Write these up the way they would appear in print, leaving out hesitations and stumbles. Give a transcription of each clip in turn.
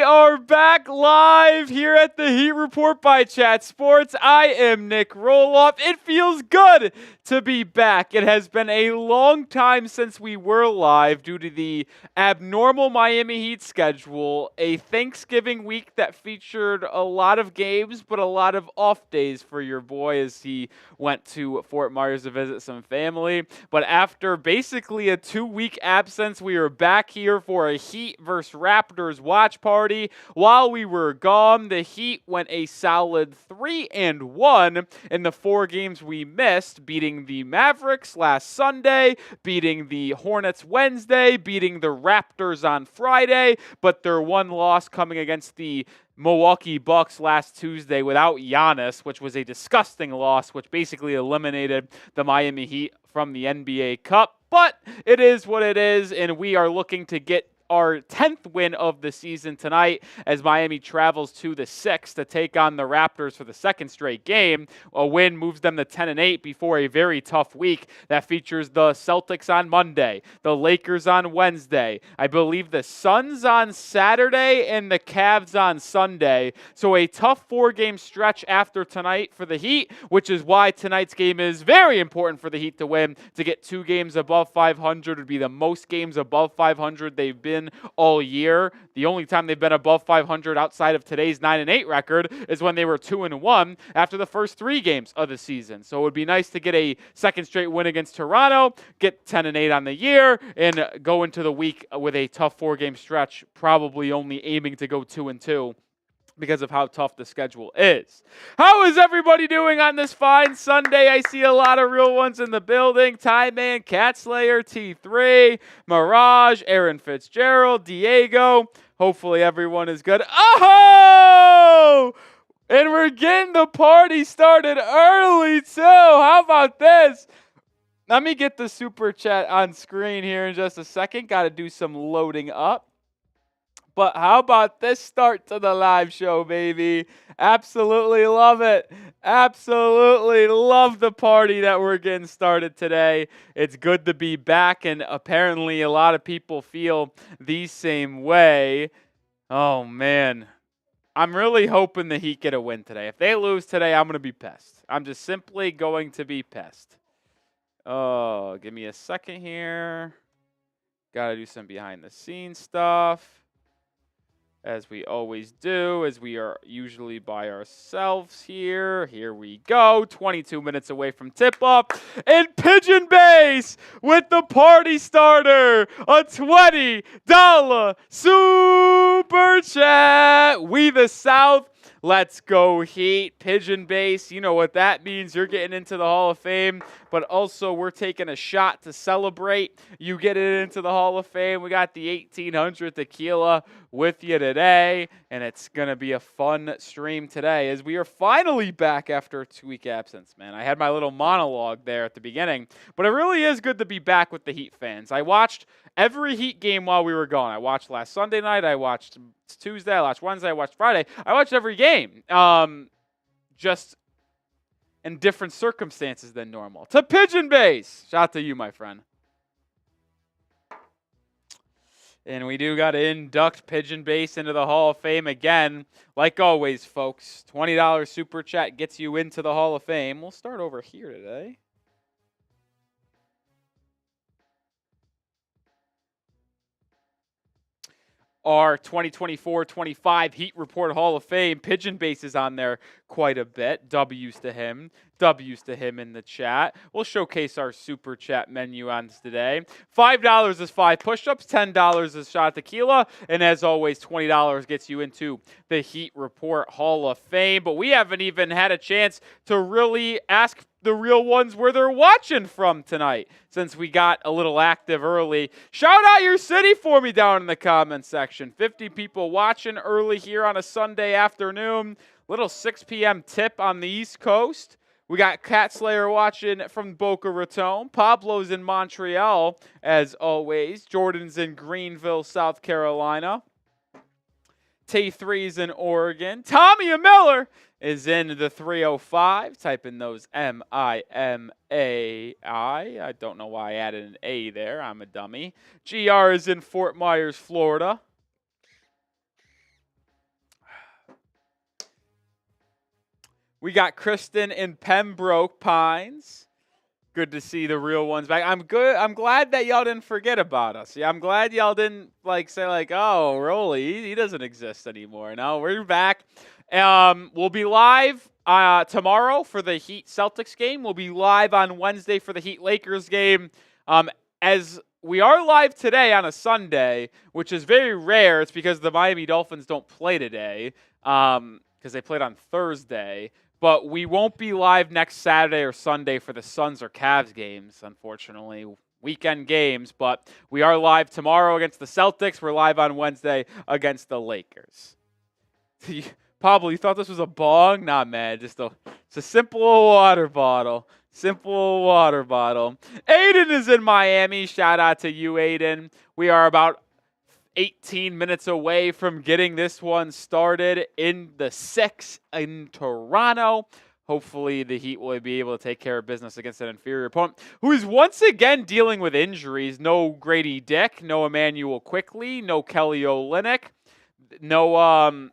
are back live here at the Heat Report by Chat Sports. I am Nic Rohloff. It feels good to be back. It has been a long time since we were live due to the abnormal Miami Heat schedule, a Thanksgiving week that featured a lot of games, but a lot of off days for your boy as he went to Fort Myers to visit some family. But after basically a 2-week absence, we are back here for a Heat versus Raptors watch party. While we were gone, the Heat went a solid 3-1 in the 4 games we missed, beating the Mavericks last Sunday, beating the Hornets Wednesday, beating the Raptors on Friday, but their one loss coming against the Milwaukee Bucks last Tuesday without Giannis, which was a disgusting loss, which basically eliminated the Miami Heat from the NBA Cup. But it is what it is, and we are looking to get our 10th win of the season tonight as Miami travels to the 6th to take on the Raptors for the second straight game. A win moves them to 10-8 before a very tough week that features the Celtics on Monday, the Lakers on Wednesday, I believe the Suns on Saturday, and the Cavs on Sunday. So a tough 4-game stretch after tonight for the Heat, which is why tonight's game is very important for the Heat to win. To get 2 games above 500 would be the most games above 500 they've been all year. The only time they've been above 500 outside of today's 9-8 record is when they were 2-1 after the first 3 games of the season. So it would be nice to get a second straight win against Toronto, get 10-8 on the year, and go into the week with a tough 4-game stretch, probably only aiming to go 2-2. Because of how tough the schedule is. How is everybody doing on this fine Sunday? I see a lot of real ones in the building. Ty Man, Cat Slayer, T3, Mirage, Aaron Fitzgerald, Diego. Hopefully everyone is good. Oh! And we're getting the party started early too. How about this? Let me get the super chat on screen here in just a second. Got to do some loading up. But how about this start to the live show, baby? Absolutely love it. Absolutely love the party that we're getting started today. It's good to be back, and apparently a lot of people feel the same way. Oh, man. I'm really hoping the Heat get a win today. If they lose today, I'm going to be pissed. I'm just simply going to be pissed. Oh, give me a second here. Got to do some behind-the-scenes stuff. As we always do, as we are usually by ourselves here. Here we go. 22 minutes away from tip-off. And Pigeon Base with the party starter. A $20 super chat. We the South. Let's go Heat. Pigeon Base, you know what that means. You're getting into the Hall of Fame, but also we're taking a shot to celebrate you getting into the Hall of Fame. We got the 1800 tequila with you today, and it's going to be a fun stream today as we are finally back after a 2-week absence, man. I had my little monologue there at the beginning, but it really is good to be back with the Heat fans. I watched every Heat game while we were gone. I watched last Sunday night. I watched Tuesday. I watched Wednesday. I watched Friday. I watched every game, just in different circumstances than normal. To Pigeon Base. Shout out to you, my friend. And we do got to induct Pigeon Base into the Hall of Fame again. Like always, folks, $20 super chat gets you into the Hall of Fame. We'll start over here today. Our 2024-25 Heat Report Hall of Fame. Pigeon Base is on there quite a bit. W's to him. W's to him in the chat. We'll showcase our super chat menu on today. $5 is 5 push-ups. $10 is shot tequila. And as always, $20 gets you into the Heat Report Hall of Fame. But we haven't even had a chance to really ask the real ones where they're watching from tonight since we got a little active early. Shout out your city for me down in the comments section. 50 people watching early here on a Sunday afternoon. Little 6 p.m. tip on the East Coast. We got Cat Slayer watching from Boca Raton. Pablo's in Montreal, as always. Jordan's in Greenville, South Carolina. T3's in Oregon. Tommy Miller is in the 305. Type in those M-I-M-A-I. I don't know why I added an A there. I'm a dummy. GR is in Fort Myers, Florida. We got Kristen in Pembroke Pines. Good to see the real ones back. I'm glad that y'all didn't forget about us. Yeah, I'm glad y'all didn't say oh, Rolly, he doesn't exist anymore. No, we're back. We'll be live tomorrow for the Heat Celtics game. We'll be live on Wednesday for the Heat Lakers game. As we are live today on a Sunday, which is very rare. It's because the Miami Dolphins don't play today because they played on Thursday. But we won't be live next Saturday or Sunday for the Suns or Cavs games, unfortunately. Weekend games, but we are live tomorrow against the Celtics. We're live on Wednesday against the Lakers. Pablo, you thought this was a bong? Nah, man. It's a simple water bottle. Simple water bottle. Aiden is in Miami. Shout out to you, Aiden. We are about 18 minutes away from getting this one started in the 6 in Toronto. Hopefully the Heat will be able to take care of business against an inferior opponent who is once again dealing with injuries. No Gradey Dick, no Immanuel Quickley, no Kelly Olynyk, no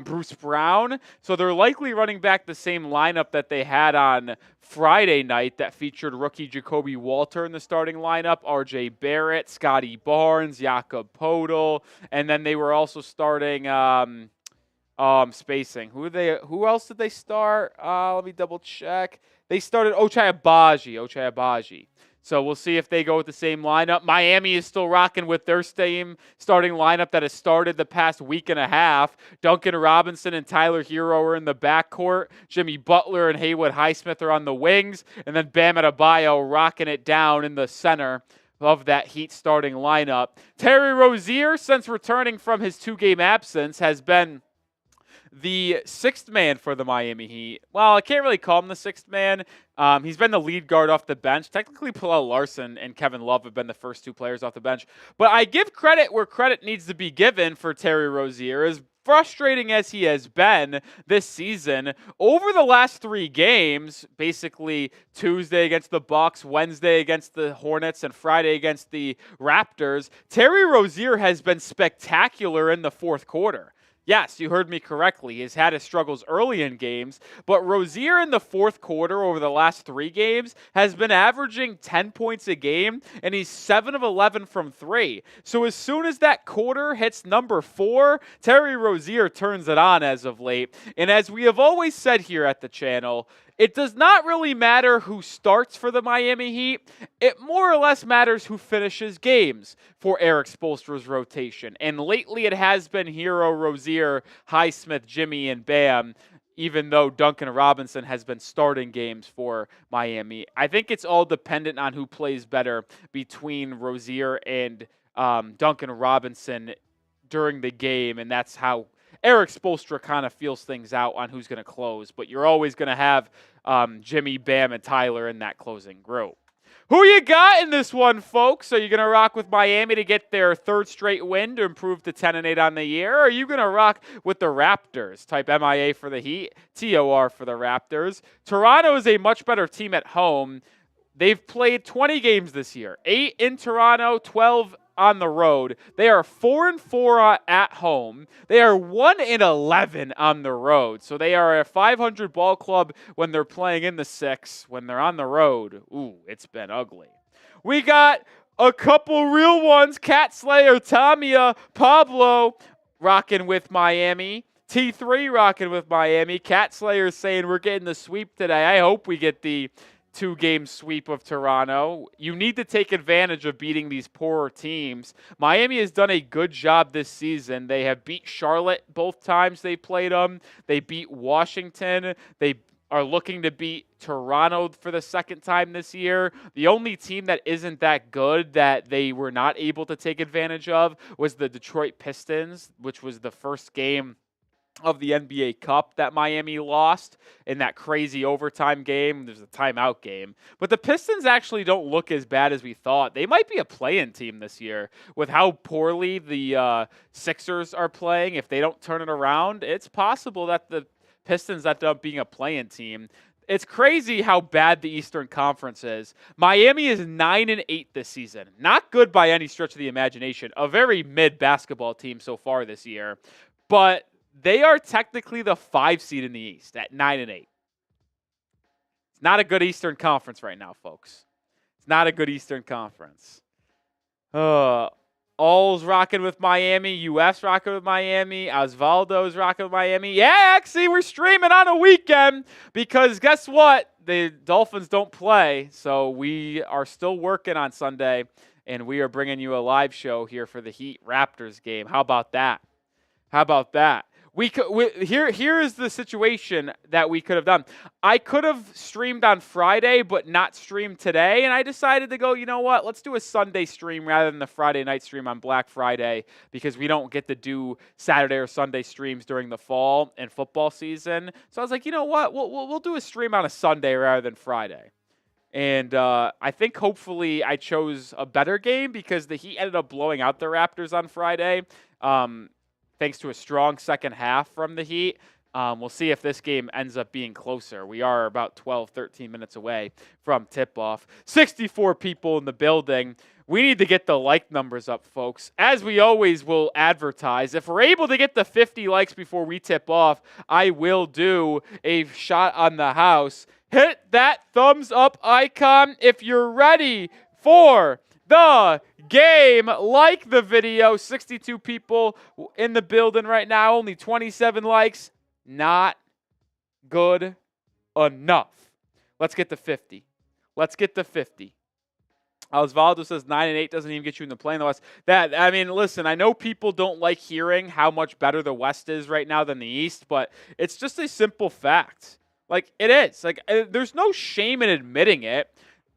Bruce Brown. So they're likely running back the same lineup that they had on Friday night that featured rookie Jacoby Walter in the starting lineup, R.J. Barrett, Scotty Barnes, Jakob Podol, and then they were also starting spacing. Who else did they start? Let me double check. They started Ochai Agbaji. So we'll see if they go with the same lineup. Miami is still rocking with their same starting lineup that has started the past week and a half. Duncan Robinson and Tyler Hero are in the backcourt. Jimmy Butler and Haywood Highsmith are on the wings. And then Bam Adebayo rocking it down in the center of that Heat starting lineup. Terry Rozier, since returning from his 2-game absence, has been the sixth man for the Miami Heat. Well, I can't really call him the sixth man. He's been the lead guard off the bench. Technically, Pallel Larson and Kevin Love have been the first 2 players off the bench. But I give credit where credit needs to be given for Terry Rozier. As frustrating as he has been this season, over the last 3 games, basically Tuesday against the Bucks, Wednesday against the Hornets, and Friday against the Raptors, Terry Rozier has been spectacular in the fourth quarter. Yes, you heard me correctly. He's had his struggles early in games, but Rozier in the fourth quarter over the last 3 games has been averaging 10 points a game, and he's 7 of 11 from 3. So as soon as that quarter hits number 4, Terry Rozier turns it on as of late. And as we have always said here at the channel, it does not really matter who starts for the Miami Heat. It more or less matters who finishes games for Eric Spoelstra's rotation. And lately it has been Hero, Rozier, Highsmith, Jimmy, and Bam, even though Duncan Robinson has been starting games for Miami. I think it's all dependent on who plays better between Rozier and Duncan Robinson during the game, and that's how Eric Spoelstra kind of feels things out on who's going to close. But you're always going to have Jimmy, Bam, and Tyler in that closing group. Who you got in this one, folks? Are you going to rock with Miami to get their 3rd straight win to improve to 10-8 on the year? Or are you going to rock with the Raptors? Type MIA for the Heat, TOR for the Raptors. Toronto is a much better team at home. They've played 20 games this year. 8 in Toronto, 12 on the road. They are 4-4 at home. They are 1-11 on the road. So they are a 500 ball club when they're playing in the 6. When they're on the road, ooh, it's been ugly. We got a couple real ones. Cat Slayer, Tamia, Pablo rocking with Miami. T3 rocking with Miami. Cat Slayer saying we're getting the sweep today. I hope we get the 2-game sweep of Toronto. You need to take advantage of beating these poorer teams. Miami has done a good job this season. They have beat Charlotte both times they played them. They beat Washington. They are looking to beat Toronto for the 2nd time this year. The only team that isn't that good that they were not able to take advantage of was the Detroit Pistons, which was the first game of the NBA Cup that Miami lost in that crazy overtime game. There's a timeout game. But the Pistons actually don't look as bad as we thought. They might be a play-in team this year with how poorly the Sixers are playing. If they don't turn it around, it's possible that the Pistons end up being a play-in team. It's crazy how bad the Eastern Conference is. Miami is 9-8 this season. Not good by any stretch of the imagination. A very mid basketball team so far this year. But they are technically the 5 seed in the East at 9-8. It's not a good Eastern Conference right now, folks. It's not a good Eastern Conference. All's rocking with Miami. UF's rocking with Miami. Osvaldo's rocking with Miami. Yeah, actually, we're streaming on a weekend because guess what? The Dolphins don't play, so we are still working on Sunday, and we are bringing you a live show here for the Heat-Raptors game. How about that? How about that? Here is the situation that we could have done. I could have streamed on Friday, but not streamed today, and I decided to go, you know what? Let's do a Sunday stream rather than the Friday night stream on Black Friday because we don't get to do Saturday or Sunday streams during the fall and football season. So I was like, you know what? We'll do a stream on a Sunday rather than Friday. And I think hopefully I chose a better game because the Heat ended up blowing out the Raptors on Friday. Thanks to a strong second half from the Heat. We'll see if this game ends up being closer. We are about 12, 13 minutes away from tip-off. 64 people in the building. We need to get the like numbers up, folks. As we always will advertise, if we're able to get the 50 likes before we tip off, I will do a shot on the house. Hit that thumbs up icon if you're ready for the game. Like the video. 62 people in the building right now. Only 27 likes. Not good enough. Let's get to 50. Let's get to 50. Osvaldo says 9-8 doesn't even get you in the play in the West. Listen, I know people don't like hearing how much better the West is right now than the East, but it's just a simple fact. Like, it is. Like, there's no shame in admitting it.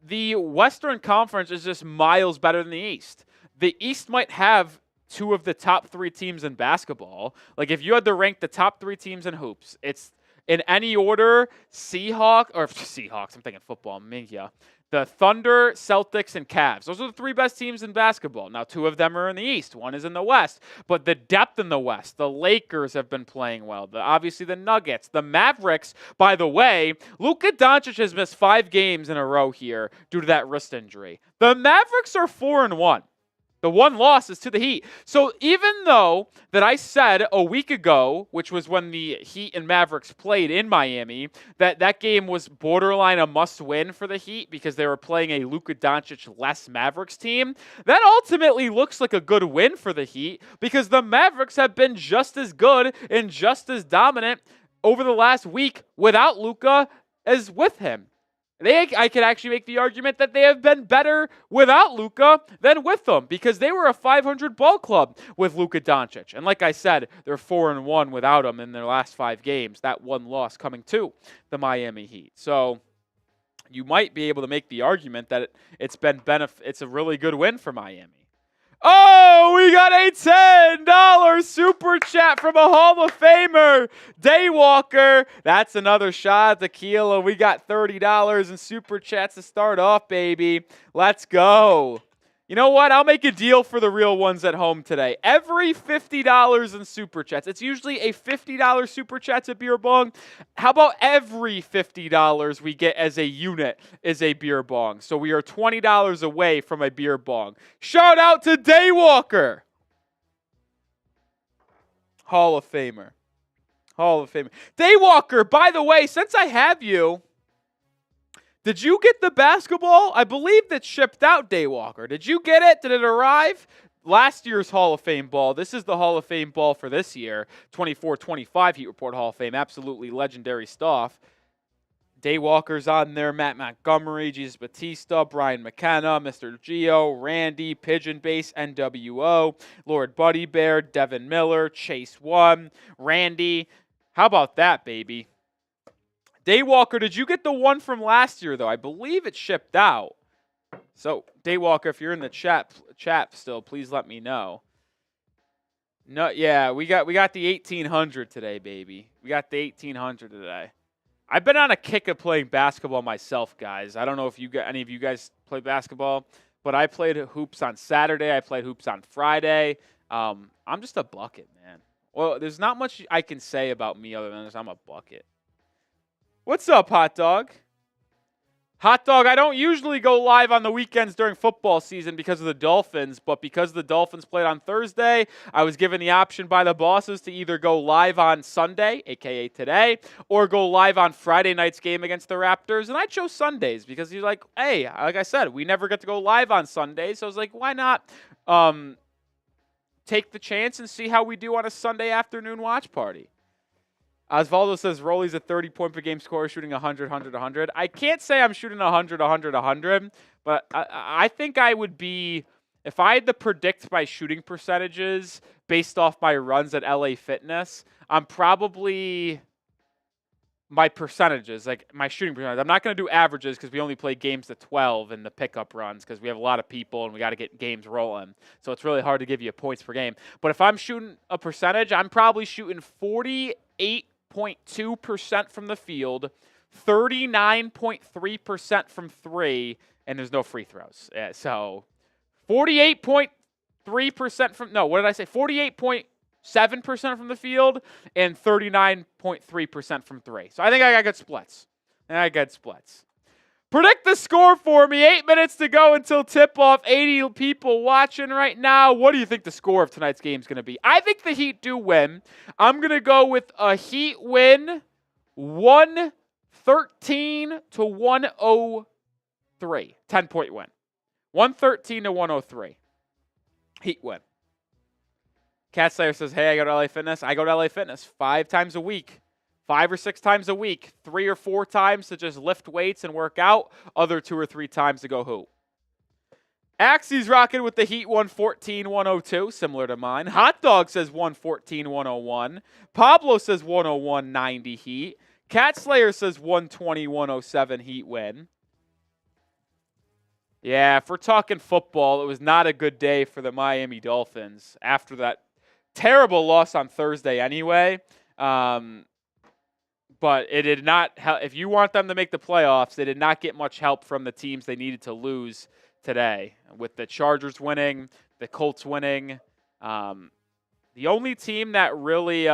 The Western Conference is just miles better than the East. The East might have two of the top three teams in basketball. Like, if you had to rank the top three teams in hoops, it's in any order, Seahawks, I'm thinking football, the Thunder, Celtics, and Cavs. Those are the three best teams in basketball. Now, two of them are in the East. One is in the West. But the depth in the West, the Lakers have been playing well. Obviously, the Nuggets. The Mavericks, by the way, Luka Doncic has missed 5 games in a row here due to that wrist injury. The Mavericks are 4-1. The one loss is to the Heat. So even though that I said a week ago, which was when the Heat and Mavericks played in Miami, that game was borderline a must-win for the Heat because they were playing a Luka Doncic-less Mavericks team, that ultimately looks like a good win for the Heat because the Mavericks have been just as good and just as dominant over the last week without Luka as with him. I could actually make the argument that they have been better without Luka than with them because they were a 500 ball club with Luka Doncic. And like I said, they're 4-1 without him in their last 5 games. That one loss coming to the Miami Heat. So you might be able to make the argument that it's a really good win for Miami. Oh, we got a $10 super chat from a Hall of Famer, Daywalker. That's another shot at tequila. We got $30 in super chats to start off, baby. Let's go. You know what? I'll make a deal for the real ones at home today. Every $50 in super chats. It's usually a $50 super chat to Beer Bong. How about every $50 we get as a unit is a Beer Bong? So we are $20 away from a Beer Bong. Shout out to Daywalker. Hall of Famer. Hall of Famer. Daywalker, by the way, since I have you, did you get the basketball? I believe that shipped out, Daywalker. Did you get it? Did it arrive? Last year's Hall of Fame ball. This is the Hall of Fame ball for this year. 24-25 Heat Report Hall of Fame. Absolutely legendary stuff. Daywalker's on there. Matt Montgomery, Jesus Batista, Brian McKenna, Mr. Gio, Randy, Pigeon Base, NWO, Lord Buddy Bear, Devin Miller, Chase One, Randy. How about that, baby? Daywalker, did you get the one from last year, though? I believe it shipped out. So, Daywalker, if you're in the chat still, please let me know. No, yeah, we got the 1800 today, baby. We got the 1800 today. I've been on a kick of playing basketball myself, guys. I don't know if any of you guys play basketball, but I played hoops on Saturday. I played hoops on Friday. I'm just a bucket, man. Well, there's not much I can say about me other than I'm a bucket. What's up, hot dog? Hot dog, I don't usually go live on the weekends during football season because of the Dolphins, but because the Dolphins played on Thursday, I was given the option by the bosses to either go live on Sunday, aka today, or go live on Friday night's game against the Raptors, and I chose Sundays because you're like, hey, like I said, we never get to go live on Sundays, so I was like, why not take the chance and see how we do on a Sunday afternoon watch party? Osvaldo says Rolly's a 30-point per game scorer, shooting 100, 100, 100. I can't say I'm shooting 100, 100, 100, but I think I would be, if I had to predict my shooting percentages based off my runs at LA Fitness, I'm probably, my percentages, like my shooting percentage. I'm not going to do averages because we only play games to 12 in the pickup runs because we have a lot of people and we got to get games rolling. So it's really hard to give you points per game. But if I'm shooting a percentage, I'm probably shooting 48.2% from the field, 39.3% from three, and there's no free throws. So 48.3% from, no, what did I say? 48.7% from the field and 39.3% from three. So I think I got good splits. Predict the score for me. 8 minutes to go until tip-off. 80 people watching right now. What do you think the score of tonight's game is going to be? I think the Heat do win. I'm going to go with a Heat win, 113 to 103. 10-point win. 113 to 103. Heat win. Cat Slayer says, hey, I go to LA Fitness. I go to LA Fitness 5 times a week. 5 or 6 times a week, 3 or 4 times to just lift weights and work out, other 2 or 3 times to go hoop. Axie's rocking with the Heat 114-102, similar to mine. Hot Dog says 114-101. Pablo says 101-90 Heat. Cat Slayer says 120-107 Heat win. Yeah, if we're talking football, it was not a good day for the Miami Dolphins after that terrible loss on Thursday anyway. But it did not help. If you want them to make the playoffs, they did not get much help from the teams they needed to lose today. With the Chargers winning, the Colts winning. The only team that really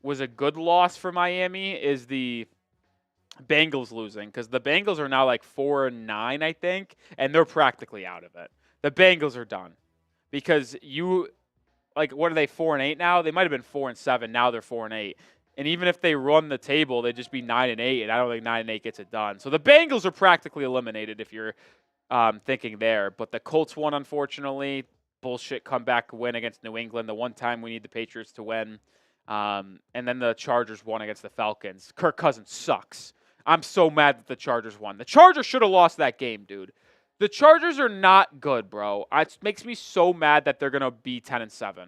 was a good loss for Miami is the Bengals losing. Because the Bengals are now like 4-9, I think. And they're practically out of it. The Bengals are done. Because what are they, 4-8 now? They might have been 4-7. Now they're 4-8. And even if they run the table, they'd just be 9-8, and I don't think 9-8 gets it done. So the Bengals are practically eliminated if you're thinking there. But the Colts won, unfortunately. Bullshit comeback win against New England, the one time we need the Patriots to win. And then the Chargers won against the Falcons. Kirk Cousins sucks. I'm so mad that the Chargers won. The Chargers should have lost that game, dude. The Chargers are not good, bro. It makes me so mad that they're going to be 10-7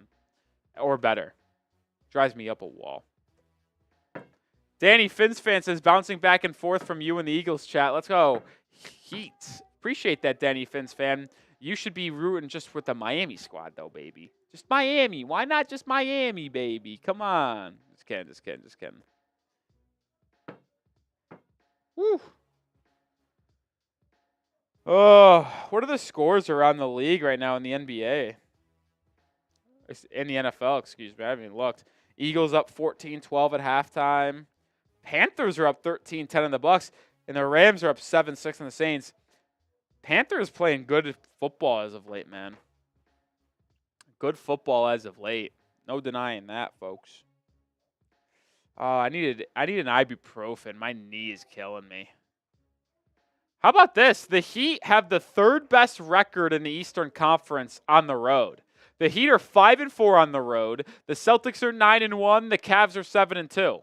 or better. Drives me up a wall. Danny Finns fan says, bouncing back and forth from you and the Eagles chat. Let's go. Heat. Appreciate that, Danny Finns fan. You should be rooting just with the Miami squad, though, baby. Just Miami. Why not just Miami, baby? Come on. Just kidding. Woo. Oh, what are the scores around the league right now in the NBA? In the NFL, excuse me. I haven't even looked. Eagles up 14-12 at halftime. Panthers are up 13-10 in the Bucks, and the Rams are up 7-6 in the Saints. Panthers playing good football as of late, man. Good football as of late. No denying that, folks. I need an ibuprofen. My knee is killing me. How about this? The Heat have the 3rd best record in the Eastern Conference on the road. The Heat are 5-4 on the road. The Celtics are 9-1. The Cavs are 7-2.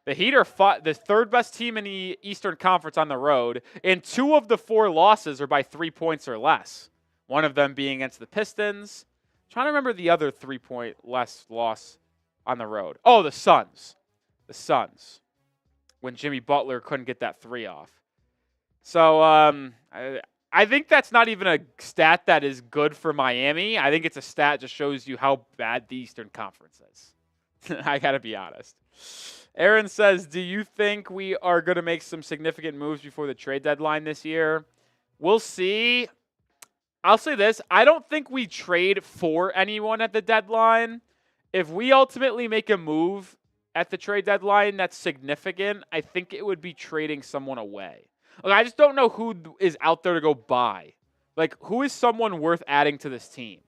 The Heat are the 3rd best team in the Eastern Conference on the road, and 2 of the 4 losses are by 3 points or less. One of them being against the Pistons. I'm trying to remember the other 3-point less loss on the road. Oh, the Suns. When Jimmy Butler couldn't get that 3 off. So I think that's not even a stat that is good for Miami. I think it's a stat that just shows you how bad the Eastern Conference is. I got to be honest. Aaron says, do you think we are going to make some significant moves before the trade deadline this year? We'll see. I'll say this. I don't think we trade for anyone at the deadline. If we ultimately make a move at the trade deadline that's significant, I think it would be trading someone away. Like, I just don't know who is out there to go buy. Like, who is someone worth adding to this team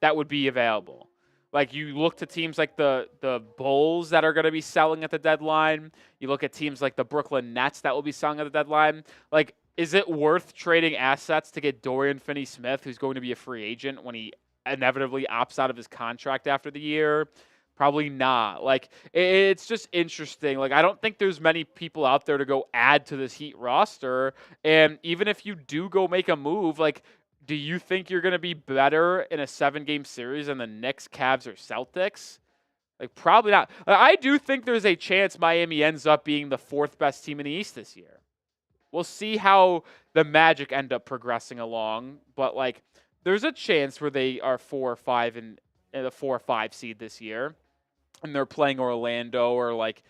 that would be available? Like, you look to teams like the Bulls that are going to be selling at the deadline. You look at teams like the Brooklyn Nets that will be selling at the deadline. Like, is it worth trading assets to get Dorian Finney-Smith, who's going to be a free agent when he inevitably opts out of his contract after the year? Probably not. Like, it's just interesting. Like, I don't think there's many people out there to go add to this Heat roster. And even if you do go make a move, like, do you think you're going to be better in a 7-game series than the Knicks, Cavs, or Celtics? Like, probably not. I do think there's a chance Miami ends up being the 4th best team in the East this year. We'll see how the Magic end up progressing along. But, like, there's a chance where they are 4 or 5 in the 4 or 5 seed this year. And they're playing Orlando or, like,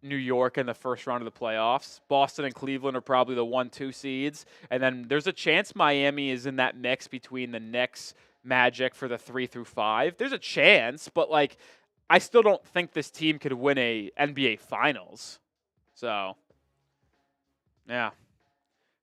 New York in the first round of the playoffs. Boston and Cleveland are probably the 1-2 seeds. And then there's a chance Miami is in that mix between the Knicks, Magic for the 3 through 5. There's a chance, but, like, I still don't think this team could win a NBA Finals. So, yeah.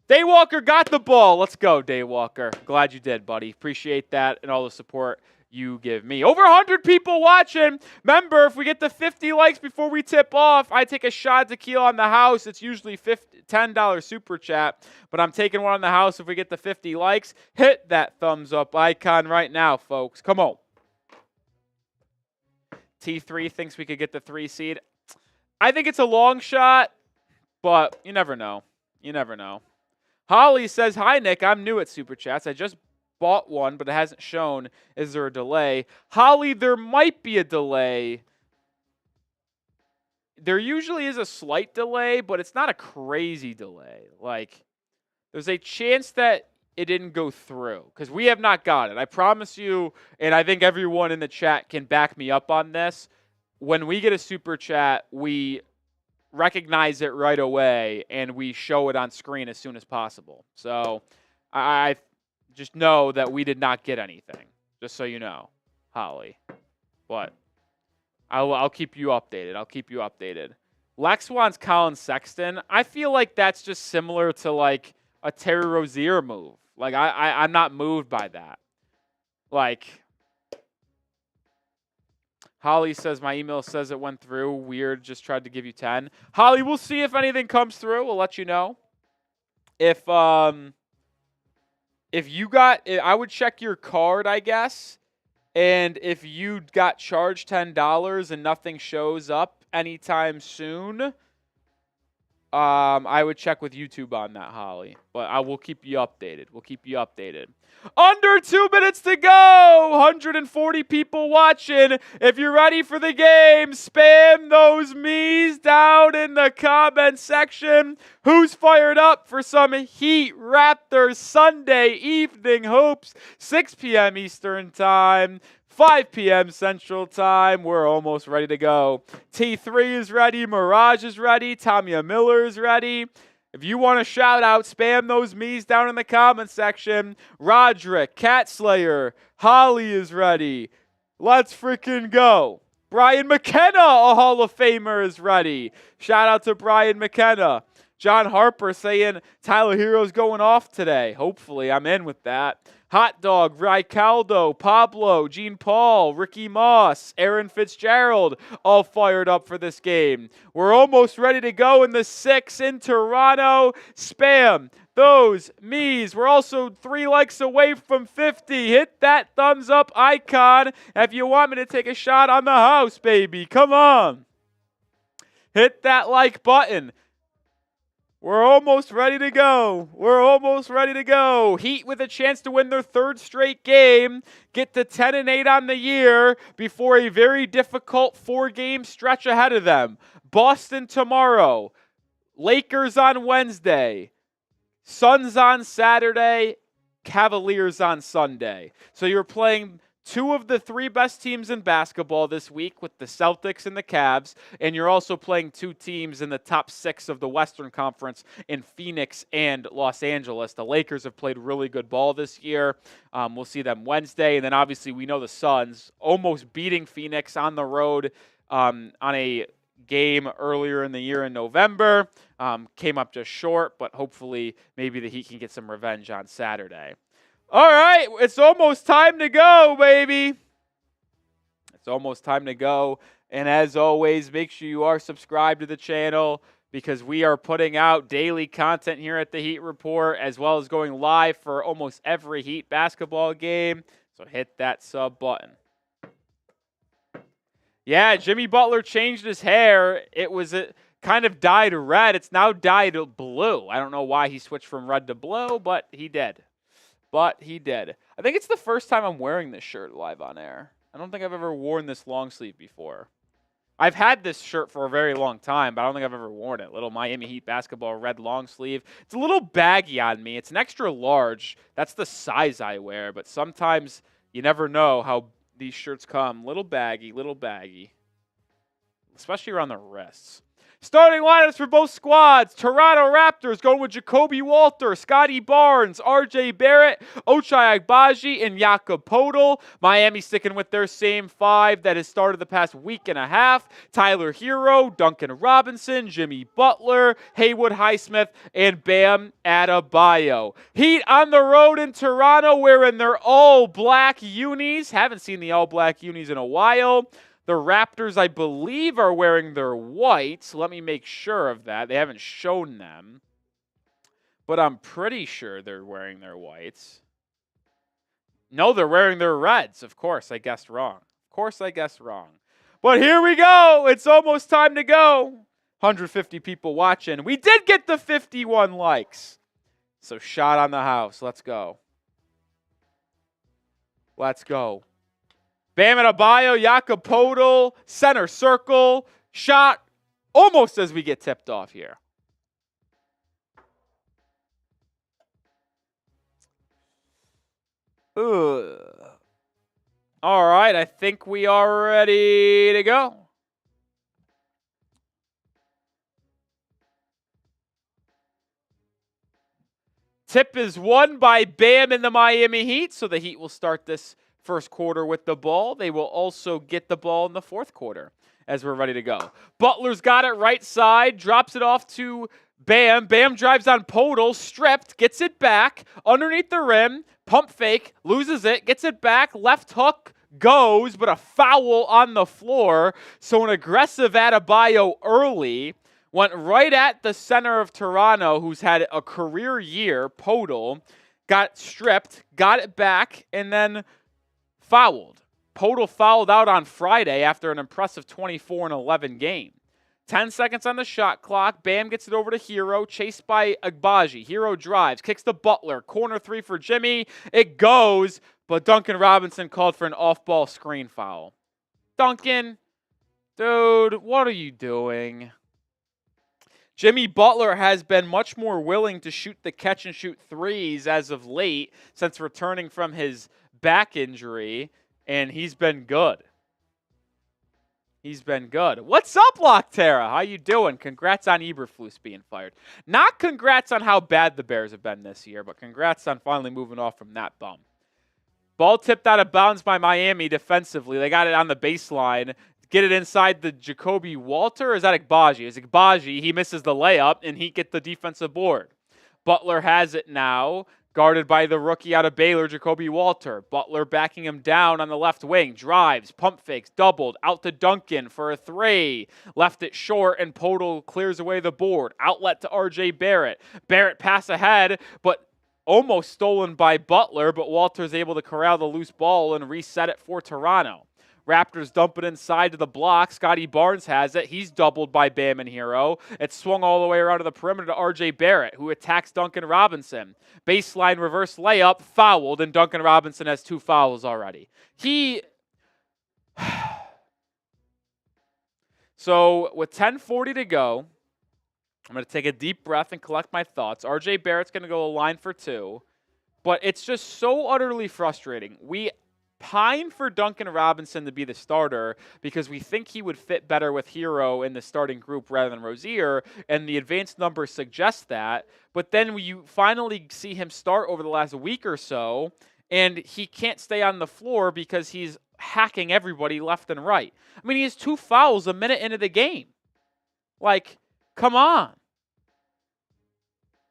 Daywalker got the ball. Let's go, Daywalker. Glad you did, buddy. Appreciate that and all the support you give me. Over 100 people watching. Remember, if we get to 50 likes before we tip off, I take a shot of tequila on the house. It's usually $10 super chat, but I'm taking one on the house if we get to 50 likes. Hit that thumbs up icon right now, folks. Come on. T3 thinks we could get the 3 seed. I think it's a long shot, but you never know. You never know. Holly says, "Hi, Nick. I'm new at Super Chats. I just bought one, but it hasn't shown. Is there a delay?" Holly, there might be a delay. There usually is a slight delay, but it's not a crazy delay. Like, there's a chance that it didn't go through because we have not got it. I promise you, and I think everyone in the chat can back me up on this. When we get a Super Chat, we recognize it right away, and we show it on screen as soon as possible. So I just know that we did not get anything, just so you know, Holly. But I'll keep you updated. I'll keep you updated. Lex wants Colin Sexton. I feel like that's just similar to, like, a Terry Rozier move. Like, I'm not moved by that. Like, Holly says, "My email says it went through. Weird, just tried to give you 10. Holly, we'll see if anything comes through. We'll let you know. If you got, I would check your card, I guess. And if you got charged $10 and nothing shows up anytime soon, I would check with YouTube on that, Holly. But I will keep you updated. We'll keep you updated. Under 2 minutes to go. 140 people watching. If you're ready for the game, spam those me's down in the comment section. Who's fired up for some Heat-Raptors Sunday evening hoops? 6 p.m. Eastern Time. 5 p.m. Central Time. We're almost ready to go. T3 is ready. Mirage is ready. Tamia Miller is ready. If you want to shout out, spam those me's down in the comment section. Roderick, Cat Slayer, Holly is ready. Let's freaking go. Brian McKenna, a Hall of Famer, is ready. Shout out to Brian McKenna. John Harper saying Tyler Hero's going off today. Hopefully, I'm in with that. Hot Dog, Ricaldo, Pablo, Gene Paul, Ricky Moss, Aaron Fitzgerald, all fired up for this game. We're almost ready to go in the 6 in Toronto. Spam those me's. We're also 3 likes away from 50. Hit that thumbs up icon if you want me to take a shot on the house, baby. Come on. Hit that like button. We're almost ready to go. We're almost ready to go. Heat with a chance to win their 3rd straight game, get to 10-8 on the year before a very difficult 4-game stretch ahead of them. Boston tomorrow, Lakers on Wednesday, Suns on Saturday, Cavaliers on Sunday. So you're playing 2 of the 3 best teams in basketball this week with the Celtics and the Cavs, and you're also playing 2 teams in the top 6 of the Western Conference in Phoenix and Los Angeles. The Lakers have played really good ball this year. We'll see them Wednesday, and then obviously we know the Suns almost beating Phoenix on the road on a game earlier in the year in November. Came up just short, but hopefully maybe the Heat can get some revenge on Saturday. All right, it's almost time to go, baby. It's almost time to go. And as always, make sure you are subscribed to the channel because we are putting out daily content here at the Heat Report, as well as going live for almost every Heat basketball game. So hit that sub button. Yeah, Jimmy Butler changed his hair. It was kind of dyed red. It's now dyed blue. I don't know why he switched from red to blue, but he did. I think it's the first time I'm wearing this shirt live on air. I don't think I've ever worn this long sleeve before. I've had this shirt for a very long time, but I don't think I've ever worn it. Little Miami Heat basketball red long sleeve. It's a little baggy on me. It's an extra large. That's the size I wear, but sometimes you never know how these shirts come. Little baggy, especially around the wrists. Starting lineups for both squads. Toronto Raptors going with Jacoby Walter, Scotty Barnes, RJ Barrett, Ochai Agbaji, and Jakob Poeltl. Miami sticking with their same five that has started the past week and a half. Tyler Hero, Duncan Robinson, Jimmy Butler, Haywood Highsmith, and Bam Adebayo. Heat on the road in Toronto wearing their all-black unis. Haven't seen the all-black unis in a while. The Raptors, I believe, are wearing their whites. Let me make sure of that. They haven't shown them. But I'm pretty sure they're wearing their whites. No, they're wearing their reds. Of course, I guessed wrong. But here we go. It's almost time to go. 150 people watching. We did get the 51 likes. So shot on the house. Let's go. Bam Adebayo, Jakob Poeltl, center circle, shot almost as we get tipped off here. All right, I think we are ready to go. Tip is won by Bam and the Miami Heat, so the Heat will start this first quarter with the ball. They will also get the ball in the fourth quarter as we're ready to go. Butler's got it right side, drops it off to Bam. Bam drives on Poeltl, stripped, gets it back, underneath the rim, pump fake, loses it, gets it back, left hook, goes, but a foul on the floor. So an aggressive Adebayo early went right at the center of Toronto, who's had a career year, Poeltl, got stripped, got it back, and then fouled. Poeltl fouled out on Friday after an impressive 24-11 game. 10 seconds on the shot clock. Bam gets it over to Hero, chased by Agbaji. Hero drives, kicks to Butler. Corner three for Jimmy. It goes, but Duncan Robinson called for an off-ball screen foul. Duncan, dude, what are you doing? Jimmy Butler has been much more willing to shoot the catch-and-shoot threes as of late since returning from his back injury, and he's been good. What's up, Loctera? How you doing? Congrats on Eberflus being fired. Not congrats on how bad the Bears have been this year, but congrats on finally moving off from that bum. Ball tipped out of bounds by Miami defensively. They got it on the baseline. Get it inside the Jacoby Walter, or is that Agbaji? It's Agbaji. He misses the layup, and he gets the defensive board. Butler has it now, guarded by the rookie out of Baylor, Jacoby Walter. Butler backing him down on the left wing. Drives, pump fakes, doubled, out to Duncan for a three. Left it short, and Poeltl clears away the board. Outlet to RJ Barrett. Barrett pass ahead, but almost stolen by Butler, but Walter's able to corral the loose ball and reset it for Toronto. Raptors dump it inside to the block. Scotty Barnes has it. He's doubled by Bam and Hero. It's swung all the way around to the perimeter to RJ Barrett, who attacks Duncan Robinson. Baseline reverse layup, fouled, and Duncan Robinson has 2 fouls already. So with 10:40 to go, I'm going to take a deep breath and collect my thoughts. RJ Barrett's going to go a line for 2, but it's just so utterly frustrating. We pine for Duncan Robinson to be the starter because we think he would fit better with Hero in the starting group rather than Rozier, and the advanced numbers suggest that. But then you finally see him start over the last week or so, and he can't stay on the floor because he's hacking everybody left and right. I mean, he has 2 fouls a minute into the game. Like, come on.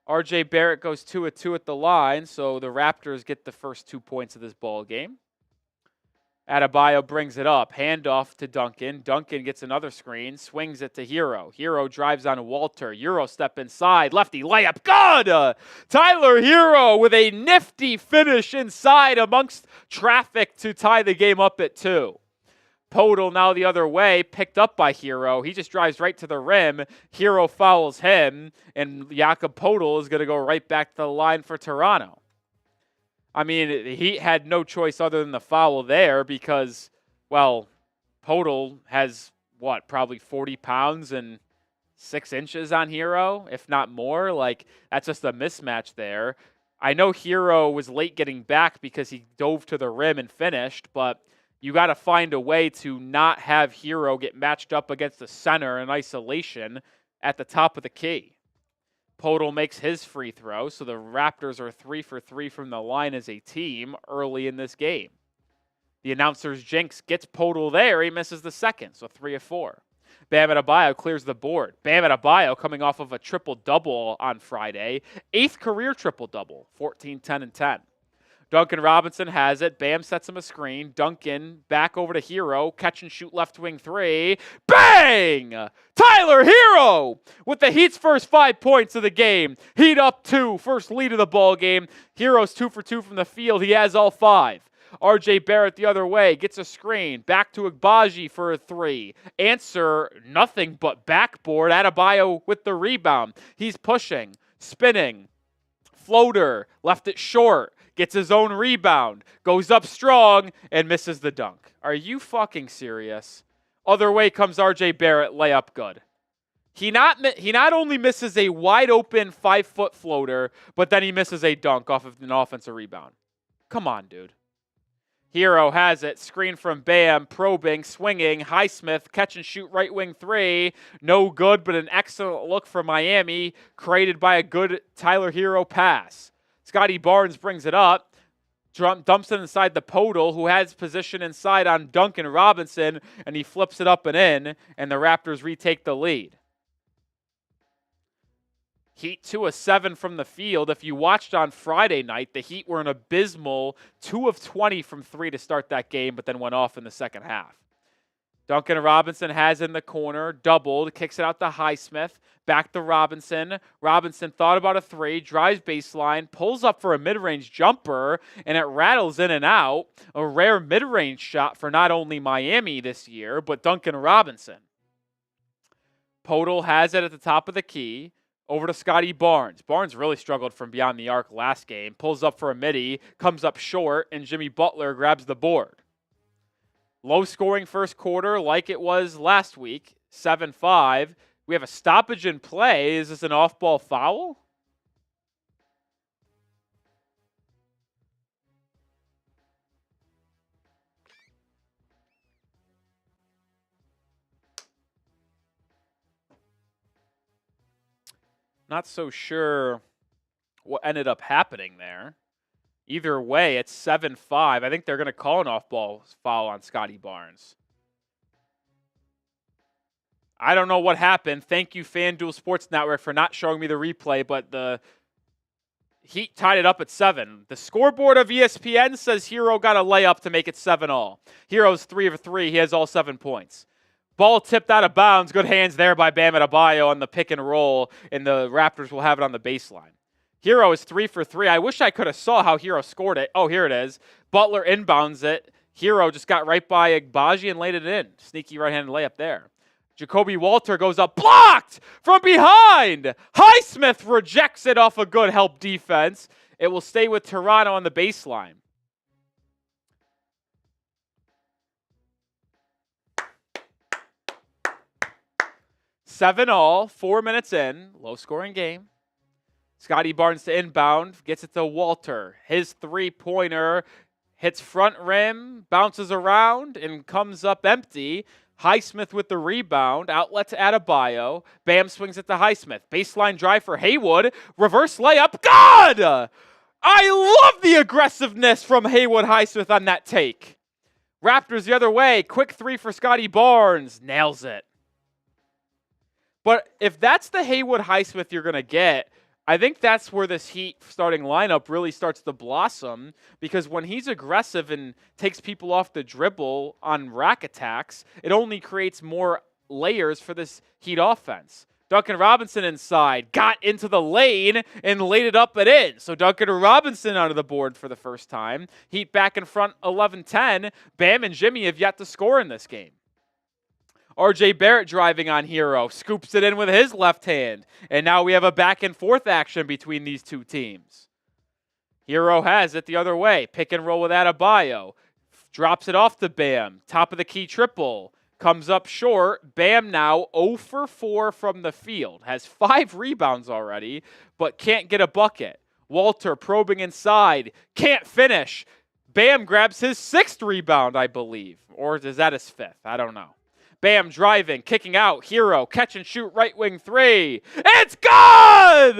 R.J. Barrett goes 2 of 2 at the line, so the Raptors get the first 2 points of this ball game. Adebayo brings it up. Handoff to Duncan. Duncan gets another screen. Swings it to Hero. Hero drives on Walter. Euro step inside. Lefty layup. Good! Tyler Hero with a nifty finish inside amongst traffic to tie the game up at 2. Podol now the other way, picked up by Hero. He just drives right to the rim. Hero fouls him, and Jakob Podol is going to go right back to the line for Toronto. I mean, he had no choice other than the foul there because, well, Podol has, probably 40 pounds and 6 inches on Hero, if not more. Like, that's just a mismatch there. I know Hero was late getting back because he dove to the rim and finished, but you got to find a way to not have Hero get matched up against the center in isolation at the top of the key. Podol makes his free throw, so the Raptors are 3 for 3 from the line as a team early in this game. The announcer's jinx gets Podol there. He misses the second, so 3 of 4. Bam Adebayo clears the board. Bam Adebayo coming off of a triple-double on Friday. 8th career triple-double, 14, 10, and 10. Duncan Robinson has it. Bam sets him a screen. Duncan back over to Hero. Catch and shoot left wing 3. Bang! Tyler Hero with the Heat's first 5 points of the game. Heat up 2. First lead of the ball game. Hero's 2 for 2 from the field. He has all 5. R.J. Barrett the other way. Gets a screen. Back to Agbaji for a 3. Answer, nothing but backboard. Adebayo with the rebound. He's pushing. Spinning. Floater. Left it short. Gets his own rebound, goes up strong, and misses the dunk. Are you fucking serious? Other way comes R.J. Barrett, layup good. He not only misses a wide-open 5-foot floater, but then he misses a dunk off of an offensive rebound. Come on, dude. Hero has it, screen from Bam, probing, swinging, Highsmith, catch and shoot right wing 3. No good, but an excellent look for Miami, created by a good Tyler Hero pass. Scotty Barnes brings it up, dumps it inside the Podol, who has position inside on Duncan Robinson, and he flips it up and in, and the Raptors retake the lead. Heat 2 of 7 from the field. If you watched on Friday night, the Heat were an abysmal 2 of 20 from 3 to start that game, but then went off in the second half. Duncan Robinson has in the corner, doubled, kicks it out to Highsmith, back to Robinson. Robinson thought about a 3, drives baseline, pulls up for a mid-range jumper, and it rattles in and out. A rare mid-range shot for not only Miami this year, but Duncan Robinson. Podol has it at the top of the key. Over to Scotty Barnes. Barnes really struggled from beyond the arc last game. Pulls up for a midi, comes up short, and Jimmy Butler grabs the board. Low-scoring first quarter like it was last week, 7-5. We have a stoppage in play. Is this an off-ball foul? Not so sure what ended up happening there. Either way, it's 7-5. I think they're going to call an off-ball foul on Scotty Barnes. I don't know what happened. Thank you, FanDuel Sports Network, for not showing me the replay, but the Heat tied it up at 7. The scoreboard of ESPN says Hero got a layup to make it 7-all. Hero's 3 of 3. He has all 7 points. Ball tipped out of bounds. Good hands there by Bam Adebayo on the pick and roll, and the Raptors will have it on the baseline. Hero is 3 for 3. I wish I could have saw how Hero scored it. Oh, here it is. Butler inbounds it. Hero just got right by Agbaji and laid it in. Sneaky right-handed layup there. Jacoby Walter goes up, blocked from behind. Highsmith rejects it off a good help defense. It will stay with Toronto on the baseline. Seven all, 4 minutes in, low-scoring game. Scotty Barnes to inbound, gets it to Walter. His three-pointer hits front rim, bounces around, and comes up empty. Highsmith with the rebound, outlet to Adebayo. Bam swings it to Highsmith. Baseline drive for Haywood. Reverse layup. God! I love the aggressiveness from Haywood Highsmith on that take. Raptors the other way. Quick three for Scotty Barnes. Nails it. But if that's the Haywood Highsmith you're going to get, I think that's where this Heat starting lineup really starts to blossom, because when he's aggressive and takes people off the dribble on rack attacks, it only creates more layers for this Heat offense. Duncan Robinson inside, got into the lane and laid it up and in. So Duncan Robinson out of the board for the first time. Heat back in front 11-10. Bam and Jimmy have yet to score in this game. RJ Barrett driving on Hero, scoops it in with his left hand. And now we have a back and forth action between these two teams. Hero has it the other way. Pick and roll with Adebayo. Drops it off to Bam. Top of the key triple. Comes up short. Bam now 0 for 4 from the field. Has 5 rebounds already, but can't get a bucket. Walter probing inside. Can't finish. Bam grabs his 6th rebound, I believe. Or is that his 5th? I don't know. Bam driving, kicking out, Hero, catch and shoot, right wing 3. It's good!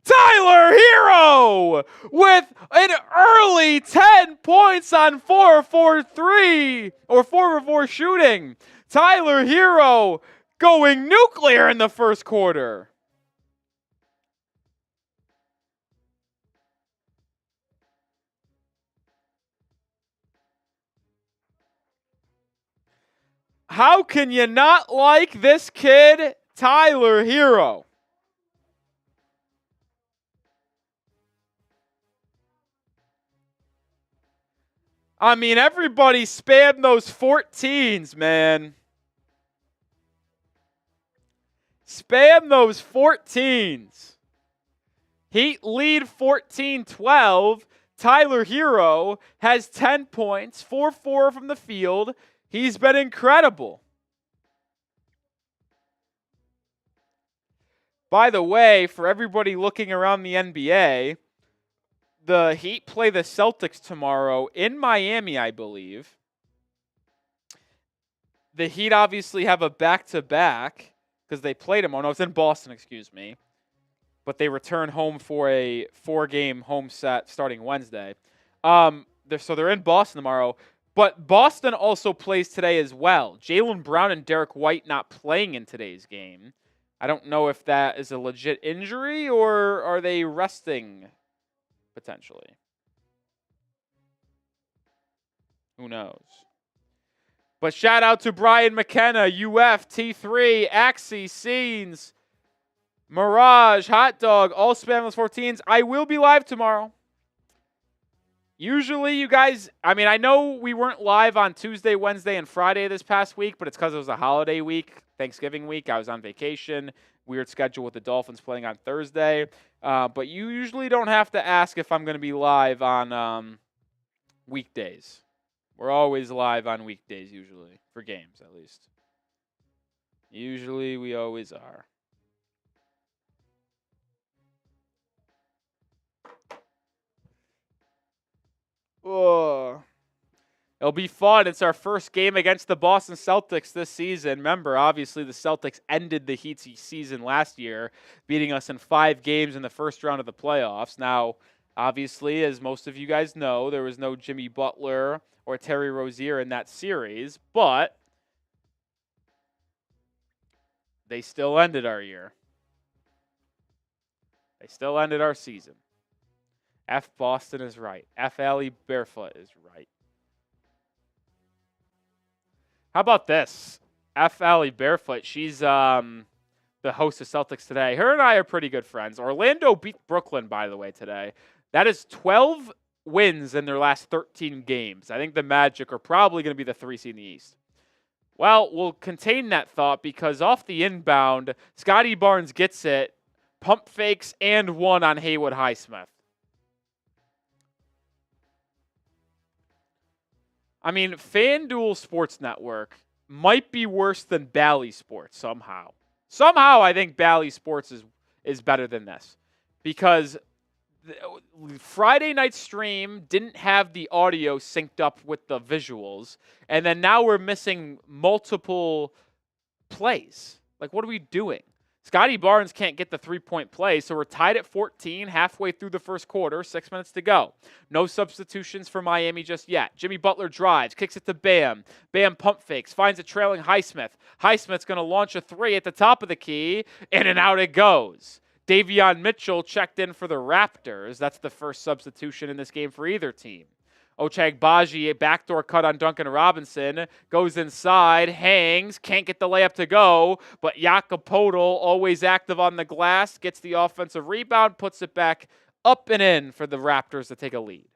Tyler Hero with an early 10 points on 4 for 3, or 4 for 4 shooting. Tyler Hero going nuclear in the first quarter. How can you not like this kid, Tyler Hero? I mean, everybody spam those 14s, man. Spam those 14s. Heat lead 14-12. Tyler Hero has 10 points, 4-4 from the field. He's been incredible. By the way, for everybody looking around the NBA, the Heat play the Celtics tomorrow in Miami, I believe. The Heat obviously have a back-to-back because they played them. Oh, no, it's in Boston, excuse me. But they return home for a 4-game home set starting Wednesday. So they're in Boston tomorrow. But Boston also plays today as well. Jaylen Brown and Derek White not playing in today's game. I don't know if that is a legit injury or are they resting potentially. Who knows? But shout out to Brian McKenna, UF, T3, Axie, Scenes, Mirage, Hot Dog, all spamless 14s. I will be live tomorrow. Usually, you guys, I mean, I know we weren't live on Tuesday, Wednesday, and Friday this past week, but it's because it was a holiday week, Thanksgiving week. I was on vacation. Weird schedule with the Dolphins playing on Thursday. But you usually don't have to ask if I'm going to be live on weekdays. We're always live on weekdays, usually, for games at least. Usually, we always are. Oh, it'll be fun. It's our first game against the Boston Celtics this season. Remember, obviously, the Celtics ended the Heat's season last year, beating us in 5 games in the first round of the playoffs. Now, obviously, as most of you guys know, there was no Jimmy Butler or Terry Rozier in that series, but they still ended our year. They still ended our season. F Boston is right. F Allie Barefoot is right. How about this? F Allie Barefoot. She's the host of Celtics Today. Her and I are pretty good friends. Orlando beat Brooklyn, by the way, today. That is 12 wins in their last 13 games. I think the Magic are probably going to be the 3 seed in the East. Well, we'll contain that thought because off the inbound, Scotty Barnes gets it, pump fakes, and 1 on Haywood Highsmith. I mean, FanDuel Sports Network might be worse than Bally Sports somehow. Somehow, I think Bally Sports is better than this because the Friday night stream didn't have the audio synced up with the visuals, and then now we're missing multiple plays. Like, what are we doing? Scotty Barnes can't get the three-point play, so we're tied at 14 halfway through the first quarter, 6 minutes to go. No substitutions for Miami just yet. Jimmy Butler drives, kicks it to Bam. Bam pump fakes, finds a trailing Highsmith. Highsmith's going to launch a three at the top of the key, in and out it goes. Davion Mitchell checked in for the Raptors. That's the first substitution in this game for either team. Ochai Agbaji, a backdoor cut on Duncan Robinson, goes inside, hangs, can't get the layup to go, but Jakob Poeltl, always active on the glass, gets the offensive rebound, puts it back up and in for the Raptors to take a lead.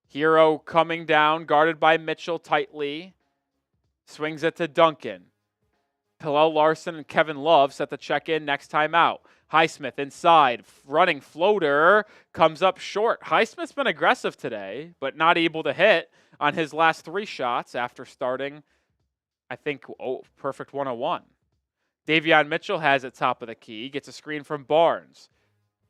Hero coming down, guarded by Mitchell tightly, swings it to Duncan. Hillel Larson and Kevin Love set the check in next time out. Highsmith inside, running floater, comes up short. Highsmith's been aggressive today, but not able to hit on his last three shots after starting, I think, perfect 101. Davion Mitchell has it top of the key, gets a screen from Barnes.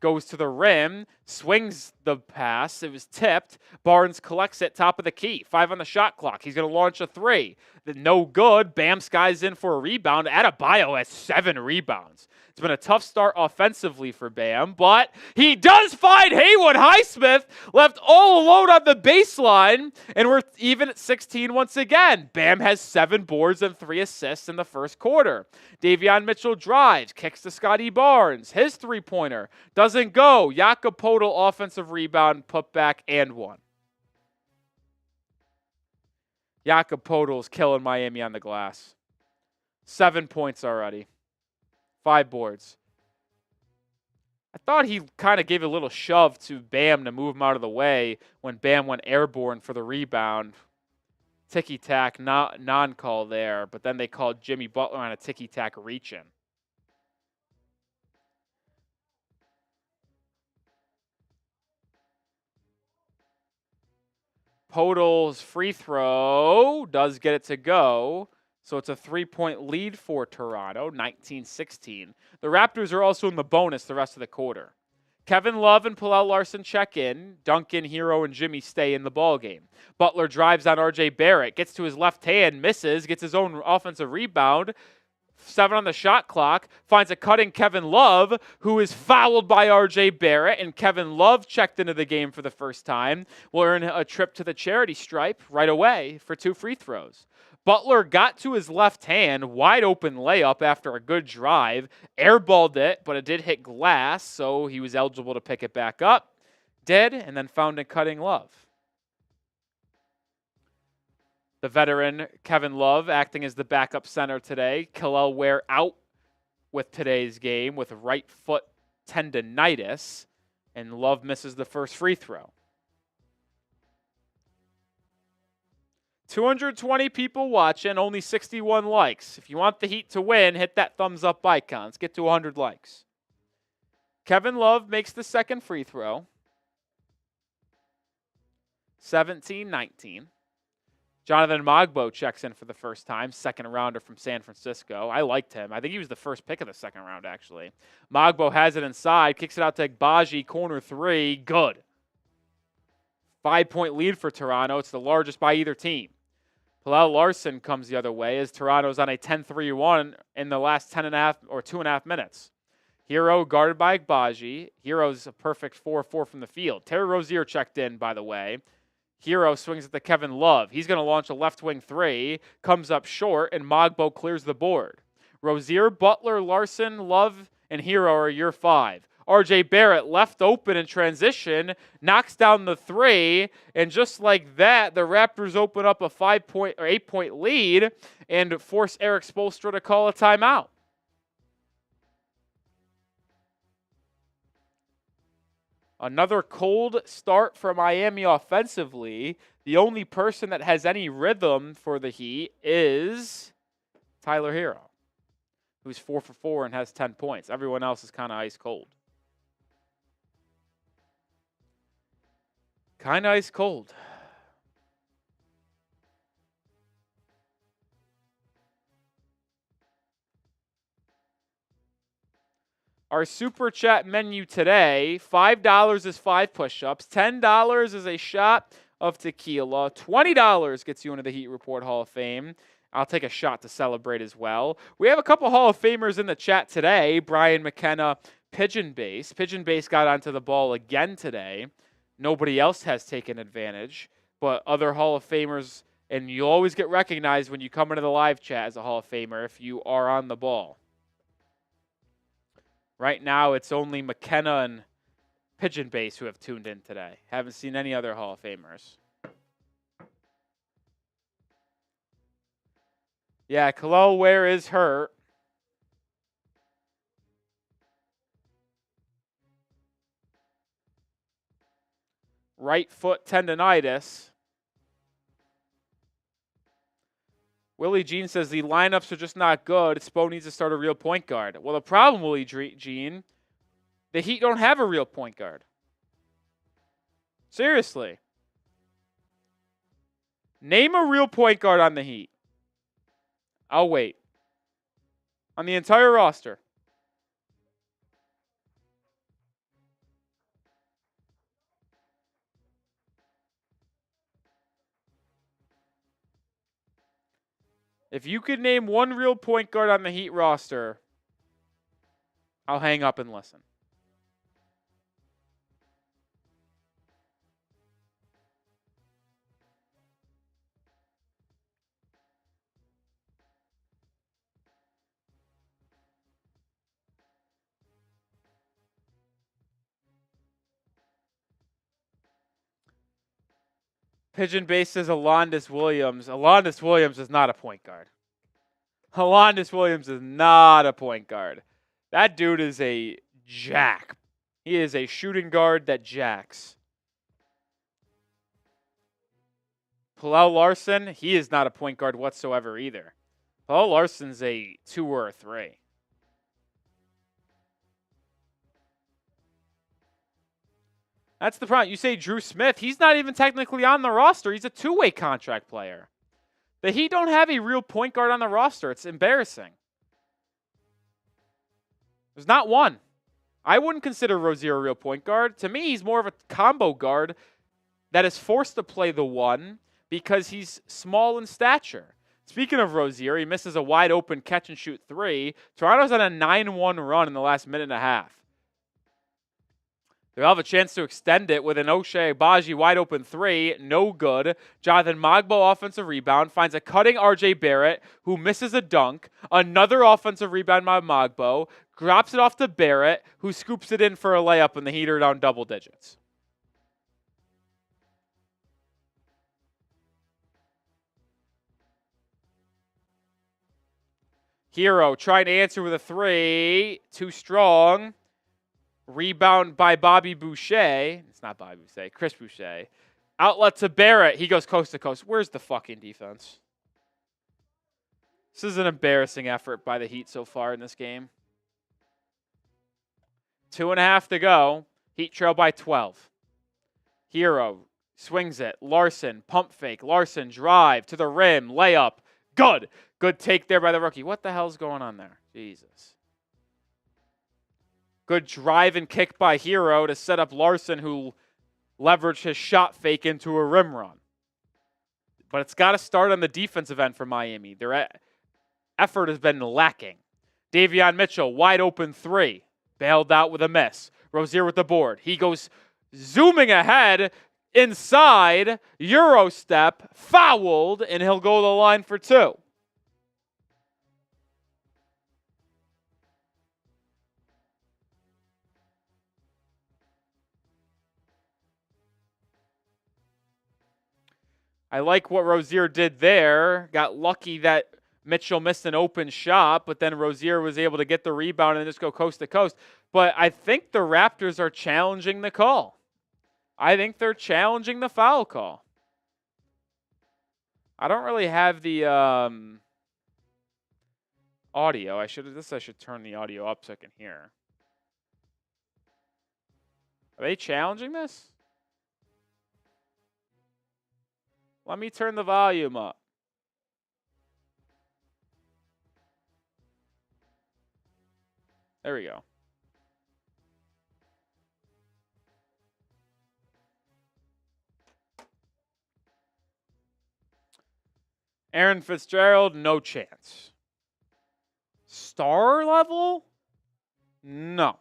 Goes to the rim, swings the pass. It was tipped. Barnes collects it top of the key. 5 on the shot clock. He's going to launch a three. No good. Bam skies in for a rebound. Adebayo has 7 rebounds. It's been a tough start offensively for Bam, but he does find Haywood Highsmith left all alone on the baseline, and we're even at 16 once again. Bam has 7 boards and 3 assists in the first quarter. Davion Mitchell drives, kicks to Scotty Barnes. His three-pointer doesn't go. Jakob Poeltl offensive rebound, putback, and 1. Jakob Poeltl's killing Miami on the glass. 7 points already. 5 boards. I thought he kind of gave a little shove to Bam to move him out of the way when Bam went airborne for the rebound. Ticky-tack, non-call there, but then they called Jimmy Butler on a ticky-tack reach-in. Poeltl's free throw does get it to go. So it's a 3-point lead for Toronto, 19-16. The Raptors are also in the bonus the rest of the quarter. Kevin Love and Hillel Larson check in. Duncan, Hero, and Jimmy stay in the ballgame. Butler drives on R.J. Barrett, gets to his left hand, misses, gets his own offensive rebound. 7 on the shot clock, finds a cutting Kevin Love, who is fouled by R.J. Barrett, and Kevin Love checked into the game for the first time. Will earn a trip to the charity stripe right away for 2 free throws. Butler got to his left hand, wide open layup after a good drive, airballed it, but it did hit glass, so he was eligible to pick it back up. Did, and then found a cutting Love. The veteran Kevin Love acting as the backup center today. Kel'el Ware out with today's game with right foot tendonitis, and Love misses the first free throw. 220 people watching, only 61 likes. If you want the Heat to win, hit that thumbs up icon. Let's get to 100 likes. Kevin Love makes the second free throw. 17-19. Jonathan Mogbo checks in for the first time, second rounder from San Francisco. I liked him. I think he was the first pick of the second round, actually. Mogbo has it inside, kicks it out to Agbaji, corner 3, good. 5-point lead for Toronto. It's the largest by either team. Hillel Larson comes the other way as Toronto's on a 10-3-1 in the last 2.5 minutes. Hero guarded by Agbaji. Hero's a perfect 4-4 from the field. Terry Rozier checked in, by the way. Hero swings at the Kevin Love. He's going to launch a left wing 3, comes up short, and Mogbo clears the board. Rozier, Butler, Larson, Love, and Hero are your 5. R.J. Barrett left open in transition, knocks down the 3, and just like that, the Raptors open up a 8-point lead and force Eric Spoelstra to call a timeout. Another cold start for Miami offensively. The only person that has any rhythm for the Heat is Tyler Hero, who's 4 for 4 and has 10 points. Everyone else is kind of ice cold. Kind of ice cold. Our Super Chat menu today, $5 is 5 push-ups, $10 is a shot of tequila, $20 gets you into the Heat Report Hall of Fame, I'll take a shot to celebrate as well. We have a couple Hall of Famers in the chat today. Brian McKenna, Pigeon Base. Pigeon Base got onto the ball again today. Nobody else has taken advantage, but other Hall of Famers, and you always get recognized when you come into the live chat as a Hall of Famer if you are on the ball. Right now, it's only McKenna and Pigeon Base who have tuned in today. Haven't seen any other Hall of Famers. Yeah, Khalil Ware is hurt. Right foot tendonitis. Willie Jean says the lineups are just not good. Spo needs to start a real point guard. Well, the problem, Willie Jean, the Heat don't have a real point guard. Seriously. Name a real point guard on the Heat. I'll wait. On the entire roster. If you could name one real point guard on the Heat roster, I'll hang up and listen. Pigeon Base says Alondas Williams. Alondas Williams is not a point guard. Alondas Williams is not a point guard. That dude is a jack. He is a shooting guard that jacks. Paul Larson, he is not a point guard whatsoever either. Paul Larson's a 2 or a 3. That's the problem. You say Drew Smith, he's not even technically on the roster. He's a 2-way contract player. The Heat don't have a real point guard on the roster. It's embarrassing. There's not one. I wouldn't consider Rozier a real point guard. To me, he's more of a combo guard that is forced to play the 1 because he's small in stature. Speaking of Rozier, he misses a wide open catch and shoot 3. Toronto's on a 9-1 run in the last minute and a half. They'll have a chance to extend it with an Ochai Agbaji wide open 3. No good. Jonathan Mogbo offensive rebound. Finds a cutting RJ Barrett who misses a dunk. Another offensive rebound by Mogbo. Drops it off to Barrett who scoops it in for a layup and the Heat are down double digits. Hero trying to answer with a 3. Too strong. Rebound by Bobby Boucher. It's not Bobby Boucher. Chris Boucher. Outlet to Barrett. He goes coast to coast. Where's the fucking defense? This is an embarrassing effort by the Heat so far in this game. 2.5 to go. Heat trail by 12. Hero swings it. Larson. Pump fake. Larson drive to the rim. Layup. Good. Good take there by the rookie. What the hell's going on there? Jesus. Good drive and kick by Hero to set up Larson, who leveraged his shot fake into a rim run. But it's got to start on the defensive end for Miami. Their effort has been lacking. Davion Mitchell, wide open 3. Bailed out with a miss. Rozier with the board. He goes zooming ahead inside. Euro step. Fouled. And he'll go to the line for 2. I like what Rozier did there. Got lucky that Mitchell missed an open shot, but then Rozier was able to get the rebound and just go coast to coast. But I think the Raptors are challenging the call. I think they're challenging the foul call. I don't really have the audio. I should turn the audio up so I can hear. Are they challenging this? Let me turn the volume up. There we go. Aaron Fitzgerald, no chance. Star level? No.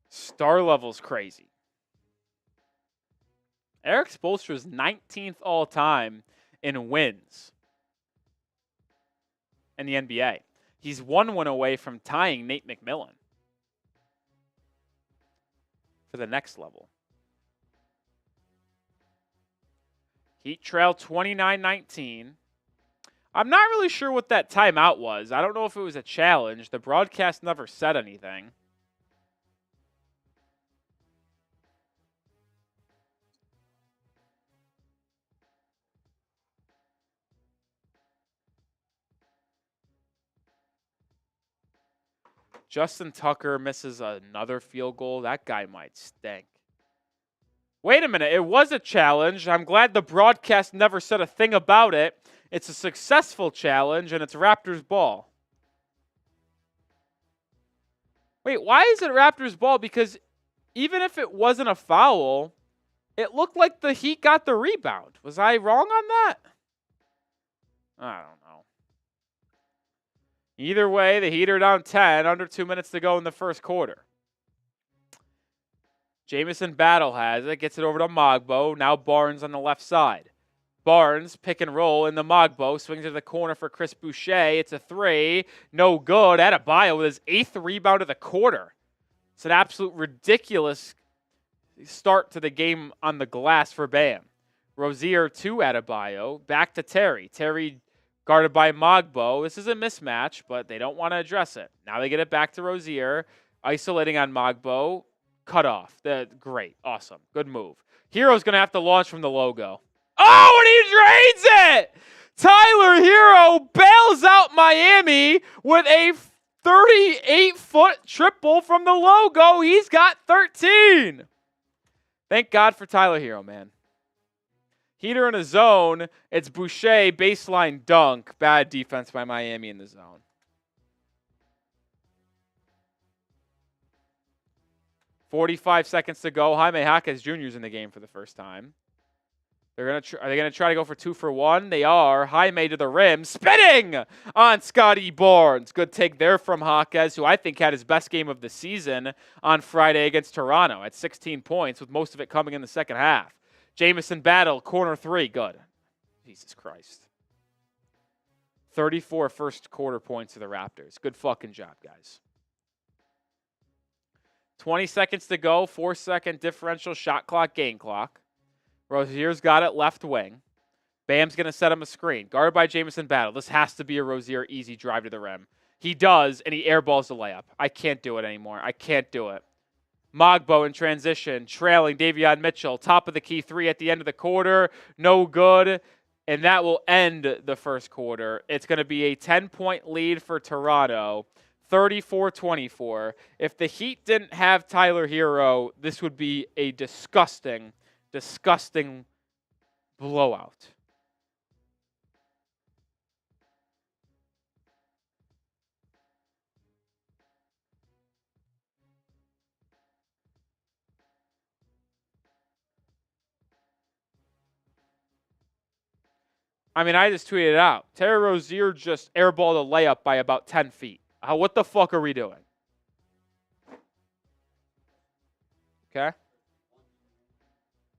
Star level's crazy. Eric Spoelstra is 19th all time in wins in the NBA. He's 1 win away from tying Nate McMillan for the next level. Heat trail 29-19. I'm not really sure what that timeout was. I don't know if it was a challenge. The broadcast never said anything. Justin Tucker misses another field goal. That guy might stink. Wait a minute. It was a challenge. I'm glad the broadcast never said a thing about it. It's a successful challenge, and it's Raptors ball. Wait, why is it Raptors ball? Because even if it wasn't a foul, it looked like the Heat got the rebound. Was I wrong on that? I don't know. Either way, the Heat are down 10, under 2 minutes to go in the first quarter. Jamison Battle has it, gets it over to Mogbo. Now Barnes on the left side. Barnes, pick and roll in the Mogbo, swings to the corner for Chris Boucher. It's a three, no good. Adebayo with his 8th rebound of the quarter. It's an absolute ridiculous start to the game on the glass for Bam. Rozier to Adebayo, back to Terry. Terry guarded by Mogbo. This is a mismatch, but they don't want to address it. Now they get it back to Rozier, isolating on Mogbo. Cut off. Great. Awesome. Good move. Hero's going to have to launch from the logo. Oh, and he drains it! Tyler Hero bails out Miami with a 38-foot triple from the logo. He's got 13. Thank God for Tyler Hero, man. Heater in a zone. It's Boucher, baseline dunk. Bad defense by Miami in the zone. .45 seconds to go. Jaime Jaquez Jr. is in the game for the first time. Are they gonna try to go for 2 for 1? They are. Jaime to the rim, spinning on Scotty Barnes. Good take there from Jaquez, who I think had his best game of the season on Friday against Toronto at 16 points, with most of it coming in the second half. Jamison Battle, corner 3, good. Jesus Christ. 34 first quarter points to the Raptors. Good fucking job, guys. 20 seconds to go, 4-second differential shot clock, game clock. Rozier's got it left wing. Bam's going to set him a screen. Guarded by Jamison Battle. This has to be a Rozier easy drive to the rim. He does, and he airballs the layup. I can't do it anymore. I can't do it. Mogbo in transition, trailing Davion Mitchell. Top of the key 3 at the end of the quarter. No good. And that will end the first quarter. It's going to be a 10-point lead for Toronto. 34-24. If the Heat didn't have Tyler Hero, this would be a disgusting, disgusting blowout. I mean, I just tweeted it out. Terry Rozier just airballed a layup by about 10 feet. What the fuck are we doing? Okay.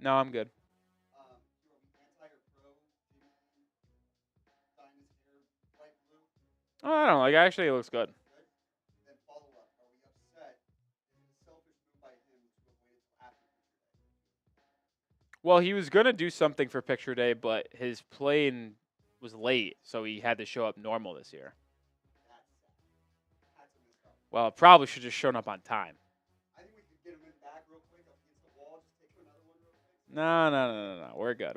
No, I'm good. Oh, I don't know. Like, actually, it looks good. Well, he was going to do something for picture day, but his plane was late, so he had to show up normal this year. Well, it probably should have just shown up on time. I think we could get him in back real quick up against the wall. Just take him another one real quick. No. We're good.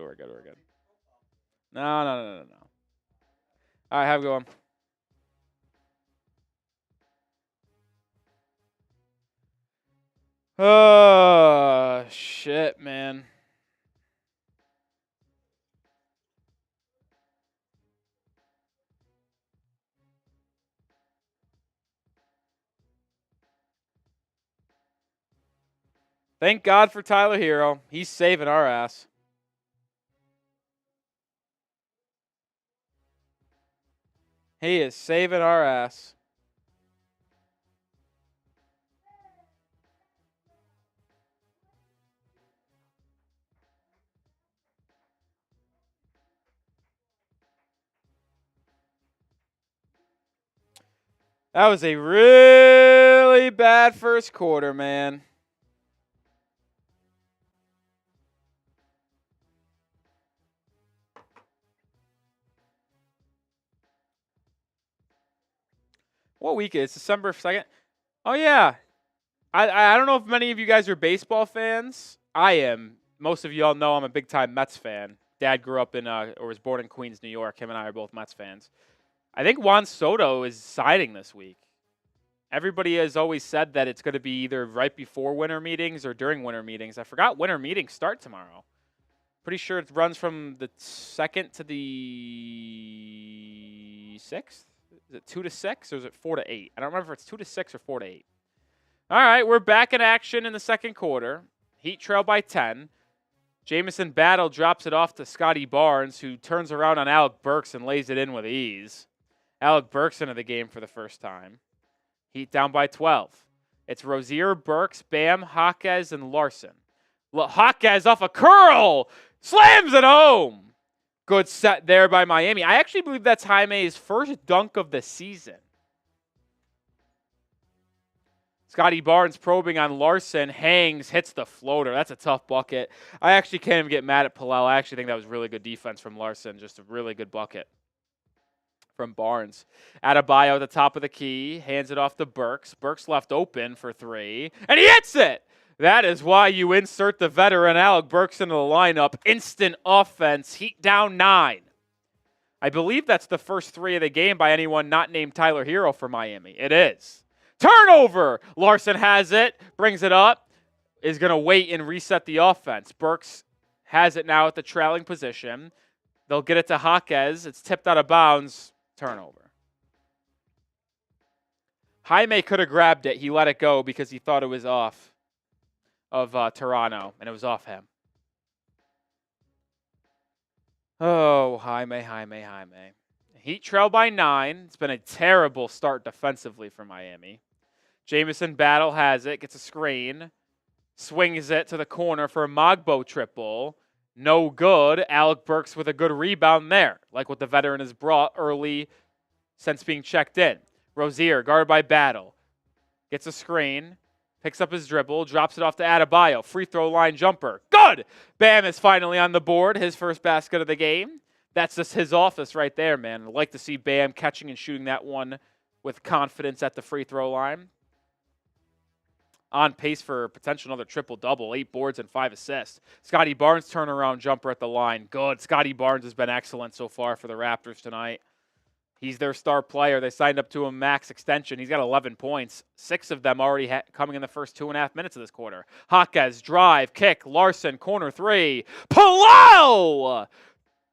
No. All right, have a good one. Oh, shit, man. Thank God for Tyler Hero. He's saving our ass. He is saving our ass. That was a really bad first quarter, man. What week is December 2nd? Oh, yeah. I don't know if many of you guys are baseball fans. I am. Most of you all know I'm a big-time Mets fan. Dad grew up in, or was born in Queens, New York. Him and I are both Mets fans. I think Juan Soto is signing this week. Everybody has always said that it's going to be either right before winter meetings or during winter meetings. I forgot winter meetings start tomorrow. Pretty sure it runs from the 2nd to the 6th. Is it 2 to 6 or is it 4 to 8? I don't remember if it's 2 to 6 or 4 to 8. All right, we're back in action in the second quarter. Heat trail by 10. Jamison Battle drops it off to Scotty Barnes, who turns around on Alec Burks and lays it in with ease. Alec Burks into the game for the first time. Heat down by 12. It's Rozier, Burks, Bam, Jaquez, and Larson. Jaquez off a curl! Slams it home! Good set there by Miami. I actually believe that's Jaime's first dunk of the season. Scotty Barnes probing on Larson, hangs, hits the floater. That's a tough bucket. I actually can't even get mad at Palau. I actually think that was really good defense from Larson. Just a really good bucket from Barnes. Adebayo at the top of the key, hands it off to Burks. Burks left open for three, and he hits it! That is why you insert the veteran Alec Burks into the lineup. Instant offense, Heat down 9. I believe that's the first three of the game by anyone not named Tyler Hero for Miami. It is. Turnover! Larson has it, brings it up, is going to wait and reset the offense. Burks has it now at the trailing position. They'll get it to Jaquez. It's tipped out of bounds. Turnover. Jaime could have grabbed it. He let it go because he thought it was off of Toronto, and it was off him. Oh, Jaime. Heat trail by 9. It's been a terrible start defensively for Miami. Jamison Battle has it, gets a screen, swings it to the corner for a Mogbo triple. No good. Alec Burks with a good rebound there, like what the veteran has brought early since being checked in. Rozier, guarded by Battle, gets a screen, picks up his dribble, drops it off to Adebayo. Free throw line jumper. Good! Bam is finally on the board, his first basket of the game. That's just his office right there, man. I'd like to see Bam catching and shooting that one with confidence at the free throw line. On pace for potential another triple-double, 8 boards and 5 assists. Scotty Barnes turnaround jumper at the line. Good. Scotty Barnes has been excellent so far for the Raptors tonight. He's their star player. They signed up to a max extension. He's got 11 points, 6 of them already coming in the first 2.5 minutes of this quarter. Jaquez, drive, kick, Larson, corner 3. Palau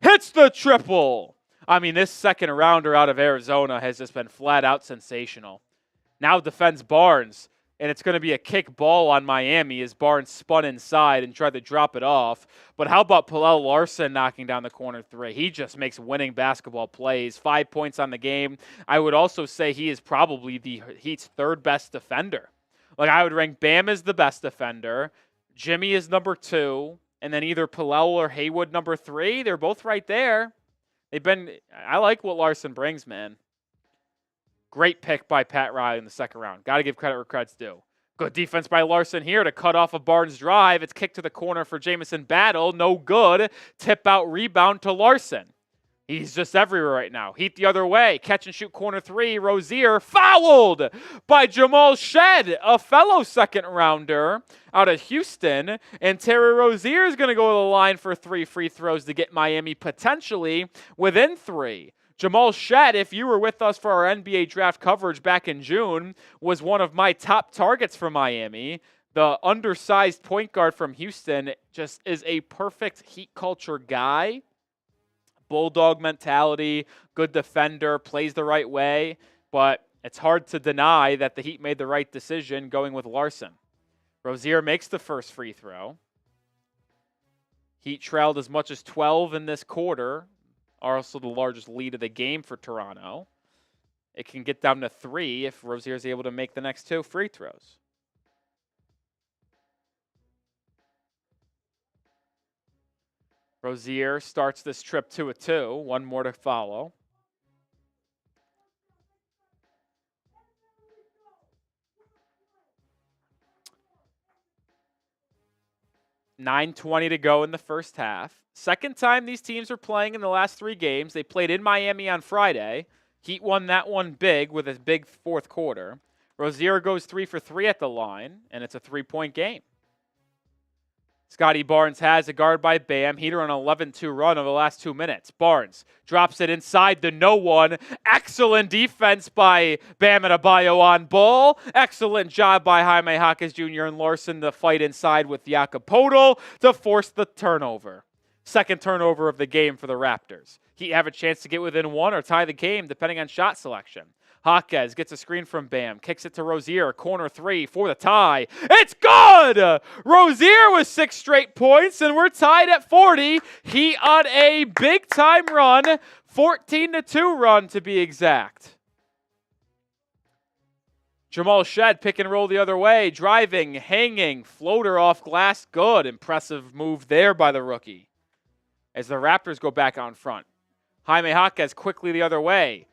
hits the triple. I mean, this second rounder out of Arizona has just been flat out sensational. Now defends Barnes. And it's going to be a kick ball on Miami as Barnes spun inside and tried to drop it off. But how about Palau Larson knocking down the corner 3? He just makes winning basketball plays. 5 points on the game. I would also say he is probably the Heat's third best defender. Like, I would rank Bam as the best defender. Jimmy is number 2. And then either Palau or Haywood number 3. They're both right there. I like what Larson brings, man. Great pick by Pat Riley in the second round. Got to give credit where credit's due. Good defense by Larson here to cut off a Barnes drive. It's kicked to the corner for Jamison Battle. No good. Tip out rebound to Larson. He's just everywhere right now. Heat the other way. Catch and shoot corner 3. Rozier fouled by Jamal Shed, a fellow second rounder out of Houston. And Terry Rozier is going to go to the line for 3 free throws to get Miami potentially within 3. Jamal Shed, if you were with us for our NBA draft coverage back in June, was one of my top targets for Miami. The undersized point guard from Houston just is a perfect Heat culture guy. Bulldog mentality, good defender, plays the right way. But it's hard to deny that the Heat made the right decision going with Larson. Rozier makes the first free throw. Heat trailed as much as 12 in this quarter. Also the largest lead of the game for Toronto. It can get down to 3 if Rozier is able to make the next 2 free throws. Rozier starts this trip 2-2. One more to follow. $9:20 to go in the first half. Second time these teams are playing in the last 3 games. They played in Miami on Friday. Heat won that one big with a big fourth quarter. Rozier goes 3 for 3 at the line, and it's a 3-point game. Scotty Barnes has a guard by Bam. Heater on an 11-2 run over the last 2 minutes. Barnes drops it inside the no one. Excellent defense by Bam Adebayo on ball. Excellent job by Jaime Jaquez Jr. and Larson to fight inside with Jakob to force the turnover. Second turnover of the game for the Raptors. Heat have a chance to get within 1 or tie the game depending on shot selection. Jaquez gets a screen from Bam, kicks it to Rozier, corner 3 for the tie. It's good! Rozier with 6 straight points, and we're tied at 40. Heat on a big-time run, 14-2 run to be exact. Jamal Shed pick and roll the other way, driving, hanging, floater off glass, good. Impressive move there by the rookie. As the Raptors go back on front. Jaime Jaquez quickly the other way.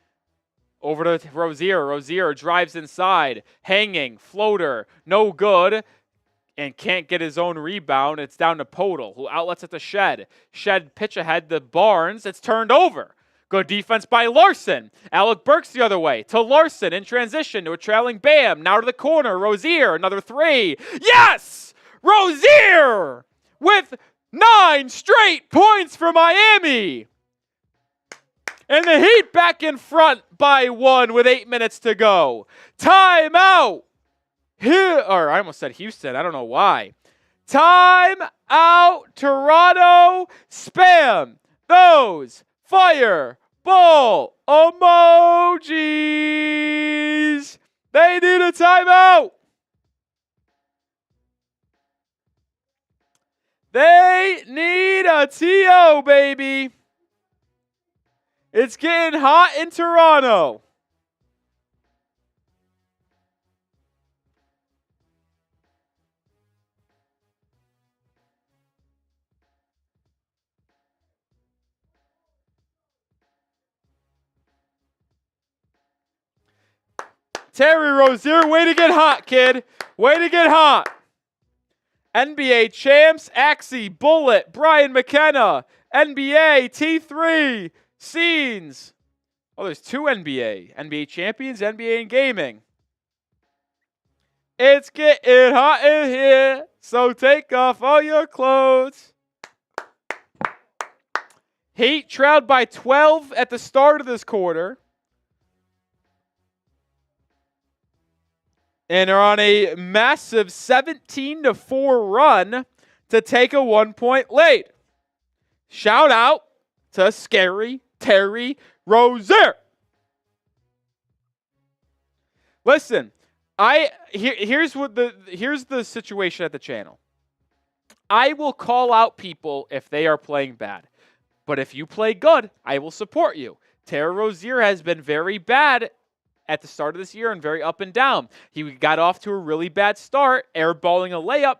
Over to Rozier. Rozier drives inside. Hanging. Floater. No good. And can't get his own rebound. It's down to Podol, who outlets it to Shed. Shed pitch ahead to Barnes. It's turned over. Good defense by Larson. Alec Burks the other way. To Larson in transition to a trailing Bam. Now to the corner. Rozier. Another 3. Yes! Rozier! With 9 straight points for Miami. And the Heat back in front by 1 with 8 minutes to go. Timeout. Here, or I almost said Houston. I don't know why. Time out, Toronto. Spam those fireball emojis. They need a timeout. They need a TO, baby. It's getting hot in Toronto. Terry Rozier, way to get hot, kid. Way to get hot. NBA champs, Axie, Bullet, Brian McKenna, NBA, T3, Scenes. Oh, there's 2 NBA champions, NBA and gaming. It's getting hot in here, so take off all your clothes. Heat trailed by 12 at the start of this quarter. And are on a massive 17-4 run to take a 1-point lead. Shout out to Scary Terry Rozier. Listen, here's the situation at the channel. I will call out people if they are playing bad. But if you play good, I will support you. Terry Rozier has been very bad at the start of this year and very up and down. He got off to a really bad start, airballing a layup,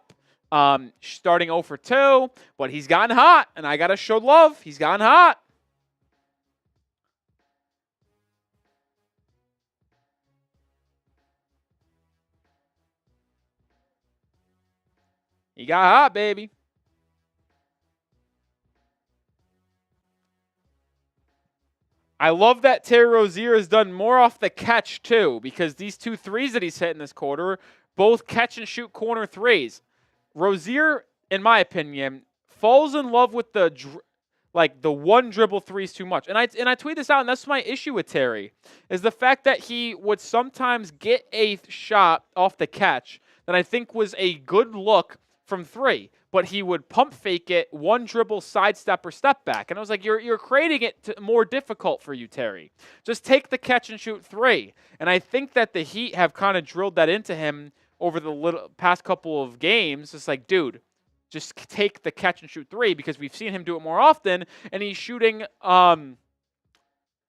starting 0 for 2, but he's gotten hot, and I got to show love. He's gotten hot. He got hot, baby. I love that Terry Rozier has done more off the catch, too, because these 2 threes that he's hit in this quarter, both catch and shoot corner threes. Rozier, in my opinion, falls in love with the one dribble threes too much. And I tweet this out, and that's my issue with Terry, is the fact that he would sometimes get a shot off the catch that I think was a good look from 3. But he would pump fake it, 1 dribble, sidestep, or step back. And I was like, you're creating it more difficult for you, Terry. Just take the catch and shoot 3. And I think that the Heat have kind of drilled that into him over the past couple of games. It's like, dude, just take the catch and shoot three, because we've seen him do it more often, and he's shooting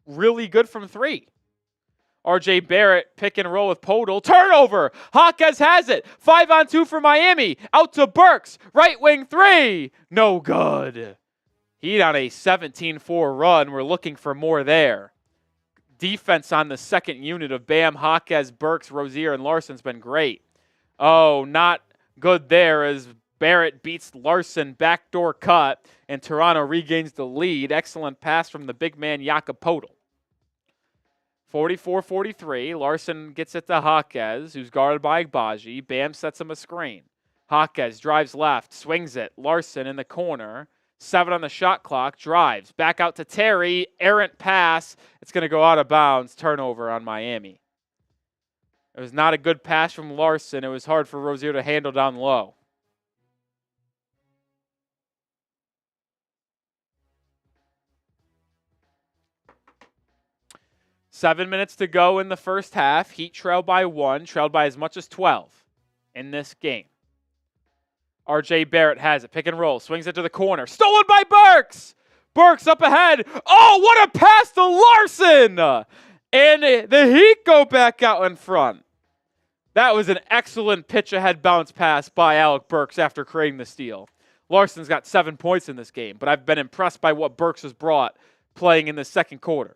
really good from three. RJ Barrett, pick and roll with Podol. Turnover! Jaquez has it. 5-on-2 for Miami. Out to Burks. Right wing three. No good. Heat on a 17-4 run. We're looking for more there. Defense on the second unit of Bam, Jaquez, Burks, Rozier, and Larson's been great. Oh, not good there as Barrett beats Larson. Backdoor cut, and Toronto regains the lead. Excellent pass from the big man, Jakob Podol. 44-43. Larson gets it to Jaquez, who's guarded by Agbaji. Bam sets him a screen. Jaquez drives left, swings it. Larson in the corner. 7 on the shot clock. Drives. Back out to Terry. Errant pass. It's going to go out of bounds. Turnover on Miami. It was not a good pass from Larson. It was hard for Rozier to handle down low. Seven minutes to go in the first half. Heat trailed by 1, trailed by as much as 12 in this game. RJ Barrett has it. Pick and roll. Swings it to the corner. Stolen by Burks! Burks up ahead. Oh, what a pass to Larson! And the Heat go back out in front. That was an excellent pitch-ahead bounce pass by Alec Burks after creating the steal. Larson's got 7 points in this game, but I've been impressed by what Burks has brought playing in the second quarter.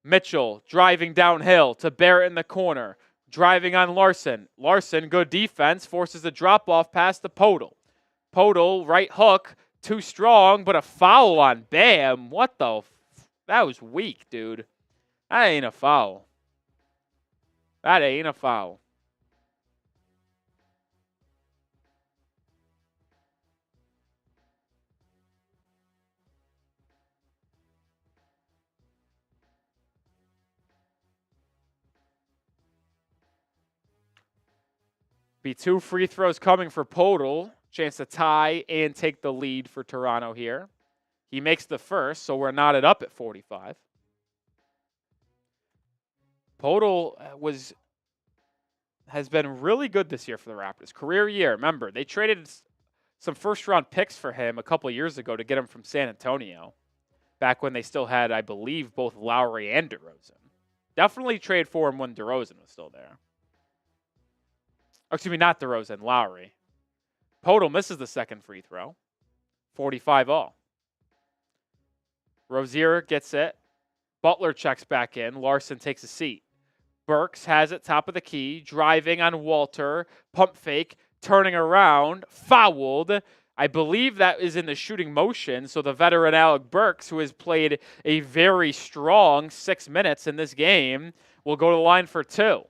Mitchell driving downhill to Barrett in the corner. Driving on Larson. Larson, good defense, forces a drop-off pass to Podol. Podol, right hook, too strong, but a foul on Bam. What the? That was weak, dude. That ain't a foul. That ain't a foul. Be 2 free throws coming for Podol. Chance to tie and take the lead for Toronto here. He makes the first, so we're knotted up at 45. Podol has been really good this year for the Raptors. Career year. Remember, they traded some first-round picks for him a couple years ago to get him from San Antonio. Back when they still had, I believe, both Lowry and DeRozan. Definitely trade for him when DeRozan was still there. Excuse me, not DeRozan, Lowry. Podol misses the second free throw. 45 all. Rozier gets it. Butler checks back in. Larson takes a seat. Burks has it, top of the key. Driving on Walter. Pump fake. Turning around. Fouled. I believe that is in the shooting motion. So the veteran Alec Burks, who has played a very strong 6 minutes in this game, will go to the line for 2.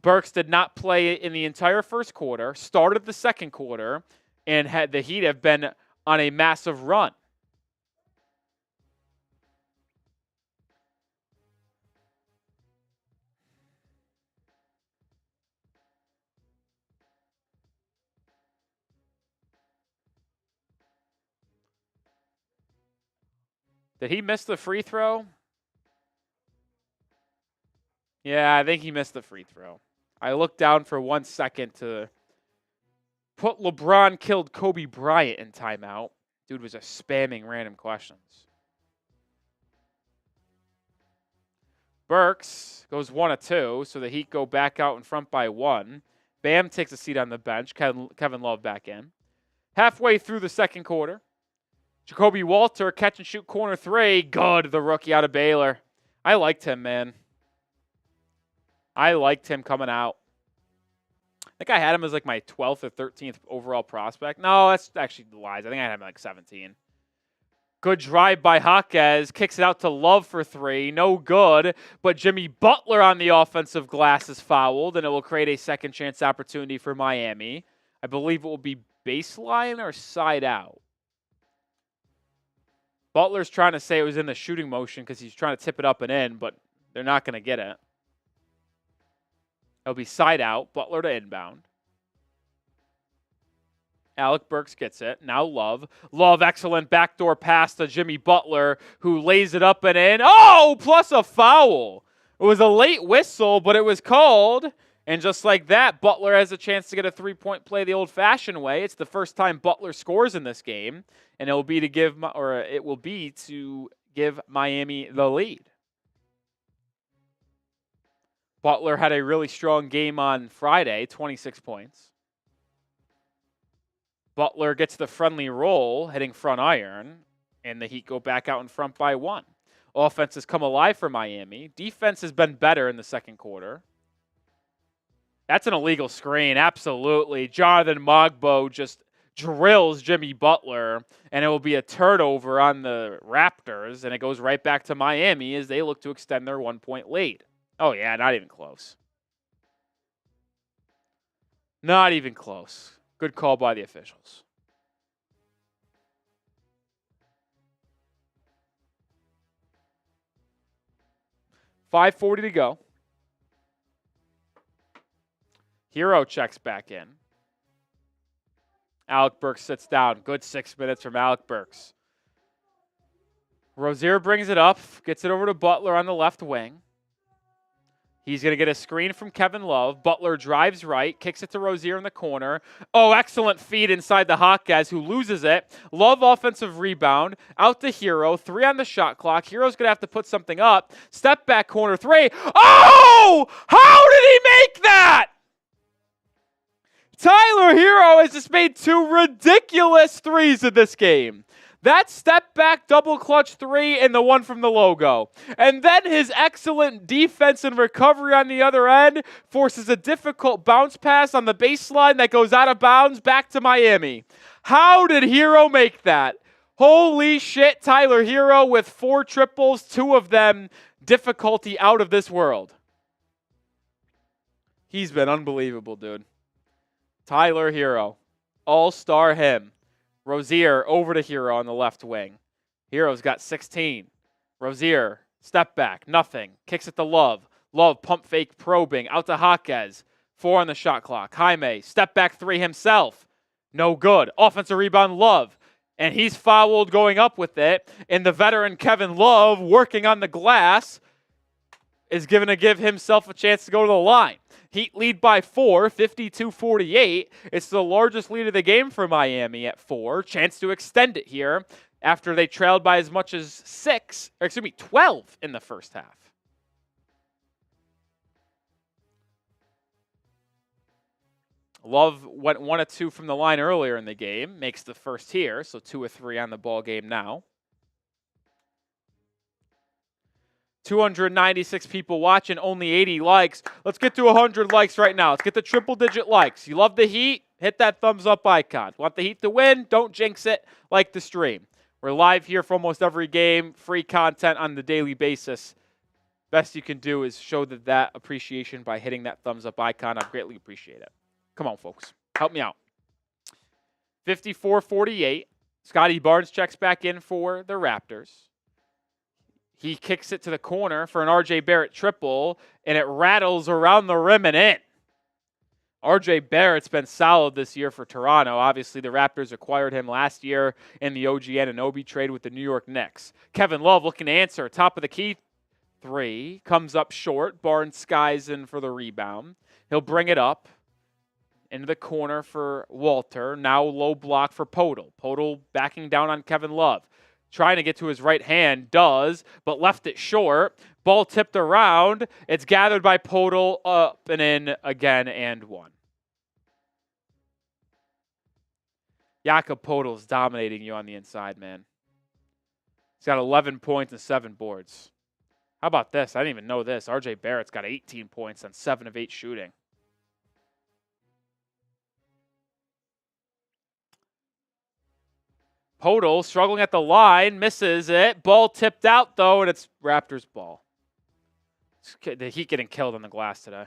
Burks did not play in the entire first quarter, started the second quarter, and had the Heat have been on a massive run. Did he miss the free throw? Yeah, I think he missed the free throw. I looked down for 1 second to put LeBron killed Kobe Bryant in timeout. Dude was just spamming random questions. Burks goes 1 of 2, so the Heat go back out in front by 1. Bam takes a seat on the bench. Kevin Love back in. Halfway through the second quarter, Jacoby Walter, catch and shoot corner 3. Good, the rookie out of Baylor. I liked him, man. I liked him coming out. I think I had him as like my 12th or 13th overall prospect. No, that's actually lies. I think I had him like 17. Good drive by Jaquez. Kicks it out to Love for 3. No good. But Jimmy Butler on the offensive glass is fouled, and it will create a second chance opportunity for Miami. I believe it will be baseline or side out. Butler's trying to say it was in the shooting motion because he's trying to tip it up and in, but they're not going to get it. It'll be side out. Butler to inbound. Alec Burks gets it. Now Love. Love, excellent backdoor pass to Jimmy Butler, who lays it up and in. Oh, plus a foul. It was a late whistle, but it was called. And just like that, Butler has a chance to get a three-point play the old-fashioned way. It's the first time Butler scores in this game, and it will be to give Miami the lead. Butler had a really strong game on Friday, 26 points. Butler gets the friendly roll, hitting front iron, and the Heat go back out in front by 1. Offense has come alive for Miami. Defense has been better in the second quarter. That's an illegal screen, absolutely. Jonathan Mogbo just drills Jimmy Butler, and it will be a turnover on the Raptors, and it goes right back to Miami as they look to extend their 1-point lead. Oh, yeah, not even close. Not even close. Good call by the officials. .540 to go. Hero checks back in. Alec Burks sits down. Good 6 minutes from Alec Burks. Rozier brings it up, gets it over to Butler on the left wing. He's going to get a screen from Kevin Love. Butler drives right, kicks it to Rozier in the corner. Oh, excellent feed inside the Hawkeyes, who loses it. Love offensive rebound. Out to Hero. 3 on the shot clock. Hero's going to have to put something up. Step back corner 3. Oh! How did he make that? Tyler Hero has just made 2 ridiculous threes in this game. That step back double clutch 3 and the one from the logo. And then his excellent defense and recovery on the other end forces a difficult bounce pass on the baseline that goes out of bounds back to Miami. How did Hero make that? Holy shit, Tyler Hero with 4 triples, 2 of them difficulty out of this world. He's been unbelievable, dude. Tyler Hero, all-star him. Rozier over to Hero on the left wing. Hero's got 16. Rozier, step back, nothing. Kicks it to Love. Love, pump fake, probing. Out to Hawkes. 4 on the shot clock. Jaime, step back 3 himself. No good. Offensive rebound, Love. And he's fouled going up with it. And the veteran Kevin Love, working on the glass, is going to give himself a chance to go to the line. Heat lead by 4, 52-48. It's the largest lead of the game for Miami at 4. Chance to extend it here after they trailed by as much as 12 in the first half. Love went 1 of 2 from the line earlier in the game. Makes the first here, so 2 of 3 on the ball game now. 296 people watching, only 80 likes. Let's get to 100 likes right now. Let's get the triple-digit likes. You love the Heat? Hit that thumbs up icon. Want the Heat to win? Don't jinx it. Like the stream. We're live here for almost every game. Free content on the daily basis. Best you can do is show that appreciation by hitting that thumbs up icon. I greatly appreciate it. Come on, folks. Help me out. 54-48. Scotty Barnes checks back in for the Raptors. He kicks it to the corner for an R.J. Barrett triple, and it rattles around the rim and in. R.J. Barrett's been solid this year for Toronto. Obviously, the Raptors acquired him last year in the OG Anunoby trade with the New York Knicks. Kevin Love looking to answer. Top of the key 3. Comes up short. Barnes skies in for the rebound. He'll bring it up into the corner for Walter. Now low block for Podol. Podol backing down on Kevin Love. Trying to get to his right hand, does, but left it short. Ball tipped around. It's gathered by Podol, up and in again, and 1. Jakob Podol's dominating you on the inside, man. He's got 11 points and 7 boards. How about this? I didn't even know this. R.J. Barrett's got 18 points on 7 of 8 shooting. Podol struggling at the line, misses it. Ball tipped out, though, and it's Raptors ball. The Heat getting killed on the glass today.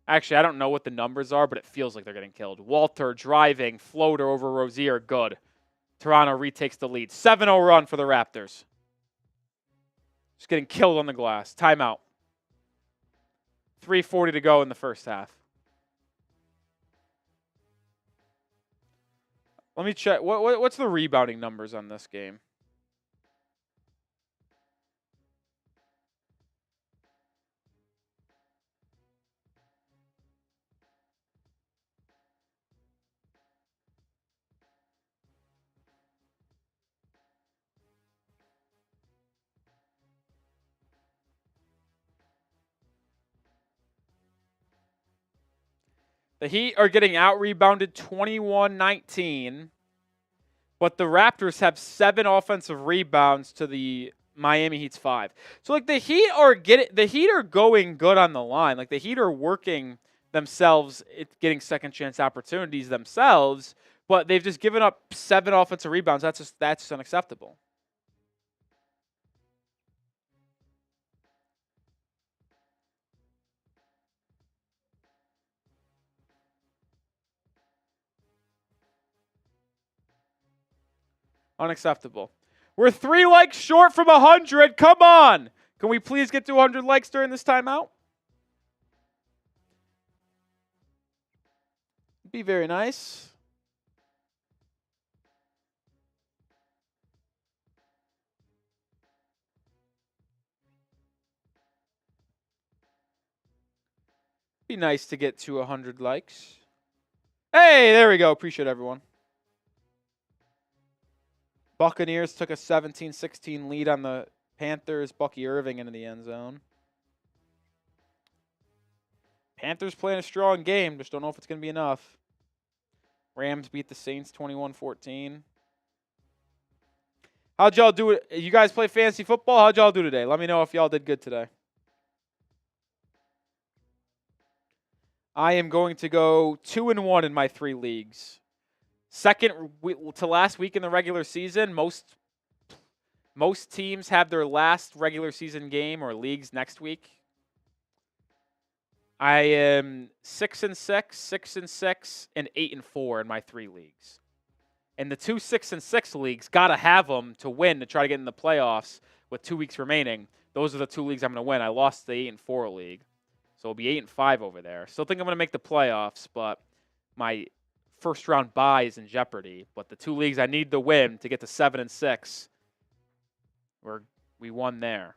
Actually, I don't know what the numbers are, but it feels like they're getting killed. Walter driving, floater over Rozier, good. Toronto retakes the lead. 7-0 run for the Raptors. Just getting killed on the glass. Timeout. 3:40 to go in the first half. Let me check. What's the rebounding numbers on this game? The Heat are getting out-rebounded 21-19, but the Raptors have 7 offensive rebounds to the Miami Heat's 5. So, like, the Heat are going good on the line. Like, the Heat are working themselves, getting second chance opportunities themselves, but they've just given up 7 offensive rebounds. That's just unacceptable. Unacceptable. We're 3 likes short from 100. Come on. Can we please get to 100 likes during this timeout? Be very nice. Be nice to get to 100 likes. Hey, there we go. Appreciate everyone. Buccaneers took a 17-16 lead on the Panthers. Bucky Irving into the end zone. Panthers playing a strong game. Just don't know if it's going to be enough. Rams beat the Saints 21-14. How'd y'all do it? You guys play fantasy football? How'd y'all do today? Let me know if y'all did good today. I am going to go 2-1 in my 3 leagues. Second to last week in the regular season, most teams have their last regular season game or leagues next week. I am 6-6, 6-6, and 8-4 in my 3 leagues. And the 2 6-6 leagues, gotta have them to win to try to get in the playoffs with 2 weeks remaining. Those are the 2 leagues I'm going to win. I lost the 8-4 league, so it'll be 8-5 over there. Still think I'm going to make the playoffs, but my first round bye is in jeopardy. But the 2 leagues I need to win to get to 7-6, we won there.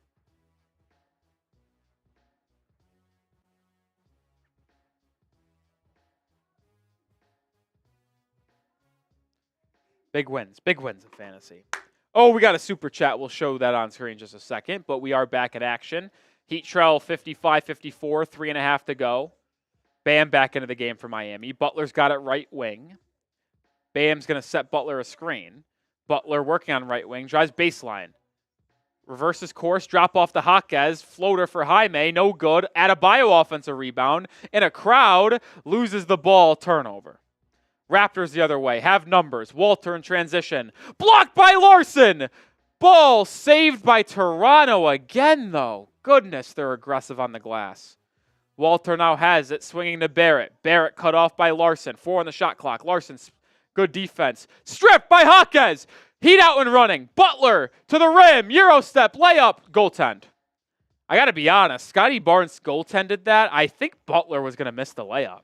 Big wins in fantasy. Oh, we got a super chat. We'll show that on screen in just a second, but we are back in action. Heat trail 55-54, 3.5 to go. Bam back into the game for Miami. Butler's got it right wing. Bam's going to set Butler a screen. Butler working on right wing. Drives baseline. Reverses course. Drop off to Jaquez. Floater for Jaime. No good. Adebayo offensive rebound. And a crowd loses the ball. Turnover. Raptors the other way. Have numbers. Walter in transition. Blocked by Larson. Ball saved by Toronto again, though. Goodness, they're aggressive on the glass. Walter now has it, swinging to Barrett. Barrett cut off by Larson. 4 on the shot clock. Larson's good defense. Stripped by Jaquez. Heat out and running. Butler to the rim. Euro step. Layup. Goaltend. I got to be honest. Scotty Barnes goaltended that. I think Butler was going to miss the layup.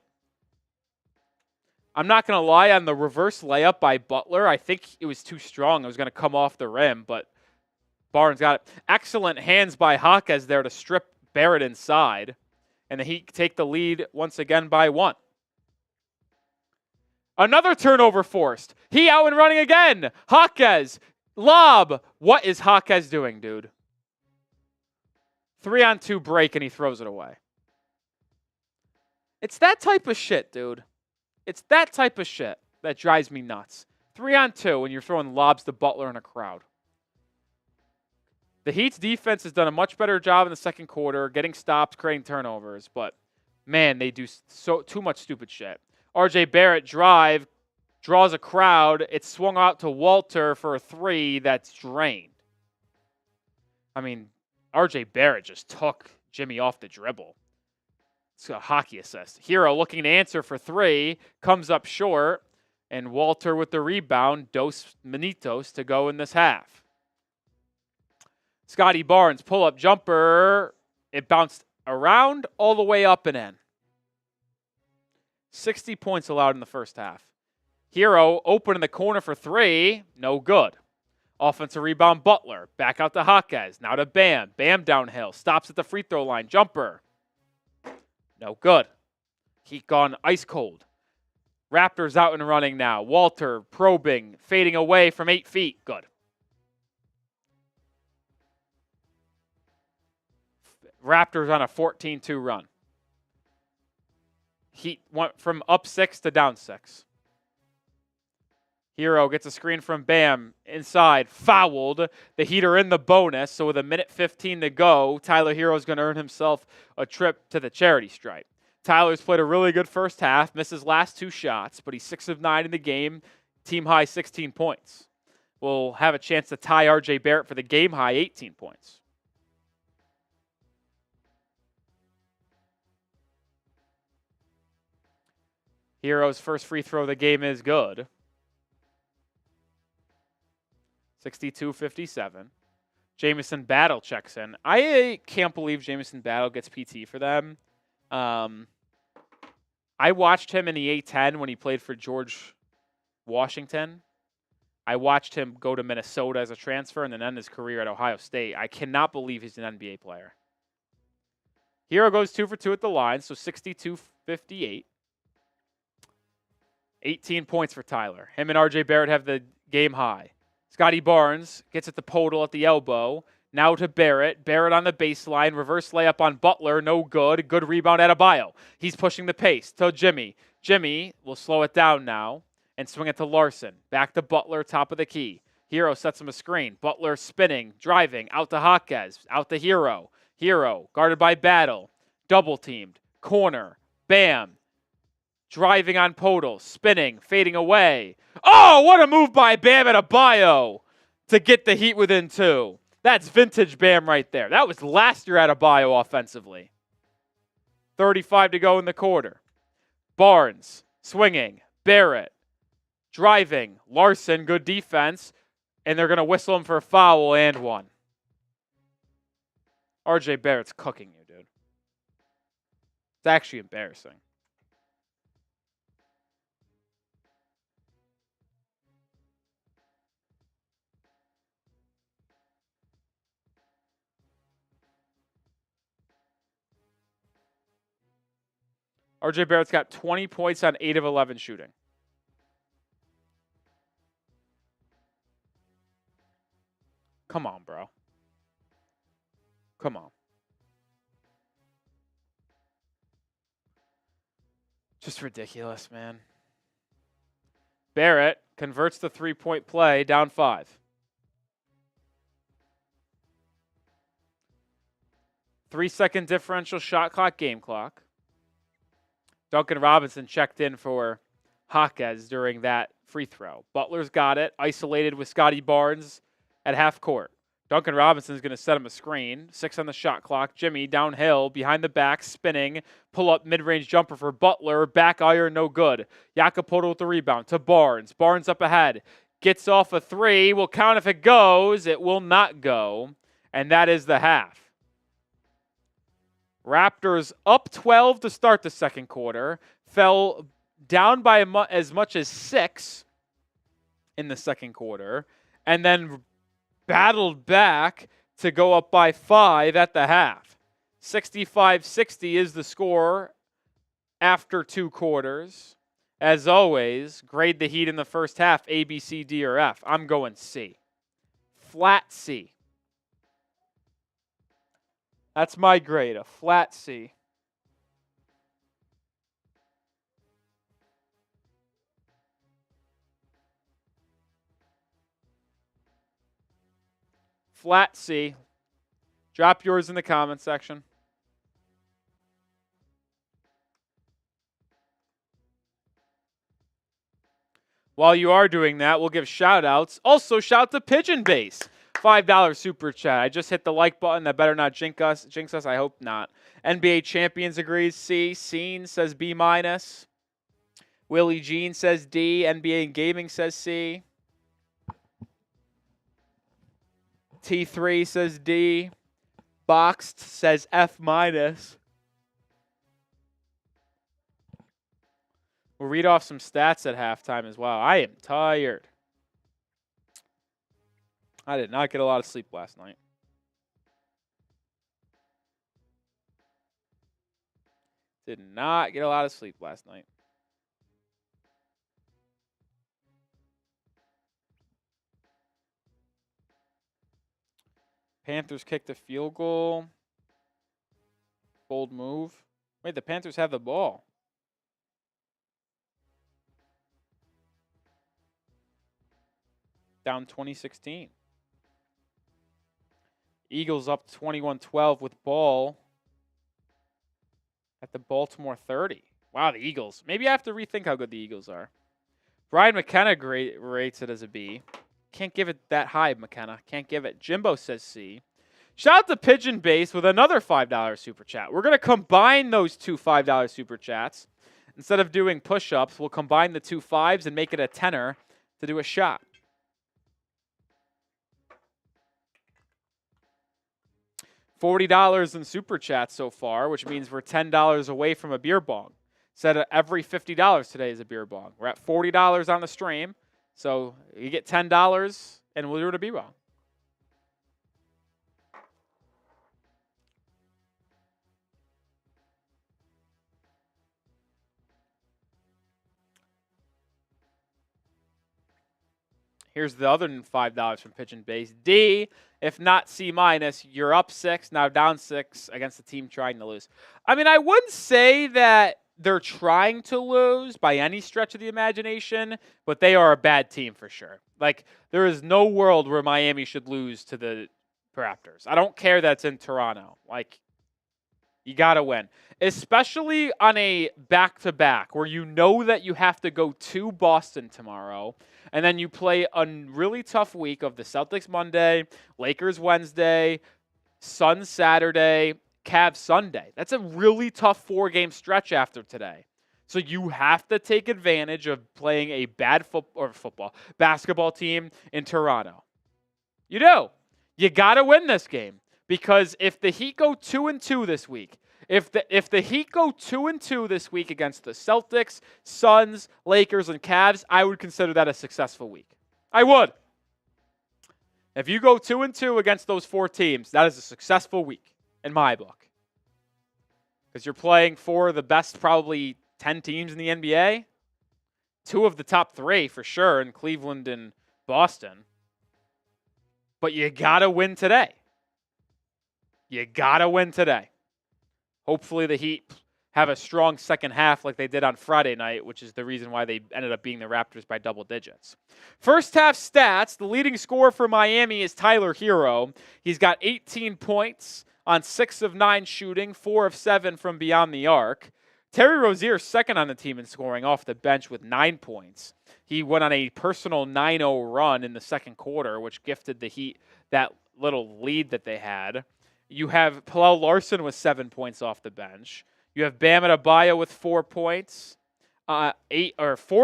I'm not going to lie, on the reverse layup by Butler, I think it was too strong. It was going to come off the rim, but Barnes got it. Excellent hands by Jaquez there to strip Barrett inside. And the Heat take the lead once again by 1. Another turnover forced. He out and running again. Jaquez. Lob. What is Jaquez doing, dude? 3-on-2 break, and he throws it away. It's that type of shit, dude. It's that type of shit that drives me nuts. 3-on-2 when you're throwing lobs to Butler in a crowd. The Heat's defense has done a much better job in the second quarter, getting stops, creating turnovers, but man, they do too much stupid shit. RJ Barrett drive, draws a crowd. It's swung out to Walter for a 3 that's drained. I mean, RJ Barrett just took Jimmy off the dribble. It's a hockey assist. Hero looking to answer for 3, comes up short, and Walter with the rebound, dos minutos to go in this half. Scotty Barnes, pull-up jumper. It bounced around all the way up and in. 60 points allowed in the first half. Hero open in the corner for 3, no good. Offensive rebound, Butler. Back out to Jaquez. Now to Bam. Bam downhill. Stops at the free throw line. Jumper. No good. Heat gone ice cold. Raptors out and running now. Walter probing, fading away from 8 feet. Good. Raptors on a 14-2 run. Heat went from up 6 to down 6. Hero gets a screen from Bam inside, fouled. The Heat are in the bonus, so with a minute 15 to go, Tyler Hero's going to earn himself a trip to the charity stripe. Tyler's played a really good first half, missed his last 2 shots, but he's 6 of 9 in the game, team high 16 points. Will have a chance to tie RJ Barrett for the game high 18 points. Hero's first free throw of the game is good. 62-57. Jamison Battle checks in. I can't believe Jamison Battle gets PT for them. I watched him in the A-10 when he played for George Washington. I watched him go to Minnesota as a transfer and then end his career at Ohio State. I cannot believe he's an NBA player. Hero goes 2 for 2 at the line, so 62-58. 18 points for Tyler. Him and RJ Barrett have the game high. Scotty Barnes gets it to Podol at the elbow. Now to Barrett. Barrett on the baseline. Reverse layup on Butler. No good. Good rebound at Adebayo. He's pushing the pace to Jimmy. Jimmy will slow it down now and swing it to Larson. Back to Butler, top of the key. Hero sets him a screen. Butler spinning, driving, out to Jaquez, out to Hero. Hero, guarded by Battle. Double teamed. Corner. Bam. Driving on Podol, spinning, fading away. Oh, what a move by Bam Adebayo to get the Heat within 2. That's vintage Bam right there. That was last year Adebayo offensively. 35 to go in the quarter. Barnes, swinging. Barrett, driving. Larson, good defense. And they're going to whistle him for a foul and 1. RJ Barrett's cooking you, dude. It's actually embarrassing. RJ Barrett's got 20 points on 8 of 11 shooting. Come on, bro. Come on. Just ridiculous, man. Barrett converts the 3-point play, down 5. 3-second differential shot clock, game clock. Duncan Robinson checked in for Jaquez during that free throw. Butler's got it, isolated with Scotty Barnes at half court. Duncan Robinson's going to set him a screen. 6 on the shot clock. Jimmy downhill, behind the back, spinning. Pull up mid-range jumper for Butler. Back iron, no good. Jacopoto with the rebound to Barnes. Barnes up ahead. Gets off a 3. Will count if it goes. It will not go. And that is the half. Raptors up 12 to start the second quarter. Fell down by as much as 6 in the second quarter. And then battled back to go up by 5 at the half. 65-60 is the score after 2 quarters. As always, grade the Heat in the first half, A, B, C, D, or F. I'm going C. Flat C. That's my grade, a flat C. Flat C. Drop yours in the comment section. While you are doing that, we'll give shout-outs. Also, shout out to Pigeon Base. $5 super chat. I just hit the like button. That better not jinx us. I hope not. NBA Champions agrees C. Scene says B-. Willie Jean says D. NBA and Gaming says C. T3 says D. Boxed says F-. We'll read off some stats at halftime as well. I am tired. I did not get a lot of sleep last night. Did not get a lot of sleep last night. Panthers kicked a field goal. Bold move. Wait, the Panthers have the ball. down 2016. Eagles up 21-12 with ball at the Baltimore 30. Wow, the Eagles. Maybe I have to rethink how good the Eagles are. Brian McKenna rates it as a B. Can't give it that high, McKenna. Can't give it. Jimbo says C. Shout out to Pigeon Base with another $5 super chat. We're going to combine those two $5 super chats. Instead of doing push-ups, we'll combine the two fives and make it a tenner to do a shot. $40 in super chats so far, which means we're $10 away from a beer bong. Said every $50 today is a beer bong. We're at $40 on the stream, so you get $10 and we'll do it a beer bong. Here's the other $5 from Pigeon Base. D, if not C minus, you're up 6, now down 6 against the team trying to lose. I mean, I wouldn't say that they're trying to lose by any stretch of the imagination, but they are a bad team for sure. Like, there is no world where Miami should lose to the Raptors. I don't care that's in Toronto. Like, you got to win. Especially on a back-to-back where you know that you have to go to Boston tomorrow, and then you play a really tough week of the Celtics Monday, Lakers Wednesday, Suns Saturday, Cavs Sunday. That's a really tough 4-game stretch after today. So you have to take advantage of playing a bad basketball team in Toronto. You do. You got to win this game. Because if the Heat go 2-2 this week, if the Heat go 2-2 this week against the Celtics, Suns, Lakers, and Cavs, I would consider that a successful week. I would. If you go 2-2 against those 4 teams, that is a successful week in my book. Because you're playing 4 of the best probably 10 teams in the NBA. 2 of the top 3 for sure in Cleveland and Boston. But you got to win today. You got to win today. Hopefully the Heat have a strong second half like they did on Friday night, which is the reason why they ended up beating the Raptors by double digits. First half stats, the leading scorer for Miami is Tyler Hero. He's got 18 points on 6 of 9 shooting, 4 of 7 from beyond the arc. Terry Rozier second on the team in scoring off the bench with 9 points. He went on a personal 9-0 run in the second quarter, which gifted the Heat that little lead that they had. You have Paul Larson with 7 points off the bench. You have Bam Adebayo with 4 points, 4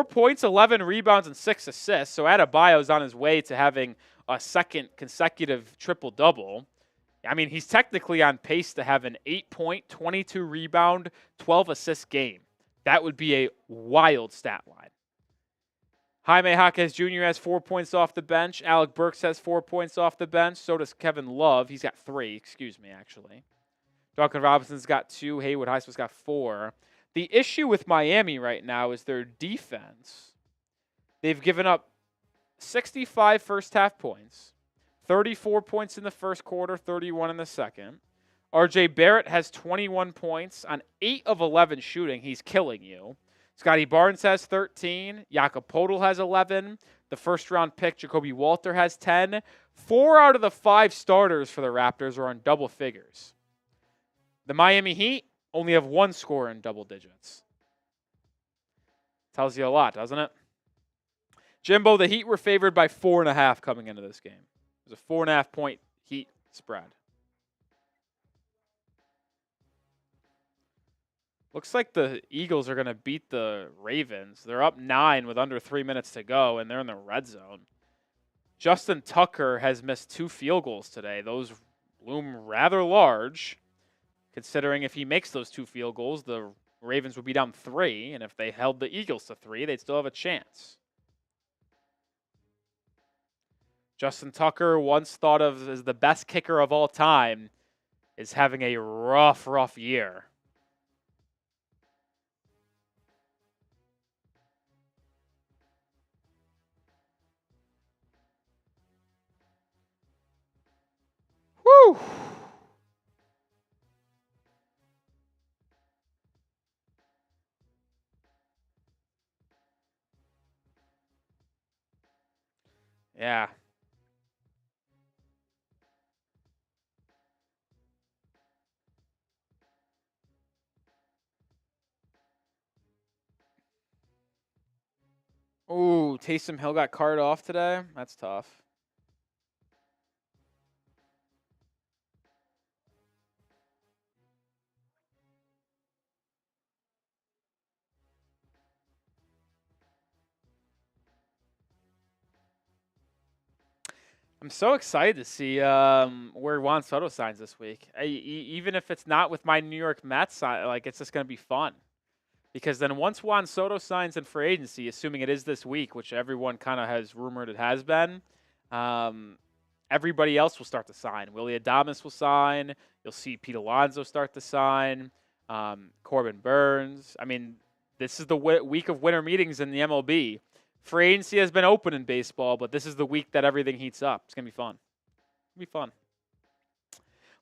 points, 11 rebounds, and 6 assists. So Adebayo's on his way to having a second consecutive triple-double. I mean, he's technically on pace to have an 8-point, 22-rebound, 12-assist game. That would be a wild stat line. Jaime Jaquez Jr. has 4 points off the bench. Alec Burks has 4 points off the bench. So does Kevin Love. He's got 3, actually. Duncan Robinson's got 2. Haywood Highsmith's got 4. The issue with Miami right now is their defense. They've given up 65 first-half points, 34 points in the first quarter, 31 in the second. R.J. Barrett has 21 points on 8 of 11 shooting. He's killing you. Scotty Barnes has 13. Jakob Poeltl has 11. The first-round pick, Jacoby Walter, has 10. 4 out of the 5 starters for the Raptors are on double figures. The Miami Heat only have 1 scorer in double digits. Tells you a lot, doesn't it? Jimbo, the Heat were favored by 4.5 coming into this game. It was a 4.5-point Heat spread. Looks like the Eagles are going to beat the Ravens. They're up 9 with under 3 minutes to go, and they're in the red zone. Justin Tucker has missed 2 field goals today. Those loom rather large, considering if he makes those 2 field goals, the Ravens would be down 3, and if they held the Eagles to 3, they'd still have a chance. Justin Tucker, once thought of as the best kicker of all time, is having a rough year. Whew. Yeah. Ooh, Taysom Hill got carted off today. That's tough. I'm so excited to see where Juan Soto signs this week. Even if it's not with my New York Mets, like it's just going to be fun. Because then once Juan Soto signs in free agency, assuming it is this week, which everyone kind of has rumored it has been, everybody else will start to sign. Willie Adames will sign. You'll see Pete Alonso start to sign. Corbin Burns. I mean, this is the week of winter meetings in the MLB. Free agency has been open in baseball, but this is the week that everything heats up. It's going to be fun. It'll be fun.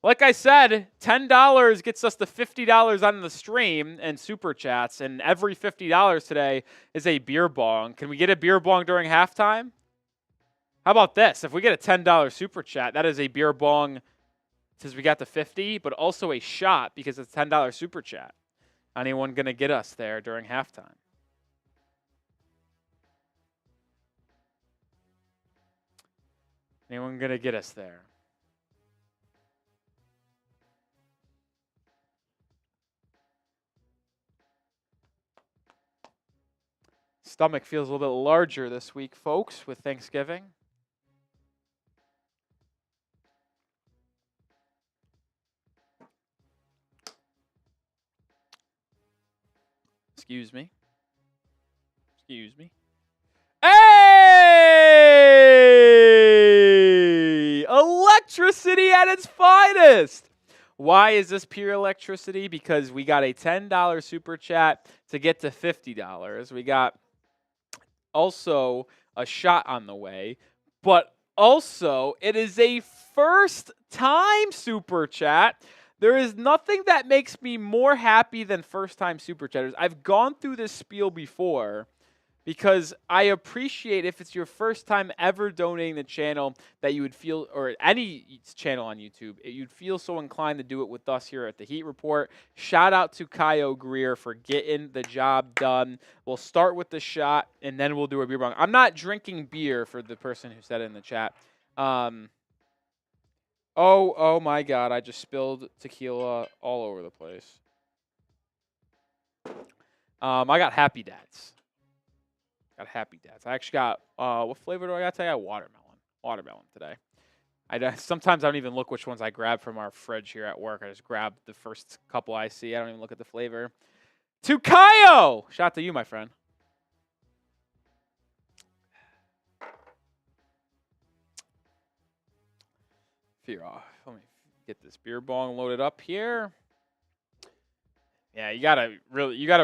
Like I said, $10 gets us to $50 on the stream and super chats, and every $50 today is a beer bong. Can we get a beer bong during halftime? How about this? If we get a $10 super chat, that is a beer bong since we got to 50, but also a shot because it's a $10 super chat. Anyone going to get us there during halftime? Anyone going to get us there? Stomach feels a little bit larger this week, folks, with Thanksgiving. Excuse me. Excuse me. Hey! Electricity at its finest. Why is this pure electricity? Because we got a $10 super chat to get to $50. We got also a shot on the way, but also it is a first time super chat. There is nothing that makes me more happy than first time super chatters. I've gone through this spiel before because I appreciate if it's your first time ever donating the channel that you would feel, or any channel on YouTube, you'd feel so inclined to do it with us here at the Heat Report. Shout out to Kyle Greer for getting the job done. We'll start with the shot, and then we'll do a beer bong. I'm not drinking beer for the person who said it in the chat. Oh my God, I just spilled tequila all over the place. I got Happy Dads. Happy Dads. I actually got, what flavor do I got today? I got watermelon. Watermelon today. Sometimes I don't even look which ones I grab from our fridge here at work. I just grab the first couple I see. I don't even look at the flavor. To Kaio! Shout out to you, my friend. Fear off. Let me get this beer bong loaded up here. Yeah, you gotta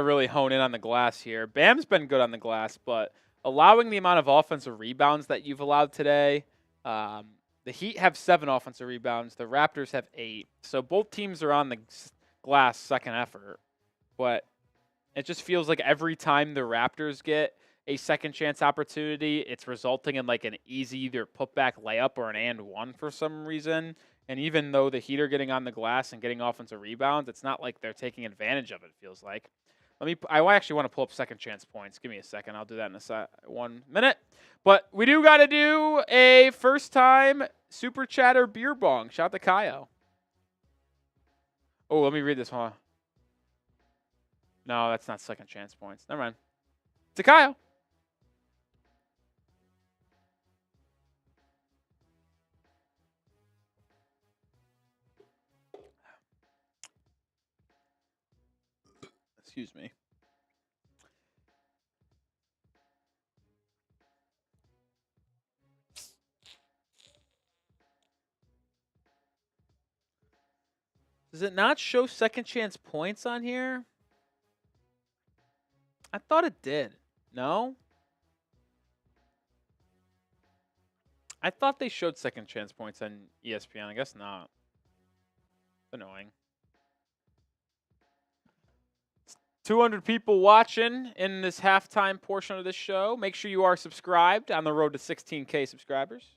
really hone in on the glass here. Bam's been good on the glass, but allowing the amount of offensive rebounds that you've allowed today, the Heat have 7 offensive rebounds. The Raptors have 8. So both teams are on the glass second effort, but it just feels like every time the Raptors get a second chance opportunity, it's resulting in like an easy either putback layup or an and one for some reason. And even though the Heat are getting on the glass and getting offensive rebounds, it's not like they're taking advantage of it, it feels like. I actually want to pull up second chance points. Give me a second. I'll do that in 1 minute. But we do got to do a first time super chatter beer bong. Shout out to Kaio. Oh, let me read this one. No, that's not second chance points. Never mind. To Kaio. Excuse me. Does it not show second chance points on here? I thought it did. No? I thought they showed second chance points on ESPN. I guess not. Annoying. 200 people watching in this halftime portion of this show. Make sure you are subscribed on the road to 16K subscribers.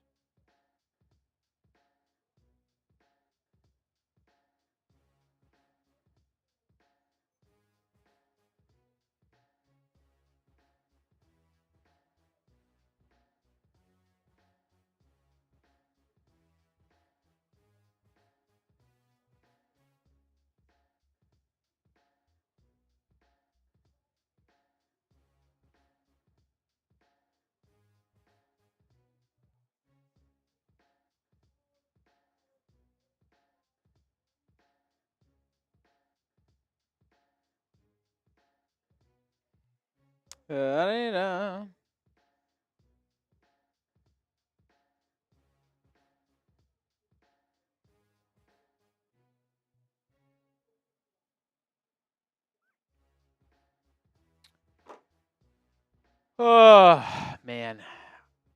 Oh, man.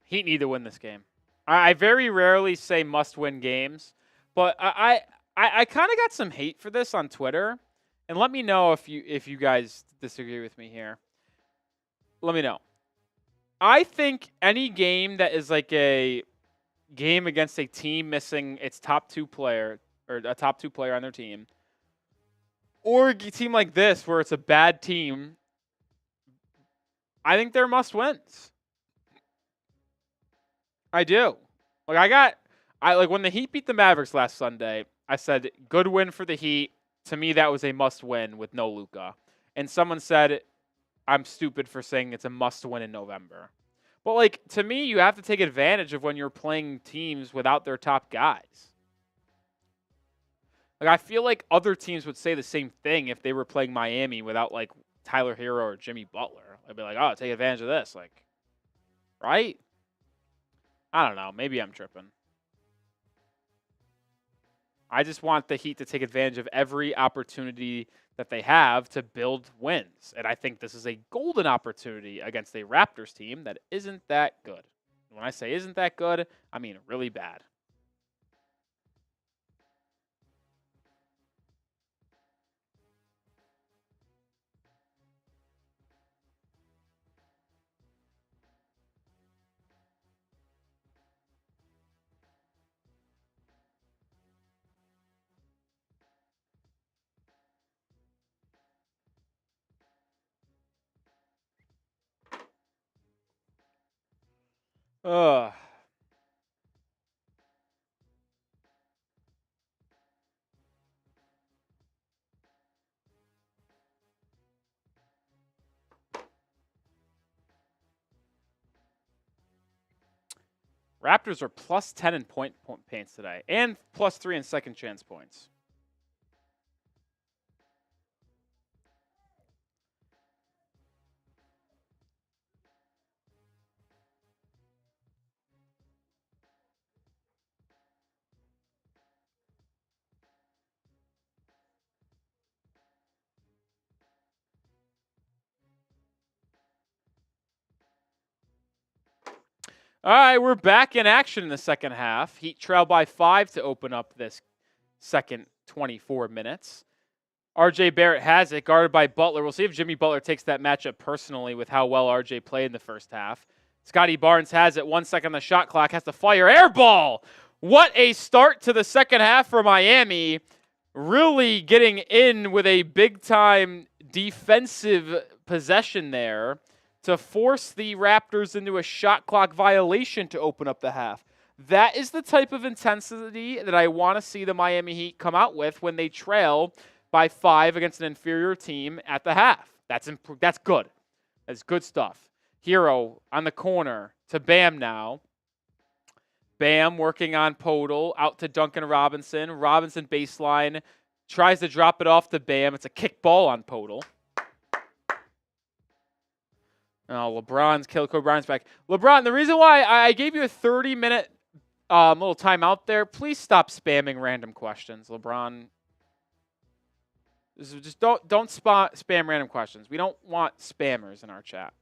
Heat need to win this game. I very rarely say must-win games, but I kind of got some hate for this on Twitter, and let me know if you guys disagree with me here. Let me know. I think any game that is like a game against a team missing its top two player or a top two player on their team, or a team like this where it's a bad team, I think they're must-wins. I do. Like like when the Heat beat the Mavericks last Sunday, I said good win for the Heat. To me, that was a must-win with no Luka. And someone said I'm stupid for saying it's a must-win in November. But like to me, you have to take advantage of when you're playing teams without their top guys. Like I feel like other teams would say the same thing if they were playing Miami without like Tyler Hero or Jimmy Butler. I'd be like, oh, take advantage of this, like, right? I don't know. Maybe I'm tripping. I just want the Heat to take advantage of every opportunity that they have to build wins. And I think this is a golden opportunity against a Raptors team that isn't that good. When I say isn't that good, I mean really bad. Ugh. Raptors are plus 10 in point paints today and plus 3 in second chance points. All right, we're back in action in the second half. Heat trail by 5 to open up this second 24 minutes. RJ Barrett has it, guarded by Butler. We'll see if Jimmy Butler takes that matchup personally with how well RJ played in the first half. Scotty Barnes has it. 1 second on the shot clock. Has to fire. Air ball! What a start to the second half for Miami. Really getting in with a big-time defensive possession there to force the Raptors into a shot clock violation to open up the half. That is the type of intensity that I want to see the Miami Heat come out with when they trail by 5 against an inferior team at the half. That's good. That's good stuff. Hero on the corner to Bam now. Bam working on Podol, out to Duncan Robinson. Robinson baseline, tries to drop it off to Bam. It's a kick ball on Podol. Oh, LeBron's killed. Kobe Bryant's back. LeBron, the reason why I gave you a 30-minute little timeout there, please stop spamming random questions, LeBron. Just don't spam random questions. We don't want spammers in our chat.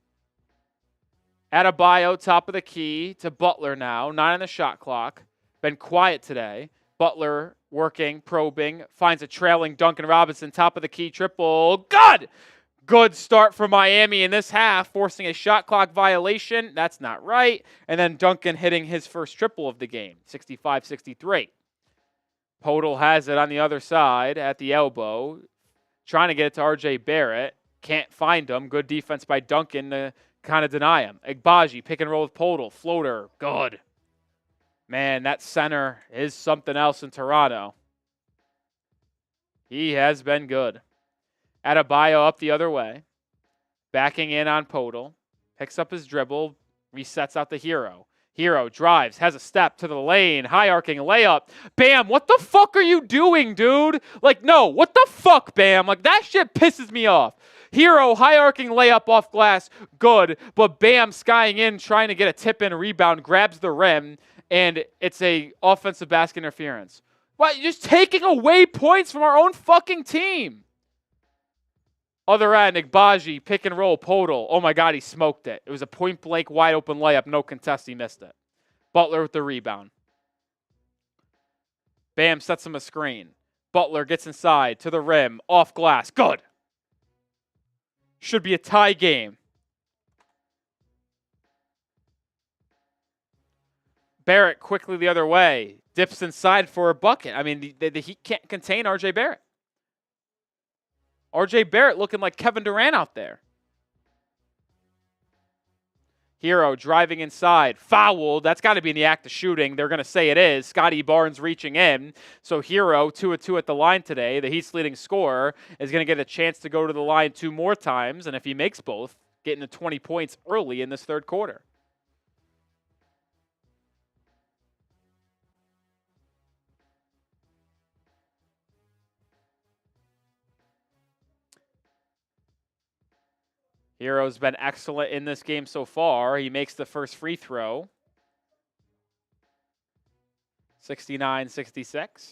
Adebayo, top of the key to Butler now. 9 on the shot clock. Been quiet today. Butler working, probing, finds a trailing Duncan Robinson, top of the key, triple. Good! Good start for Miami in this half, forcing a shot clock violation. That's not right. And then Duncan hitting his first triple of the game, 65-63. Podol has it on the other side at the elbow, trying to get it to R.J. Barrett. Can't find him. Good defense by Duncan to kind of deny him. Agbaji, pick and roll with Podol. Floater, good. Man, that center is something else in Toronto. He has been good. Adebayo up the other way. Backing in on Podol. Picks up his dribble. Resets out the Hero. Hero drives, has a step to the lane, high arcing layup. Bam, what the fuck are you doing, dude? Like, no, what the fuck, Bam? Like, that shit pisses me off. Hero, high arcing layup off glass, good. But Bam skying in, trying to get a tip in rebound, grabs the rim, and it's a offensive basket interference. What? You're just taking away points from our own fucking team. Other end, Agbaji, pick and roll, Podol. Oh my God, he smoked it. It was a point blank, wide open layup, no contest, he missed it. Butler with the rebound. Bam sets him a screen. Butler gets inside to the rim, off glass, good. Should be a tie game. Barrett quickly the other way, dips inside for a bucket. I mean, the Heat can't contain R.J. Barrett. R.J. Barrett looking like Kevin Durant out there. Hero driving inside. Fouled. That's got to be in the act of shooting. They're going to say it is. Scotty Barnes reaching in. So Hero, 2-of-2 at the line today. The Heat's leading scorer is going to get a chance to go to the line 2 more times. And if he makes both, getting to 20 points early in this third quarter. Hero's been excellent in this game so far. He makes the first free throw. 69-66.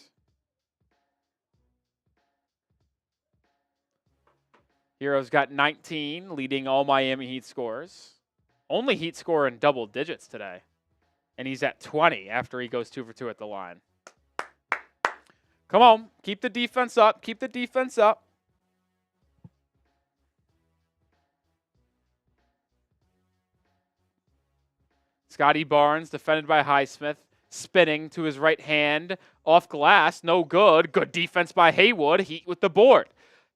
Hero's got 19, leading all Miami Heat scores. Only Heat scorer in double digits today. And he's at 20 after he goes 2 for 2 at the line. Come on, keep the defense up. Keep the defense up. Scotty Barnes, defended by Highsmith, spinning to his right hand, off glass, no good. Good defense by Haywood. Heat with the board.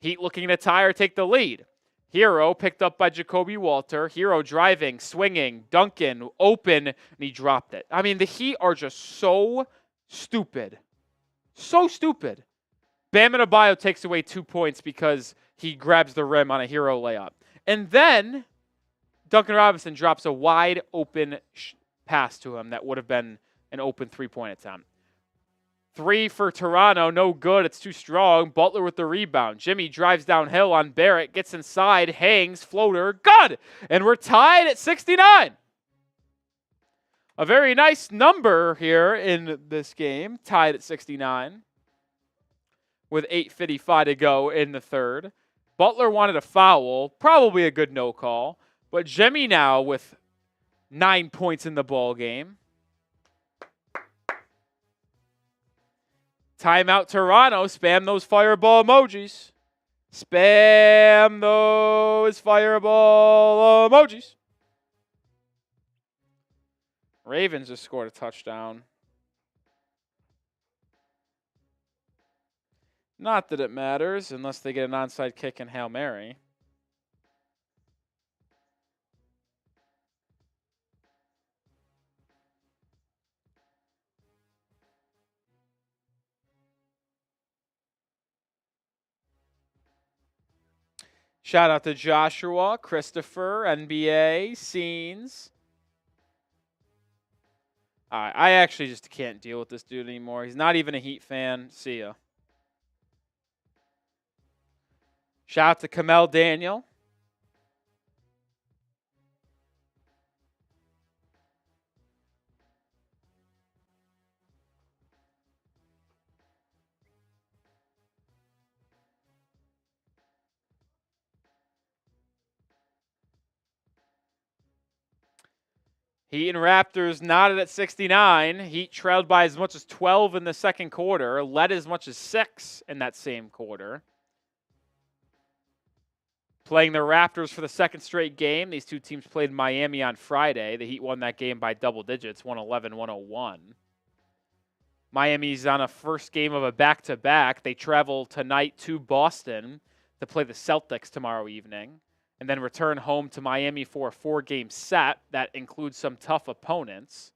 Heat looking to tie or take the lead. Hero picked up by Jacoby Walter. Hero driving, swinging, Duncan, open, and he dropped it. I mean, the Heat are just so stupid. So stupid. Bam Adebayo takes away 2 points because he grabs the rim on a Hero layup. And then Duncan Robinson drops a wide open pass to him that would have been an open 3-point attempt. 3 for Toronto, no good. It's too strong. Butler with the rebound. Jimmy drives downhill on Barrett, gets inside, hangs, floater, good! And we're tied at 69. A very nice number here in this game, tied at 69 with 8:55 to go in the third. Butler wanted a foul, probably a good no call. But Jimmy now with 9 points in the ball game. Timeout Toronto. Spam those fireball emojis. Spam those fireball emojis. Ravens just scored a touchdown. Not that it matters unless they get an onside kick and Hail Mary. Shout out to Joshua, Christopher, NBA, Scenes. I actually just can't deal with this dude anymore. He's not even a Heat fan. See ya. Shout out to Kamel Daniel. Heat and Raptors knotted at 69. Heat trailed by as much as 12 in the second quarter, led as much as 6 in that same quarter. Playing the Raptors for the second straight game. These two teams played Miami on Friday. The Heat won that game by double digits, 111-101. Miami's on a first game of a back-to-back. They travel tonight to Boston to play the Celtics tomorrow evening, and then return home to Miami for a 4-game set that includes some tough opponents.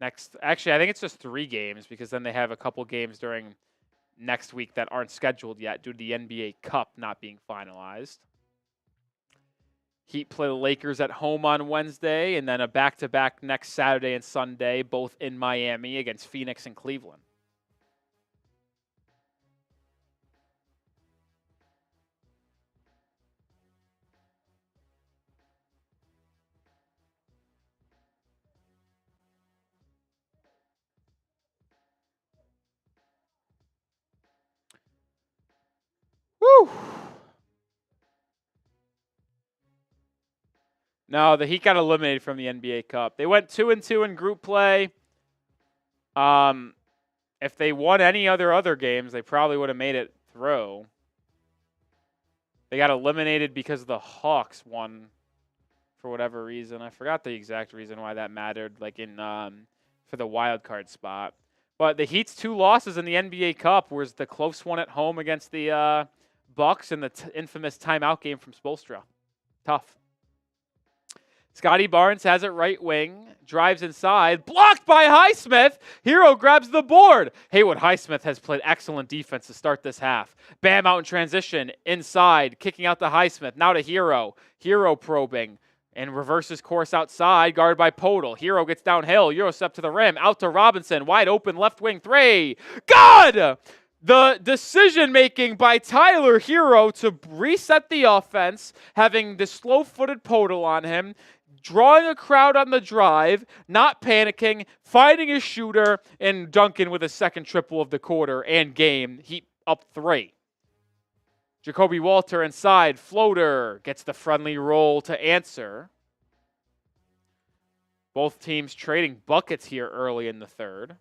Actually, I think it's just 3 games because then they have a couple games during next week that aren't scheduled yet due to the NBA Cup not being finalized. Heat play the Lakers at home on Wednesday, and then a back-to-back next Saturday and Sunday, both in Miami against Phoenix and Cleveland. Woo! No, the Heat got eliminated from the NBA Cup. They went 2-2 in group play. If they won any other games, they probably would have made it through. They got eliminated because the Hawks won for whatever reason. I forgot the exact reason why that mattered, like in for the wild card spot. But the Heat's 2 losses in the NBA Cup was the close one at home against the Bucks and the infamous timeout game from Spoelstra. Tough. Scotty Barnes has it right wing, drives inside, blocked by Highsmith. Hero grabs the board. Haywood Highsmith has played excellent defense to start this half. Bam out in transition, inside, kicking out to Highsmith. Now to Hero. Hero probing and reverses course outside, guarded by Podol. Hero gets downhill, Euro step to the rim, out to Robinson, wide open left wing 3. Good! The decision-making by Tyler Hero to reset the offense, having the slow-footed Podol on him, drawing a crowd on the drive, not panicking, finding a shooter, and Duncan with a second triple of the quarter and game. Heat up 3. Jacoby Walter inside, floater, gets the friendly roll to answer. Both teams trading buckets here early in the third.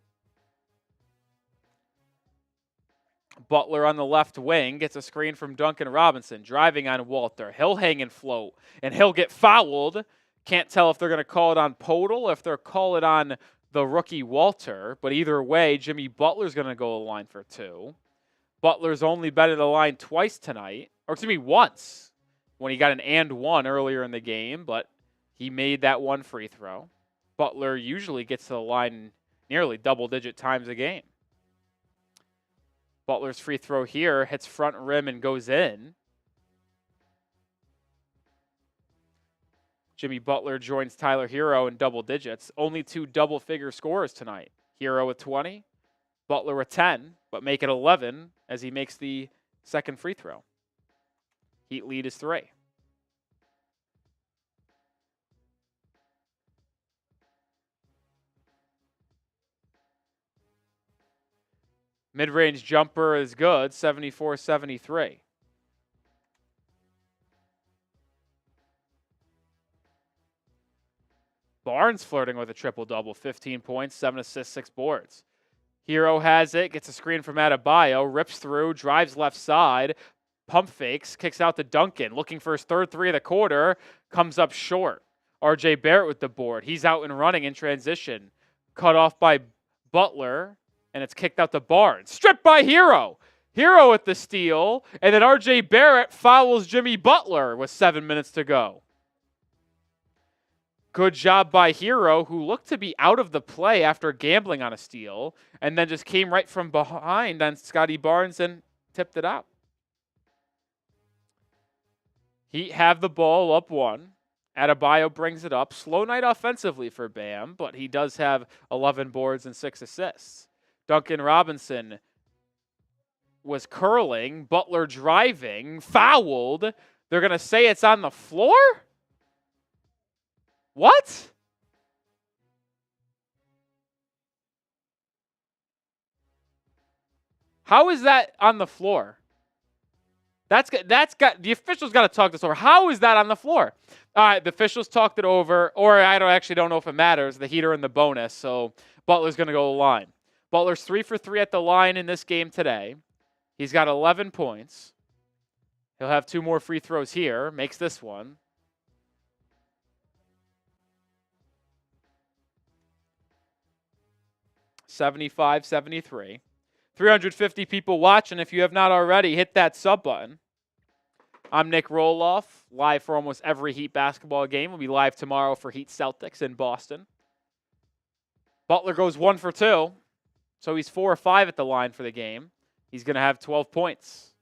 Butler on the left wing gets a screen from Duncan Robinson, driving on Walter. He'll hang and float, and he'll get fouled. Can't tell if they're going to call it on Podol or if they're call it on the rookie Walter. But either way, Jimmy Butler's going to go to the line for 2. Butler's only been at the line twice tonight, or excuse me, once, when he got an and 1 earlier in the game, but he made that 1 free throw. Butler usually gets to the line nearly double-digit times a game. Butler's free throw here hits front rim and goes in. Jimmy Butler joins Tyler Hero in double digits. Only 2 double-figure scorers tonight. Hero with 20, Butler with 10, but make it 11 as he makes the second free throw. Heat lead is 3. Mid-range jumper is good, 74-73. Barnes flirting with a triple-double, 15 points, 7 assists, 6 boards. Hero has it, gets a screen from Adebayo, rips through, drives left side, pump fakes, kicks out to Duncan, looking for his third 3 of the quarter, comes up short. RJ Barrett with the board. He's out and running in transition. Cut off by Butler. And it's kicked out to Barnes. Stripped by Hero. Hero with the steal. And then RJ Barrett fouls Jimmy Butler with 7 minutes to go. Good job by Hero, who looked to be out of the play after gambling on a steal. And then just came right from behind on Scotty Barnes and tipped it out. Heat have the ball up 1. Adebayo brings it up. Slow night offensively for Bam, but he does have 11 boards and 6 assists. Duncan Robinson was curling, Butler driving, fouled. They're going to say it's on the floor? What? How is that on the floor? That's got the officials got to talk this over. How is that on the floor? All right, the officials talked it over, or I don't know if it matters. The Heat are in the bonus, so Butler's going to go to the line. Butler's 3 for 3 at the line in this game today. He's got 11 points. He'll have 2 more free throws here. Makes this one. $75-73. 350 people watching. If you have not already, hit that sub button. I'm Nic Rohloff, live for almost every Heat basketball game. We'll be live tomorrow for Heat Celtics in Boston. Butler goes 1 for 2, so he's 4 or 5 at the line for the game. He's going to have 12 points.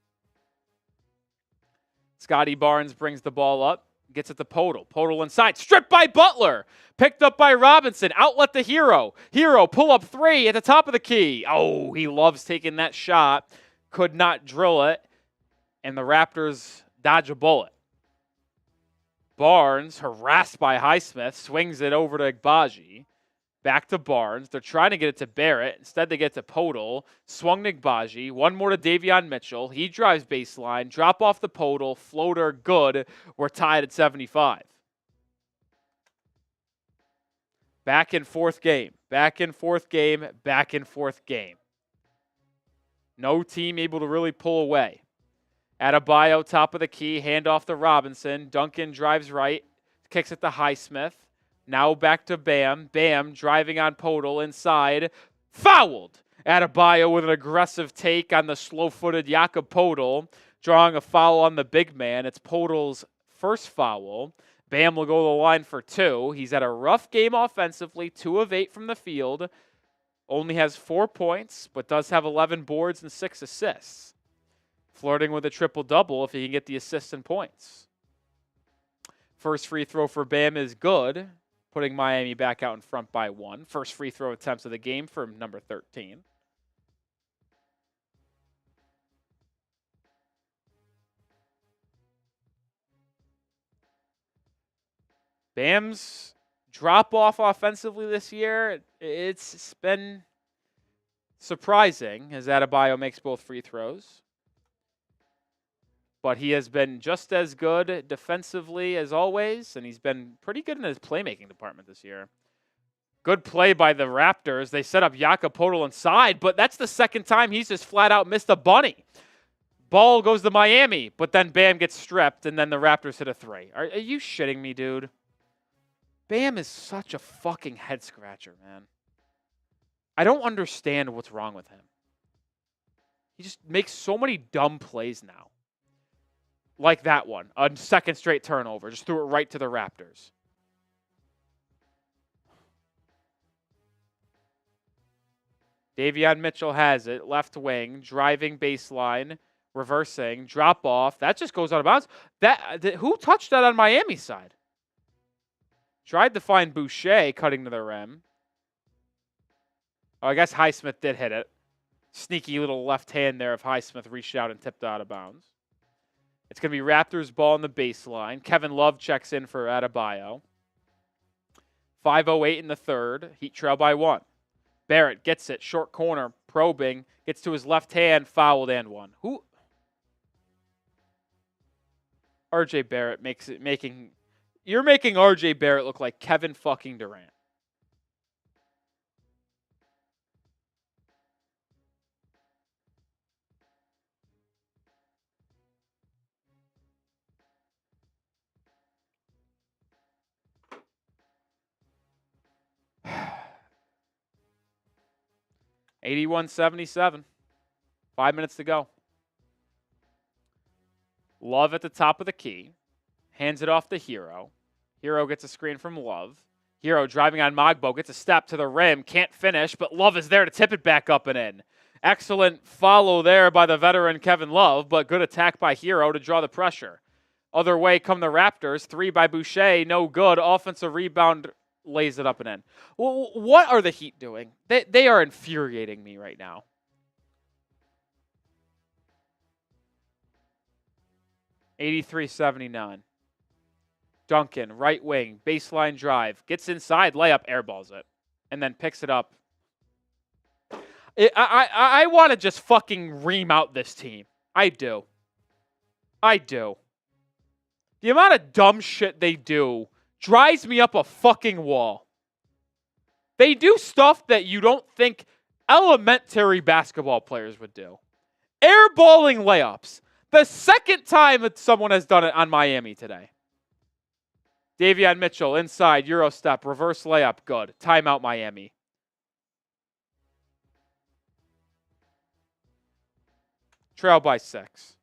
Scotty Barnes brings the ball up, gets it to Podol. Podol inside, stripped by Butler. Picked up by Robinson, outlet the Hero. Hero, pull up 3 at the top of the key. Oh, he loves taking that shot. Could not drill it, and the Raptors dodge a bullet. Barnes, harassed by Highsmith, swings it over to Agbaji. Back to Barnes. They're trying to get it to Barrett. Instead, they get to Podol. Swung to Agbaji. 1 more to Davion Mitchell. He drives baseline. Drop off the Podol. Floater, good. We're tied at 75. Back in 4th game. Back in 4th game. Back in 4th game. No team able to really pull away. Adebayo, top of the key. Hand off to Robinson. Duncan drives right. Kicks it to Highsmith. Now back to Bam. Bam driving on Podol inside. Fouled. Adebayo with an aggressive take on the slow-footed Jakob Podol, drawing a foul on the big man. It's Podol's first foul. Bam will go to the line for 2. He's had a rough game offensively, 2 of 8 from the field. Only has 4 points, but does have 11 boards and 6 assists. Flirting with a triple-double if he can get the assists and points. First free throw for Bam is good, putting Miami back out in front by 1. First free throw attempts of the game for number 13. Bam's drop-off offensively this year, it's been surprising as Adebayo makes both free throws. But he has been just as good defensively as always, and he's been pretty good in his playmaking department this year. Good play by the Raptors. They set up Jakob Podol inside, but that's the second time he's just flat out missed a bunny. Ball goes to Miami, but then Bam gets stripped, and then the Raptors hit a 3. Are you shitting me, dude? Bam is such a fucking head scratcher, man. I don't understand what's wrong with him. He just makes so many dumb plays now. Like that one, a second straight turnover. Just threw it right to the Raptors. Davion Mitchell has it. Left wing, driving baseline, reversing, drop off. That just goes out of bounds. Who touched that on Miami's side? Tried to find Boucher cutting to the rim. Oh, I guess Highsmith did hit it. Sneaky little left hand there if Highsmith reached out and tipped out of bounds. It's going to be Raptors ball on the baseline. Kevin Love checks in for Adebayo. 5:08 in the third. Heat trail by 1. Barrett gets it. Short corner. Probing. Gets to his left hand. Fouled and 1. Who? RJ Barrett You're making RJ Barrett look like Kevin fucking Durant. $81-77. 5 minutes to go. Love at the top of the key. Hands it off to Hero. Hero gets a screen from Love. Hero driving on Mogbo. Gets a step to the rim. Can't finish, but Love is there to tip it back up and in. Excellent follow there by the veteran Kevin Love, but good attack by Hero to draw the pressure. Other way come the Raptors. 3 by Boucher. No good. Offensive rebound. Lays it up and in. Well, what are the Heat doing? They are infuriating me right now. $83-79. Duncan, right wing, baseline drive, gets inside, layup, airballs it, and then picks it up. I want to just fucking ream out this team. I do. The amount of dumb shit they do drives me up a fucking wall. They do stuff that you don't think elementary basketball players would do. Airballing layups. The second time that someone has done it on Miami today. Davion Mitchell inside, Euro step, reverse layup, good. Timeout Miami. Trail by 6.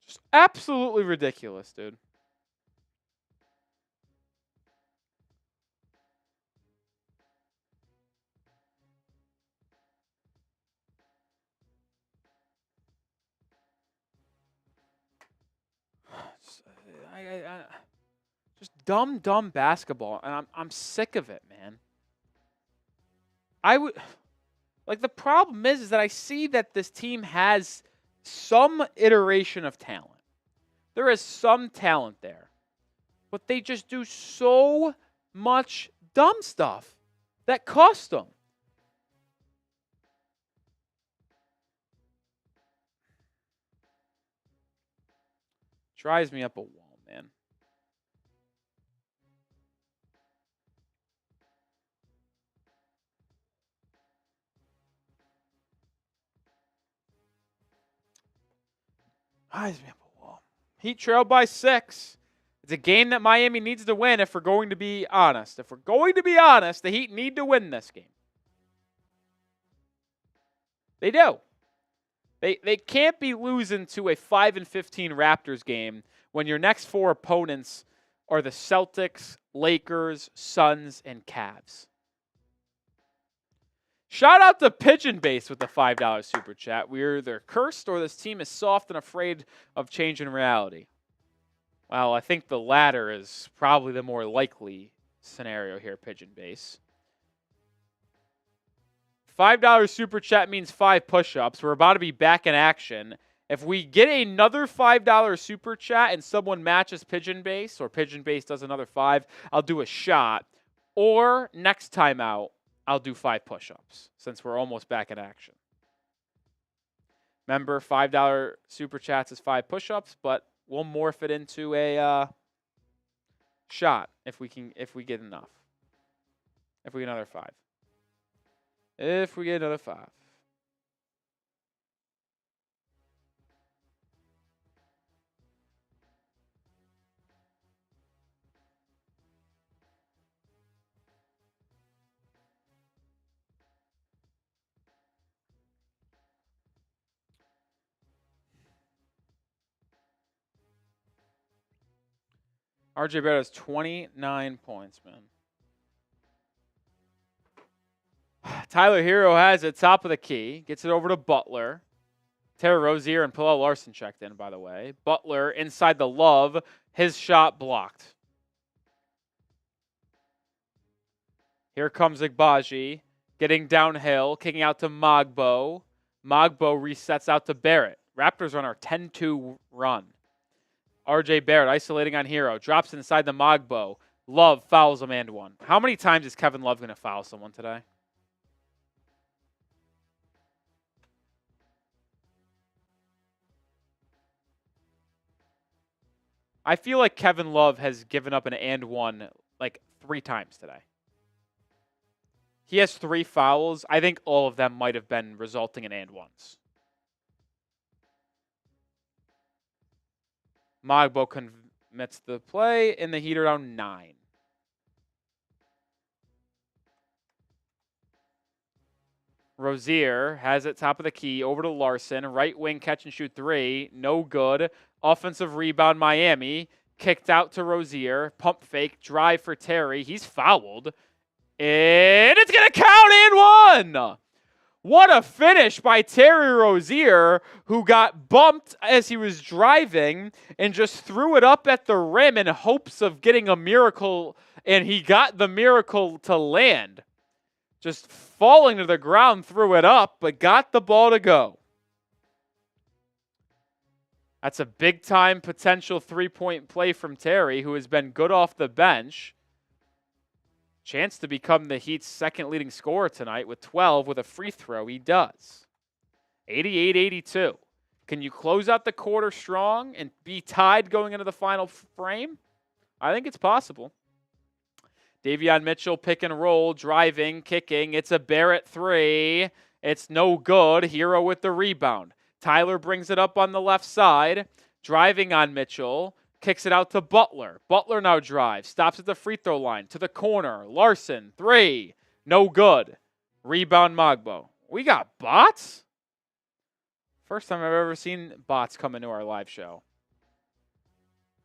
Just absolutely ridiculous, dude. Just dumb basketball, and I'm sick of it, man. The problem is that I see that this team has some iteration of talent. There is some talent there, but they just do so much dumb stuff that costs them. Drives me up a wall, man. Drives me up a wall. Heat trailed by 6. It's a game that Miami needs to win if we're going to be honest. If we're going to be honest, the Heat need to win this game. They do. They can't be losing to a 5-15 Raptors game when your next 4 opponents are the Celtics, Lakers, Suns, and Cavs. Shout out to Pigeon Base with the $5 super chat. We're either cursed or this team is soft and afraid of changing reality. Well, I think the latter is probably the more likely scenario here, Pigeon Base. $5 super chat means 5 push-ups. We're about to be back in action. If we get another $5 super chat and someone matches Pigeon Base or Pigeon Base does another 5, I'll do a shot. Or next time out, I'll do 5 push-ups since we're almost back in action. Remember, $5 super chats is 5 push-ups, but we'll morph it into a shot if we get enough. If we get another 5. If we get another 5. RJ Barrett has 29 points, man. Tyler Hero has it, top of the key. Gets it over to Butler. Terry Rozier and Pallel Larson checked in, by the way. Butler inside the Love. His shot blocked. Here comes Igbaji. Getting downhill. Kicking out to Mogbo. Mogbo resets out to Barrett. Raptors run our 10-2 run. RJ Barrett isolating on Hero. Drops inside the Mogbo. Love fouls him and one. How many times is Kevin Love going to foul someone today? I feel like Kevin Love has given up an and one like 3 times today. He has 3 fouls. I think all of them might have been resulting in and ones. Mogbo commits the play, and the Heat are down 9. Rozier has it top of the key, over to Larson. Right wing catch and shoot 3. No good. Offensive rebound Miami. Kicked out to Rozier. Pump fake. Drive for Terry. He's fouled. And it's going to count and one. What a finish by Terry Rozier, who got bumped as he was driving and just threw it up at the rim in hopes of getting a miracle, and he got the miracle to land. Just falling to the ground, threw it up, but got the ball to go. That's a big-time potential three-point play from Terry, who has been good off the bench. Chance to become the Heat's second leading scorer tonight with 12 with a free throw. He does. 88-82. Can you close out the quarter strong and be tied going into the final frame? I think it's possible. Davion Mitchell pick and roll, driving, kicking. It's a Barrett three. It's no good. Hero with the rebound. Tyler brings it up on the left side, driving on Mitchell, kicks it out to Butler. Butler now drives, stops at the free throw line, to the corner. Larson, three, no good. Rebound Magbo. We got bots? First time I've ever seen bots come into our live show.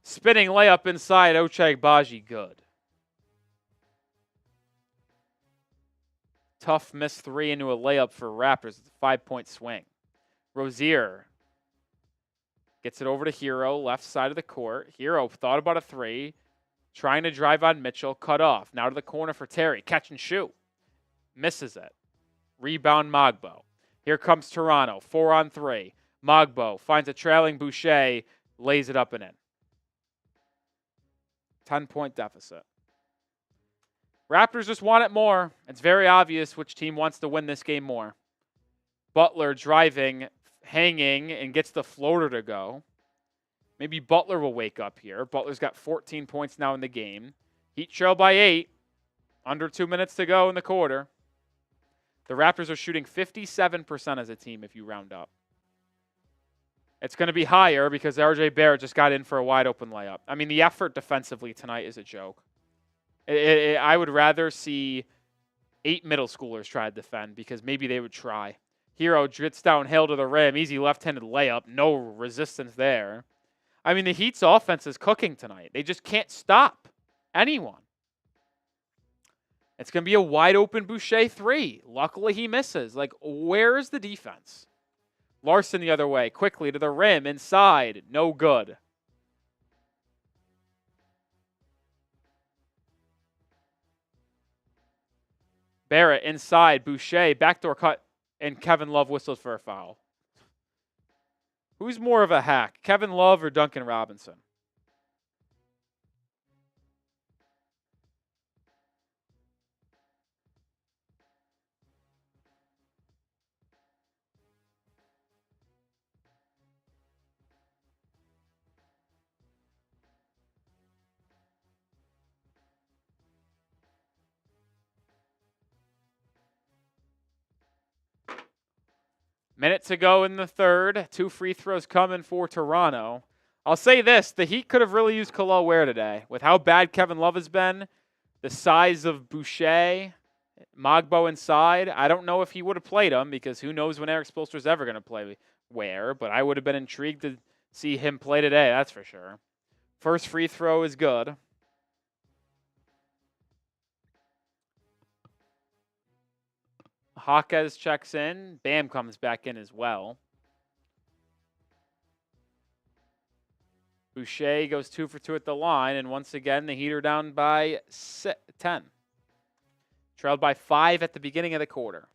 Spinning layup inside, Ochai Agbaji, good. Tough miss three into a layup for Raptors. It's a 5-point swing. Rozier gets it over to Hero, left side of the court. Hero thought about a three, trying to drive on Mitchell, cut off. Now to the corner for Terry, catch and shoot. Misses it. Rebound Magbo. Here comes Toronto, 4-on-3. Magbo finds a trailing Boucher, lays it up and in. 10-point deficit. Raptors just want it more. It's very obvious which team wants to win this game more. Butler driving, hanging, and gets the floater to go. Maybe Butler will wake up here. Butler's got 14 points now in the game. Heat trail by 8. Under 2 minutes to go in the quarter. The Raptors are shooting 57% as a team if you round up. It's going to be higher because RJ Barrett just got in for a wide open layup. I mean, the effort defensively tonight is a joke. I would rather see 8 middle schoolers try to defend because maybe they would try. Hero drits downhill to the rim. Easy left-handed layup. No resistance there. I mean, the Heat's offense is cooking tonight. They just can't stop anyone. It's going to be a wide-open Boucher three. Luckily, he misses. Like, where's the defense? Larson the other way. Quickly to the rim. Inside. No good. Barrett inside. Boucher. Backdoor cut. And Kevin Love whistles for a foul. Who's more of a hack, Kevin Love or Duncan Robinson? Minute to go in the third. 2 free throws coming for Toronto. I'll say this. The Heat could have really used Kelowna Ware today. With how bad Kevin Love has been, the size of Boucher, Magbo inside, I don't know if he would have played him because who knows when Eric Spoelstra's ever going to play Ware, but I would have been intrigued to see him play today, that's for sure. First free throw is good. Hawkes checks in. Bam comes back in as well. Boucher goes 2 for 2 at the line, and once again, the Heat are down by 10. Trailed by 5 at the beginning of the quarter.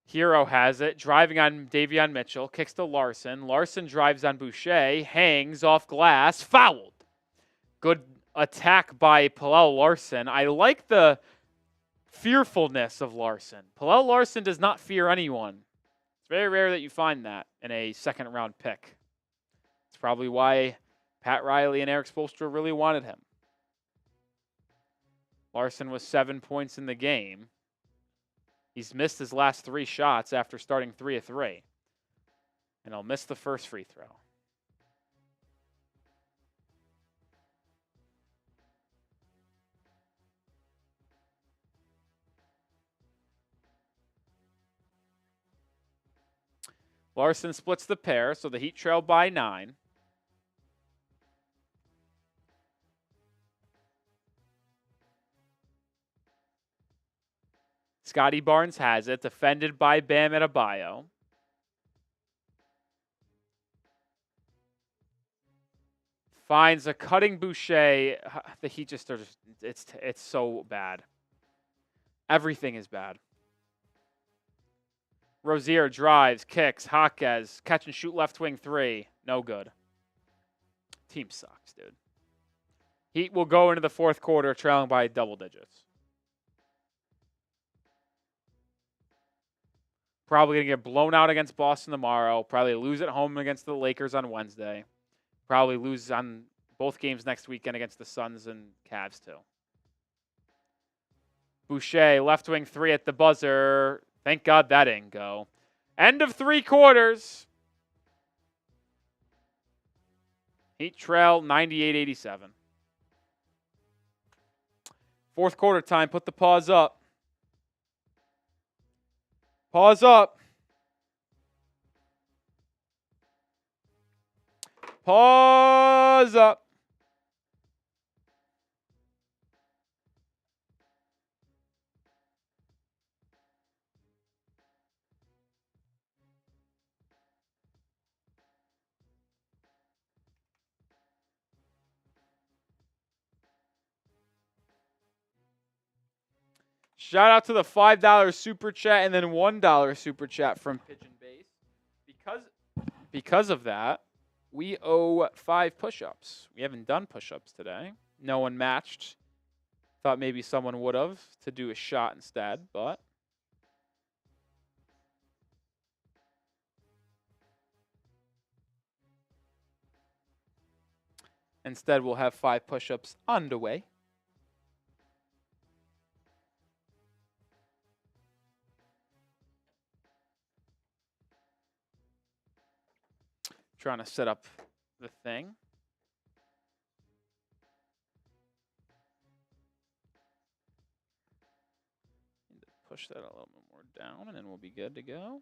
Hero has it, driving on Davion Mitchell, kicks to Larson. Larson drives on Boucher, hangs off glass, fouled. Good attack by Paolo Larson. I like the fearfulness of Larson. Paolo Larson does not fear anyone. It's very rare that you find that in a second-round pick. It's probably why Pat Riley and Eric Spoelstra really wanted him. Larson was 7 points in the game. He's missed his last 3 shots after starting 3 of 3. And he'll miss the first free throw. Larson splits the pair, so the Heat trail by 9. Scotty Barnes has it, defended by Bam Adebayo. Finds a cutting Boucher. The Heat just are it's so bad. Everything is bad. Rozier drives, kicks, Jaquez, catch and shoot left wing 3. No good. Team sucks, dude. Heat will go into the fourth quarter trailing by double digits. Probably going to get blown out against Boston tomorrow. Probably lose at home against the Lakers on Wednesday. Probably lose on both games next weekend against the Suns and Cavs too. Boucher, left wing 3 at the buzzer. Thank God that didn't go. End of 3 quarters. Heat trail 98-87. Fourth quarter time. Put the pause up. Pause up. Pause up. Shout out to the $5 super chat and then $1 super chat from Pigeon Base. Because of that, we owe 5 push-ups. We haven't done push-ups today. No one matched. Thought maybe someone would have to do a shot instead, but instead we'll have 5 push-ups underway. Trying to set up the thing. Need to push that a little bit more down, and then we'll be good to go.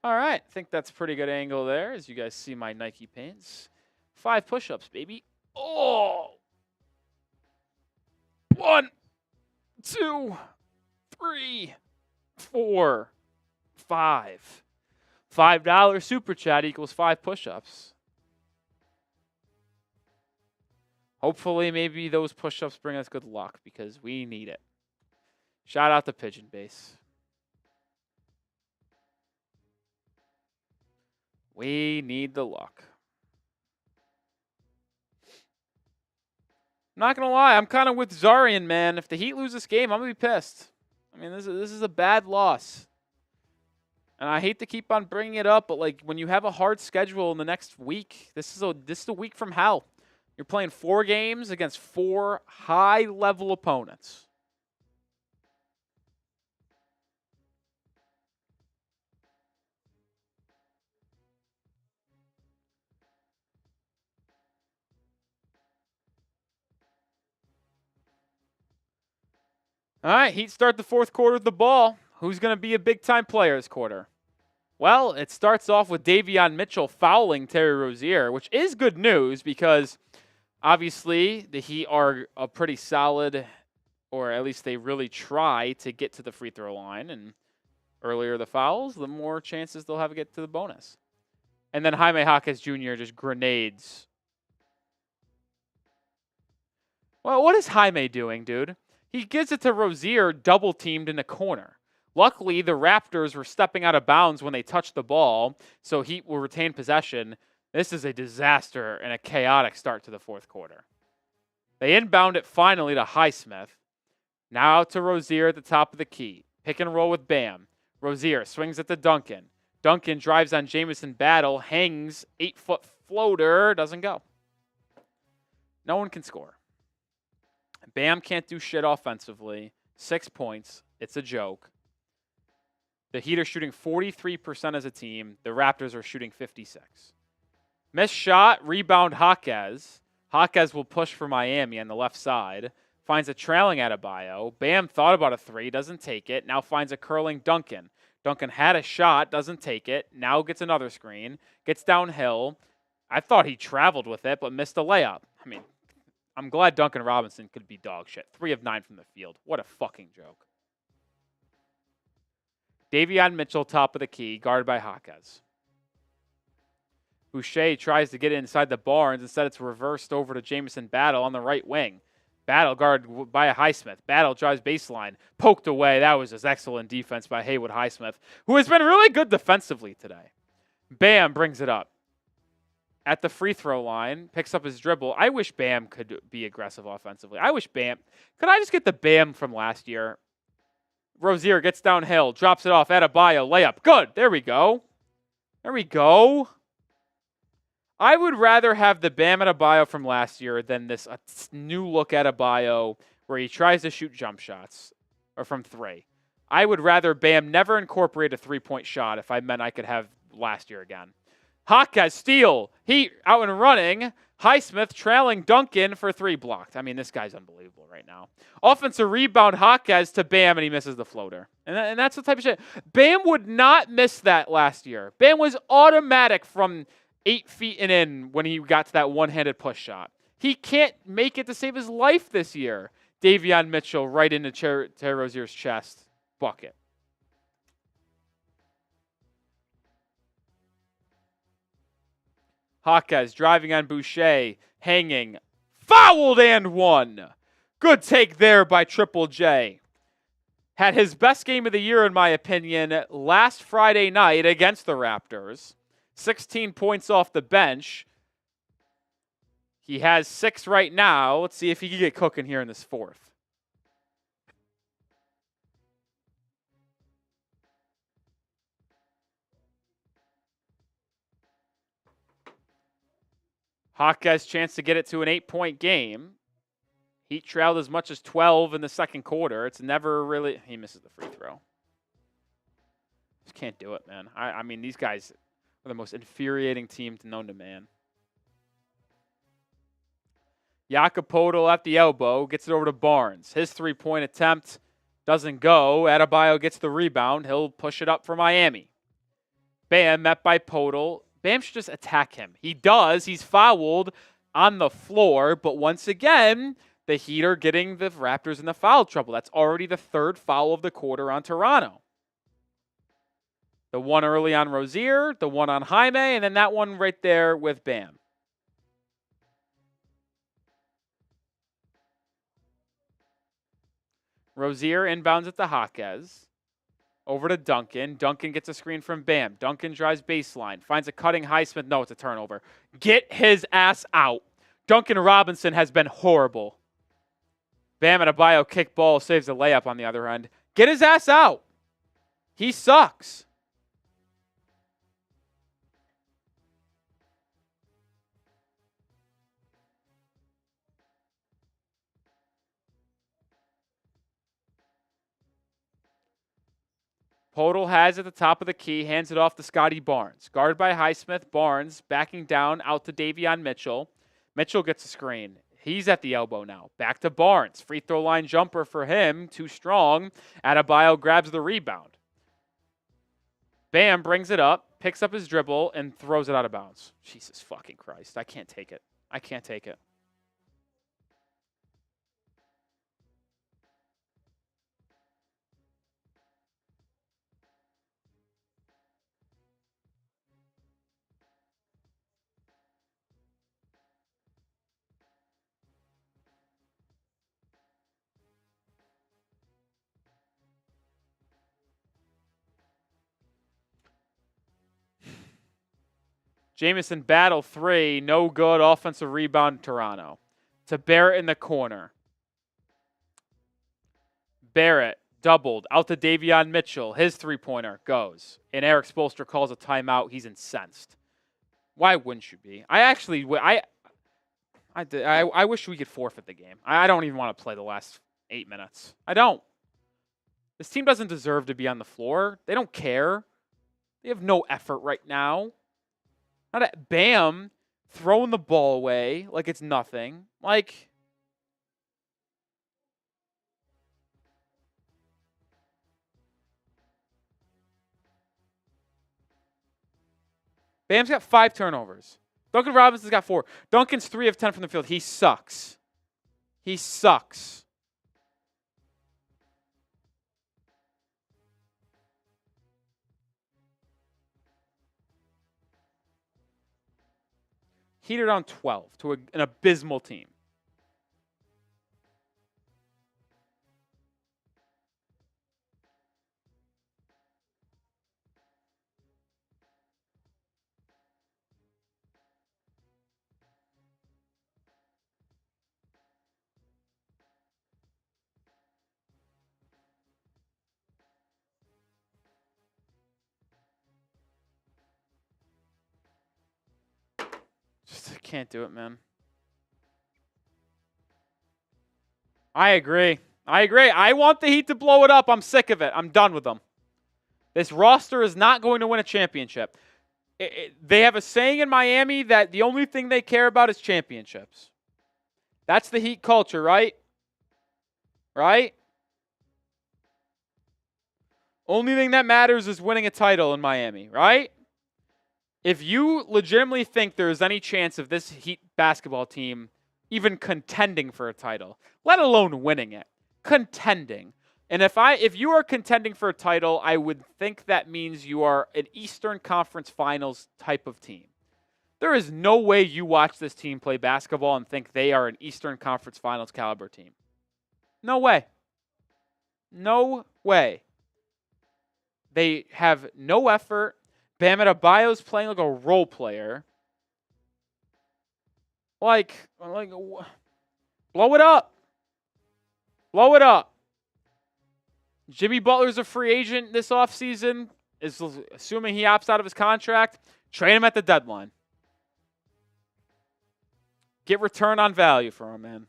All right, I think that's a pretty good angle there, as you guys see my Nike pants. 5 push-ups, baby. Oh! 1, 2, 3, 4, 5. $5 super chat equals 5 push-ups. Hopefully, maybe those push-ups bring us good luck because we need it. Shout out to Pigeon Base. We need the luck. I'm not going to lie. I'm kind of with Zarian, man. If the Heat lose this game, I'm going to be pissed. I mean, this is a bad loss. And I hate to keep on bringing it up, but like when you have a hard schedule in the next week, this is a week from hell. You're playing 4 games against 4 high-level opponents. All right, Heat start the fourth quarter with the ball. Who's going to be a big-time player this quarter? Well, it starts off with Davion Mitchell fouling Terry Rozier, which is good news because obviously the Heat are a pretty solid, or at least they really try to get to the free throw line. And earlier the fouls, the more chances they'll have to get to the bonus. And then Jaime Jaquez Jr. just grenades. Well, what is Jaime doing, dude? He gives it to Rozier double-teamed in the corner. Luckily, the Raptors were stepping out of bounds when they touched the ball, so Heat will retain possession. This is a disaster and a chaotic start to the fourth quarter. They inbound it finally to Highsmith. Now to Rozier at the top of the key. Pick and roll with Bam. Rozier swings it to Duncan. Duncan drives on Jamison Battle, hangs, 8-foot floater, doesn't go. No one can score. Bam can't do shit offensively. 6 points. It's a joke. The Heat are shooting 43% as a team. The Raptors are shooting 56%. Missed shot, rebound Jaquez. Jaquez will push for Miami on the left side. Finds a trailing Adebayo. Bam thought about a 3, doesn't take it. Now finds a curling Duncan. Duncan had a shot, doesn't take it. Now gets another screen. Gets downhill. I thought he traveled with it, but missed a layup. I mean, I'm glad Duncan Robinson could be dog shit. 3 of 9 from the field. What a fucking joke. Davion Mitchell, top of the key, guarded by Jaquez. Boucher tries to get it inside the Barnes. Instead, it's reversed over to Jamison Battle on the right wing. Battle guard by a Highsmith. Battle drives baseline. Poked away. That was just excellent defense by Haywood Highsmith, who has been really good defensively today. Bam brings it up. At the free throw line, picks up his dribble. I wish Bam could be aggressive offensively. I wish Bam. Could I just get the Bam from last year? Rozier gets downhill, drops it off. Adebayo, layup. Good. There we go. There we go. I would rather have the Bam Adebayo from last year than this new look Adebayo where he tries to shoot jump shots or from three. I would rather Bam never incorporate a three-point shot if I meant I could have last year again. Hawkeye steal. Heat out and running. Highsmith trailing Duncan for three blocked. I mean, this guy's unbelievable right now. Offensive rebound, Hawkeyes to Bam, and he misses the floater. And that's the type of shit. Bam would not miss that last year. Bam was automatic from 8 feet and in when he got to that one-handed push shot. He can't make it to save his life this year. Davion Mitchell right into Terry Rozier's chest. Bucket. Hawkeyes driving on Boucher, hanging, fouled and one. Good take there by Triple J. Had his best game of the year, in my opinion, last Friday night against the Raptors. 16 points off the bench. He has 6 right now. Let's see if he can get cooking here in this fourth. Hawkeyes chance to get it to an 8-point game. Heat trailed as much as 12 in the second quarter. It's never really... He misses the free throw. Just can't do it, man. I mean, these guys are the most infuriating team known to man. Jakob Poeltl at the elbow. Gets it over to Barnes. His three-point attempt doesn't go. Adebayo gets the rebound. He'll push it up for Miami. Bam, met by Poeltl. Bam should just attack him. He does. He's fouled on the floor. But once again, the Heat are getting the Raptors in the foul trouble. That's already the third foul of the quarter on Toronto. The one early on Rozier, the one on Jaime, and then that one right there with Bam. Rozier inbounds at the Hawkeyes. Over to Duncan. Duncan gets a screen from Bam. Duncan drives baseline. Finds a cutting Highsmith. No, it's a turnover. Get his ass out. Duncan Robinson has been horrible. Bam Adebayo kick ball saves a layup on the other end. Get his ass out. He sucks. Poeltl has at the top of the key, hands it off to Scotty Barnes. Guarded by Highsmith. Barnes backing down out to Davion Mitchell. Mitchell gets a screen. He's at the elbow now. Back to Barnes. Free throw line jumper for him. Too strong. Adebayo grabs the rebound. Bam brings it up, picks up his dribble, and throws it out of bounds. Jesus fucking Christ. I can't take it. I can't take it. Jamison battle 3, no good, offensive rebound, Toronto. To Barrett in the corner. Barrett doubled out to Davion Mitchell. His three-pointer goes. And Eric Spoelstra calls a timeout. He's incensed. Why wouldn't you be? I wish we could forfeit the game. I don't even want to play the last 8 minutes. I don't. This team doesn't deserve to be on the floor. They don't care. They have no effort right now. Not at Bam throwing the ball away like it's nothing. Like, Bam's got 5 turnovers. Duncan Robinson's got 4. Duncan's 3 of 10 from the field. He sucks. He sucks. Heat are down 12 to an abysmal team. can't do it, man. I agree. I want the Heat to blow it up. I'm sick of it. I'm done with them. This roster is not going to win a championship. They have a saying in Miami that the only thing they care about is championships. That's the Heat culture, right? Right? Only thing that matters is winning a title in Miami, right? If you legitimately think there is any chance of this Heat basketball team even contending for a title, let alone winning it, contending. And if you are contending for a title, I would think that means you are an Eastern Conference Finals type of team. There is no way you watch this team play basketball and think they are an Eastern Conference Finals caliber team. No way. No way. They have no effort. Bam Adebayo's playing like a role player. Like, blow it up. Blow it up. Jimmy Butler's a free agent this offseason. Assuming he opts out of his contract, trade him at the deadline. Get return on value for him, man.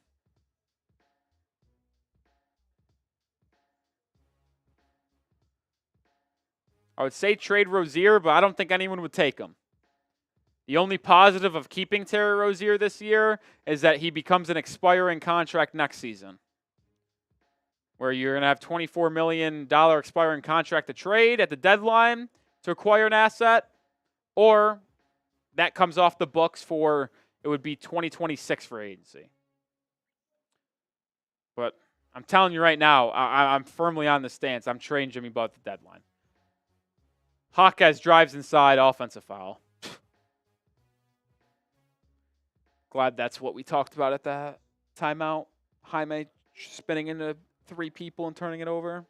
I would say trade Rozier, but I don't think anyone would take him. The only positive of keeping Terry Rozier this year is that he becomes an expiring contract next season, where you're going to have $24 million expiring contract to trade at the deadline to acquire an asset, or that comes off the books for, it would be 2026 for agency. But I'm telling you right now, I'm firmly on the stance. I'm trading Jimmy Butler at the deadline. Hawkes drives inside, offensive foul. Glad that's what we talked about at that timeout. Jaime spinning into 3 people and turning it over.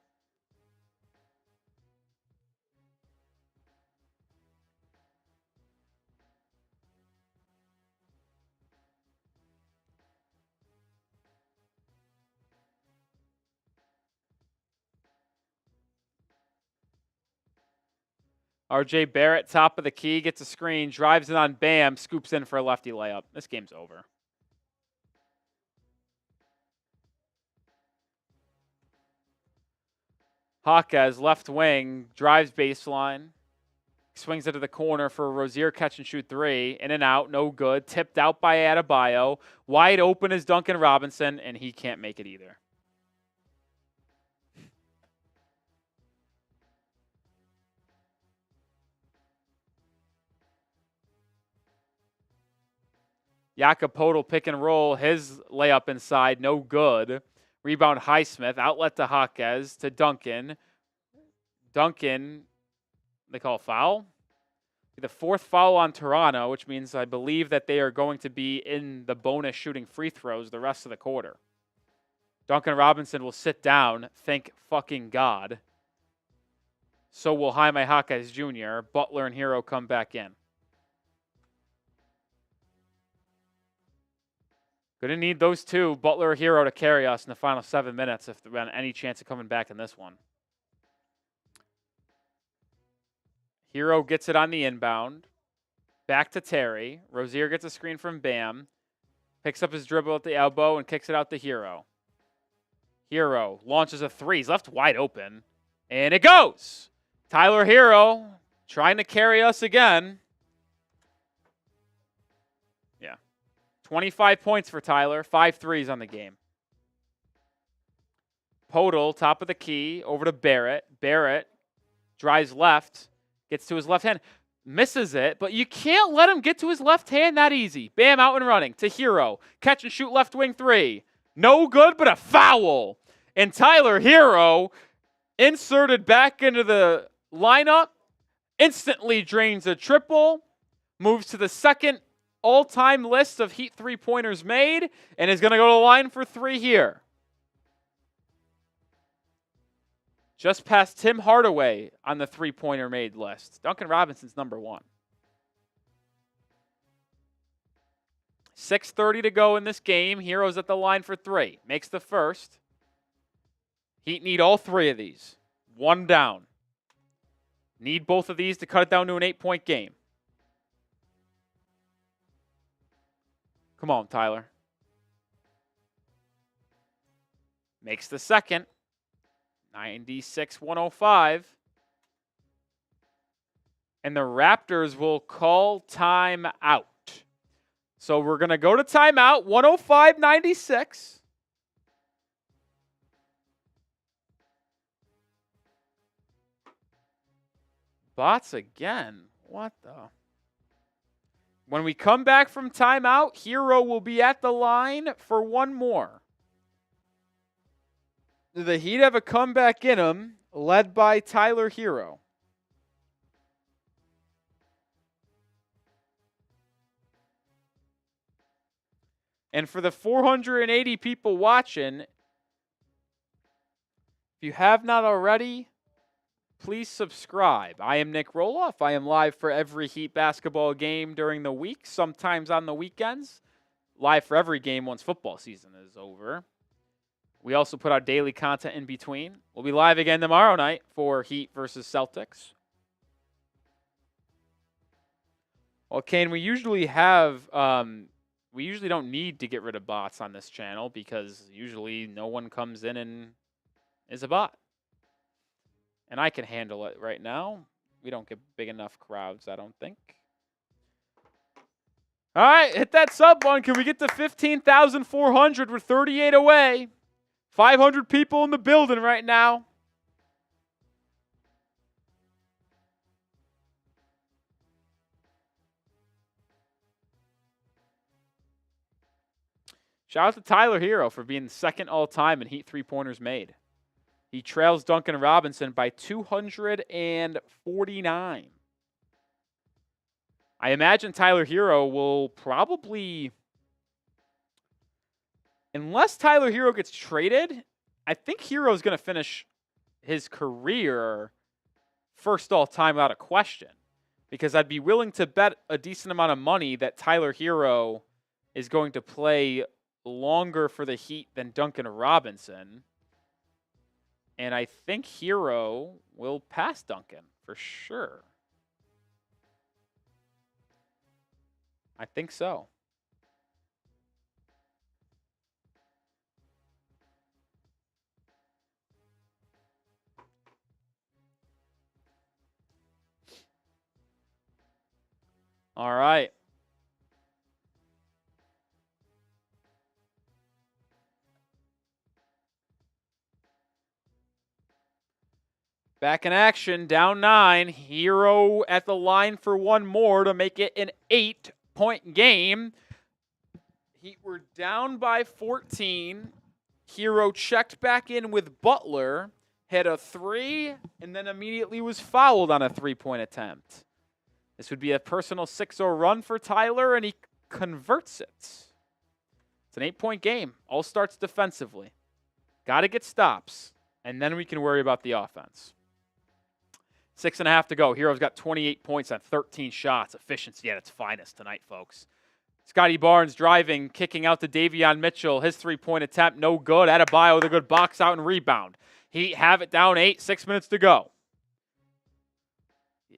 RJ Barrett, top of the key, gets a screen, drives it on Bam, scoops in for a lefty layup. This game's over. Hawkes, left wing, drives baseline, swings it to the corner for a Rozier catch and shoot 3. In and out, no good. Tipped out by Adebayo. Wide open is Duncan Robinson, and he can't make it either. Jakob Poeltl pick and roll, his layup inside, no good. Rebound Highsmith, outlet to Hawkes, to Duncan. Duncan, they call a foul? The 4th foul on Toronto, which means I believe that they are going to be in the bonus shooting free throws the rest of the quarter. Duncan Robinson will sit down, thank fucking God. So will Jaime Hawkes Jr. Butler and Hero come back in. Going to need those two, Butler or Hero, to carry us in the final 7 minutes if there's any chance of coming back in this one. Hero gets it on the inbound. Back to Terry. Rozier gets a screen from Bam. Picks up his dribble at the elbow and kicks it out to Hero. Hero launches a 3. He's left wide open. And it goes! Tyler Hero trying to carry us again. 25 points for Tyler, 5 threes on the game. Poeltl, top of the key, over to Barrett. Barrett drives left, gets to his left hand, misses it, but you can't let him get to his left hand that easy. Bam, out and running to Hero. Catch and shoot left wing 3. No good, but a foul. And Tyler Hero, inserted back into the lineup, instantly drains a triple, moves to the second all-time list of Heat 3-pointers made, and is going to go to the line for 3 here. Just past Tim Hardaway on the 3-pointer made list. Duncan Robinson's number 1. 6:30 to go in this game. Hero's at the line for 3. Makes the first. Heat need all 3 of these. 1 down. Need both of these to cut it down to an 8-point game. Come on, Tyler. Makes the second. 96-105. And the Raptors will call time out. So we're going to go to timeout. 105-96. Bots again. What the? When we come back from timeout, Hero will be at the line for one more. The Heat have a comeback in them, led by Tyler Hero. And for the 480 people watching, if you have not already, please subscribe. I am Nic Rohloff. I am live for every Heat basketball game during the week, sometimes on the weekends. Live for every game once football season is over. We also put out daily content in between. We'll be live again tomorrow night for Heat versus Celtics. Well, Kane, we usually don't need to get rid of bots on this channel because usually no one comes in and is a bot. And I can handle it right now. We don't get big enough crowds, I don't think. All right, hit that sub button. Can we get to 15,400? We're 38 away. 500 people in the building right now. Shout out to Tyler Hero for being second all-time in Heat three-pointers made. He trails Duncan Robinson by 249. I imagine Tyler Hero will probably, unless Tyler Hero gets traded, I think Hero's going to finish his career first all-time without a question. Because I'd be willing to bet a decent amount of money that Tyler Hero is going to play longer for the Heat than Duncan Robinson. And I think Hero will pass Duncan for sure. I think so. All right. Back in action, down 9. Hero at the line for one more to make it an 8-point game. Heat were down by 14. Hero checked back in with Butler, hit a 3, and then immediately was fouled on a 3-point attempt. This would be a personal 6-0 run for Tyler, and he converts it. It's an 8-point game. All starts defensively. Got to get stops, and then we can worry about the offense. 6.5 to go. Hero's got 28 points on 13 shots. Efficiency at its finest tonight, folks. Scotty Barnes driving, kicking out to Davion Mitchell. His 3-point attempt, no good. Adebayo with a good box out and rebound. Heat have it down 8, 6 minutes to go.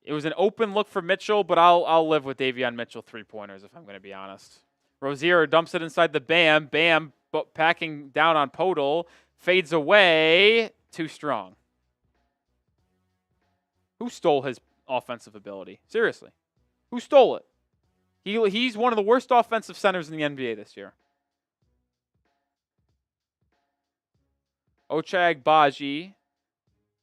It was an open look for Mitchell, but I'll live with Davion Mitchell 3-pointers if I'm going to be honest. Rozier dumps it inside the Bam. Bam packing down on Podol. Fades away. Too strong. Who stole his offensive ability? Seriously. Who stole it? He's one of the worst offensive centers in the NBA this year. Ochai Agbaji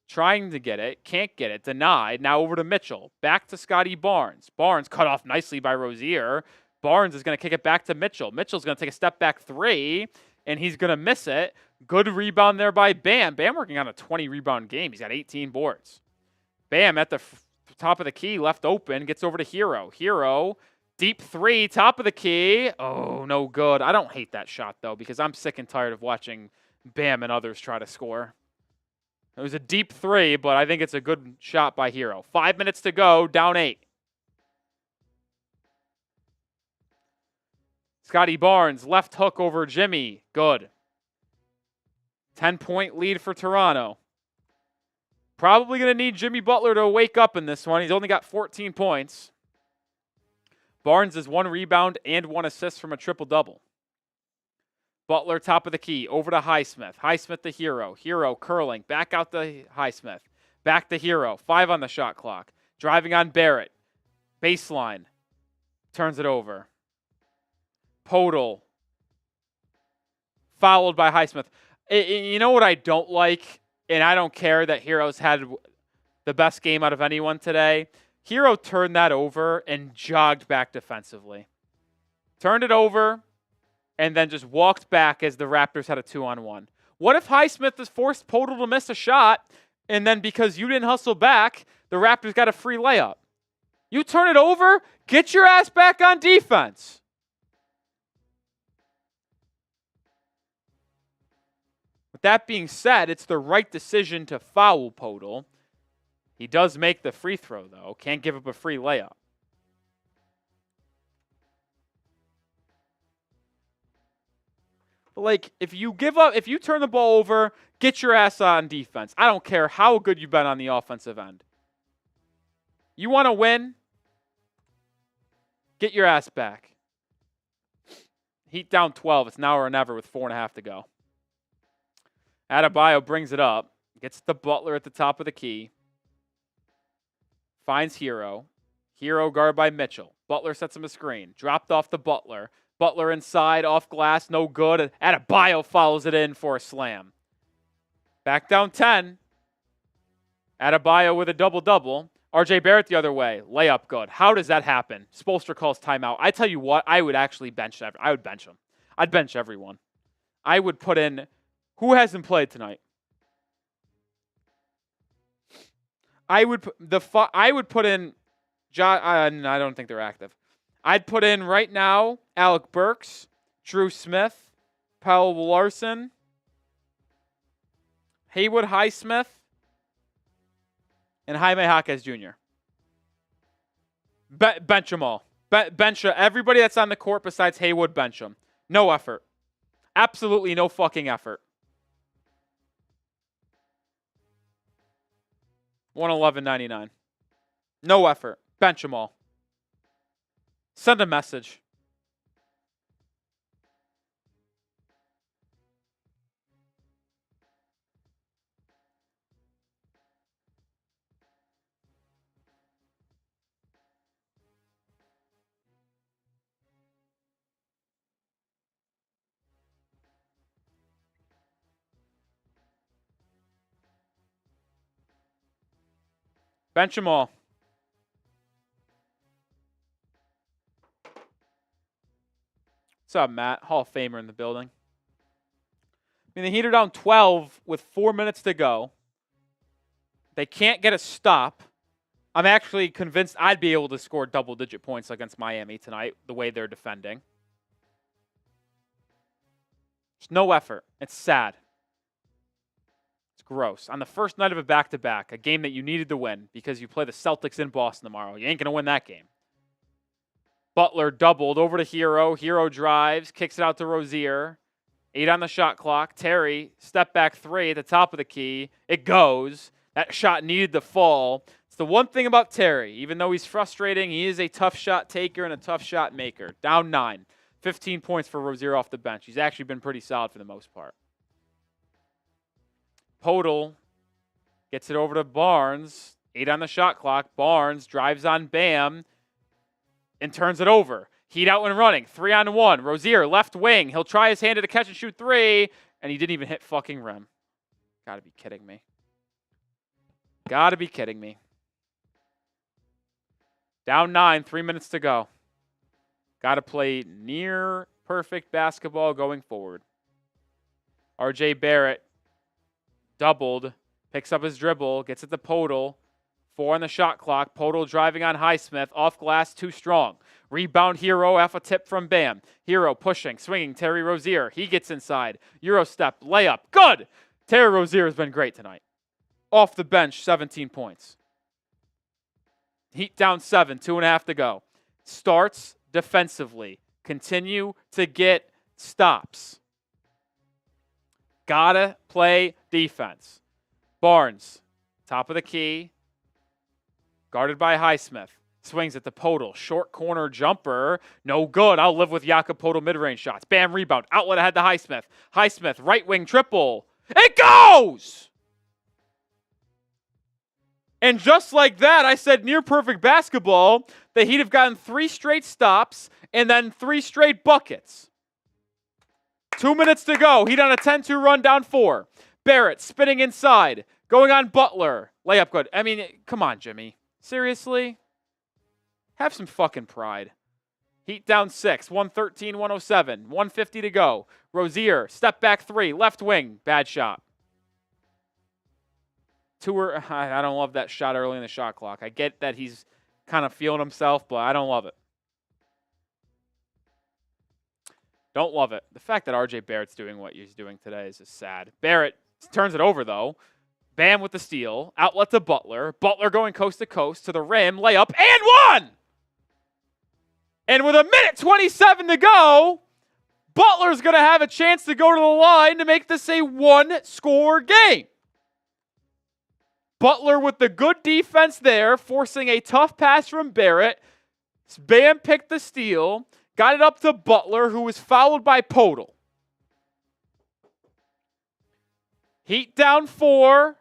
trying to get it. Can't get it. Denied. Now over to Mitchell. Back to Scotty Barnes. Barnes cut off nicely by Rozier. Barnes is going to kick it back to Mitchell. Mitchell's going to take a step back 3, and he's going to miss it. Good rebound there by Bam. Bam working on a 20-rebound game. He's got 18 boards. Bam at the top of the key, left open, gets over to Hero. Hero, deep 3, top of the key. Oh, no good. I don't hate that shot, though, because I'm sick and tired of watching Bam and others try to score. It was a deep 3, but I think it's a good shot by Hero. 5 minutes to go, down 8. Scotty Barnes, left hook over Jimmy. Good. 10-point lead for Toronto. Probably going to need Jimmy Butler to wake up in this one. He's only got 14 points. Barnes is 1 rebound and 1 assist from a triple-double. Butler, top of the key, over to Highsmith. Highsmith to Hero. Hero curling, back out to Highsmith. Back to Hero, 5 on the shot clock. Driving on Barrett. Baseline. Turns it over. Podol. Followed by Highsmith. You know what I don't like? And I don't care that Hero's had the best game out of anyone today. Hero turned that over and jogged back defensively. Turned it over and then just walked back as the Raptors had a 2-on-1. What if Highsmith has forced Podol to miss a shot, and then because you didn't hustle back, the Raptors got a free layup? You turn it over, get your ass back on defense. With that being said, it's the right decision to foul Podol. He does make the free throw, though. Can't give up a free layup. But, like, if you turn the ball over, get your ass on defense. I don't care how good you've been on the offensive end. You want to win? Get your ass back. Heat down 12. It's now or never with 4.5 to go. Adebayo brings it up. Gets the Butler at the top of the key. Finds Hero. Hero guarded by Mitchell. Butler sets him a screen. Dropped off the Butler. Butler inside, off glass, no good. Adebayo follows it in for a slam. Back down 10. Adebayo with a double-double. RJ Barrett the other way. Layup good. How does that happen? Spoelstra calls timeout. I tell you what, I would actually bench him. I would bench him. I'd bench everyone. I would put in... Who hasn't played tonight? I would put in... I don't think they're active. I'd put in right now Alec Burks, Drew Smith, Powell Larson, Haywood Highsmith, and Jaime Jaquez Jr. Bench them all. Bench everybody that's on the court besides Haywood, bench them. No effort. Absolutely no fucking effort. 111.99. No effort. Bench them all. Send a message. Bench them all. What's up, Matt? Hall of Famer in the building. I mean, the Heat are down 12 with 4 minutes to go. They can't get a stop. I'm actually convinced I'd be able to score double-digit points against Miami tonight, the way they're defending. There's no effort. It's sad. It's gross. On the first night of a back-to-back, a game that you needed to win because you play the Celtics in Boston tomorrow. You ain't going to win that game. Butler doubled over to Hero. Hero drives, kicks it out to Rozier. 8 on the shot clock. Terry, step back 3 at the top of the key. It goes. That shot needed to fall. It's the one thing about Terry. Even though he's frustrating, he is a tough shot taker and a tough shot maker. Down 9. 15 points for Rozier off the bench. He's actually been pretty solid for the most part. Podol gets it over to Barnes. 8 on the shot clock. Barnes drives on Bam and turns it over. Heat out and running. 3-on-1. Rozier, left wing. He'll try his hand at a catch and shoot 3, and he didn't even hit fucking rim. Gotta be kidding me. Gotta be kidding me. Down 9, 3 minutes to go. Gotta play near perfect basketball going forward. RJ Barrett doubled. Picks up his dribble. Gets it to Podol. 4 on the shot clock. Podol driving on Highsmith. Off glass, too strong. Rebound Hero off a tip from Bam. Hero pushing, swinging. Terry Rozier. He gets inside. Euro step. Layup. Good. Terry Rozier has been great tonight. Off the bench, 17 points. Heat down 7. 2.5 to go. Starts defensively. Continue to get stops. Gotta play defense. Barnes. Top of the key. Guarded by Highsmith. Swings at the Podol. Short corner jumper. No good. I'll live with Jakob Podol mid-range shots. Bam, rebound. Outlet ahead to Highsmith. Highsmith, right wing triple. It goes! And just like that, I said near perfect basketball. The Heat have gotten 3 straight stops and then 3 straight buckets. 2 minutes to go. Heat on a 10-2 run, down 4. Barrett spinning inside. Going on Butler. Layup good. I mean, come on, Jimmy. Seriously? Have some fucking pride. Heat down 6, 113-107, 150 to go. Rozier, step back 3, left wing, bad shot. I don't love that shot early in the shot clock. I get that he's kind of feeling himself, but I don't love it. Don't love it. The fact that RJ Barrett's doing what he's doing today is just sad. Barrett turns it over, though. Bam with the steal. Outlet to Butler. Butler going coast to coast to the rim. Layup and 1! And with 1:27 to go, Butler's going to have a chance to go to the line to make this a 1-score game. Butler with the good defense there, forcing a tough pass from Barrett. Bam picked the steal, got it up to Butler, who was fouled by Podol. Heat down 4.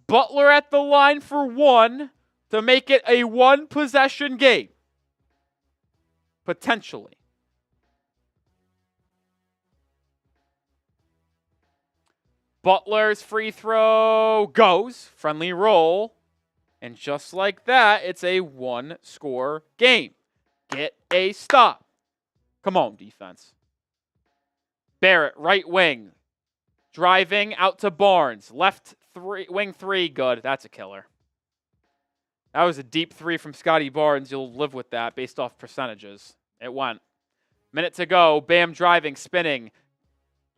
Butler at the line for 1 to make it a 1-possession game. Potentially. Butler's free throw goes. Friendly roll. And just like that, it's a 1-score game. Get a stop. Come on, defense. Barrett, right wing. Driving out to Barnes. Left wing 3, good. That's a killer. That was a deep 3 from Scotty Barnes. You'll live with that based off percentages. It went. Minute to go. Bam driving, spinning.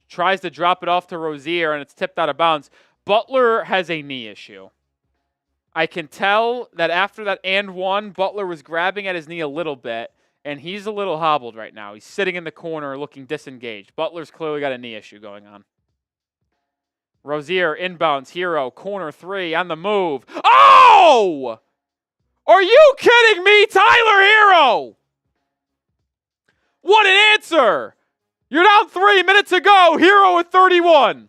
Tries to drop it off to Rozier, and it's tipped out of bounds. Butler has a knee issue. I can tell that after that and 1, Butler was grabbing at his knee a little bit, and he's a little hobbled right now. He's sitting in the corner looking disengaged. Butler's clearly got a knee issue going on. Rozier inbounds, Hero, corner 3, on the move. Oh! Are you kidding me, Tyler Hero? What an answer! You're down 3 minutes to go. Hero with 31.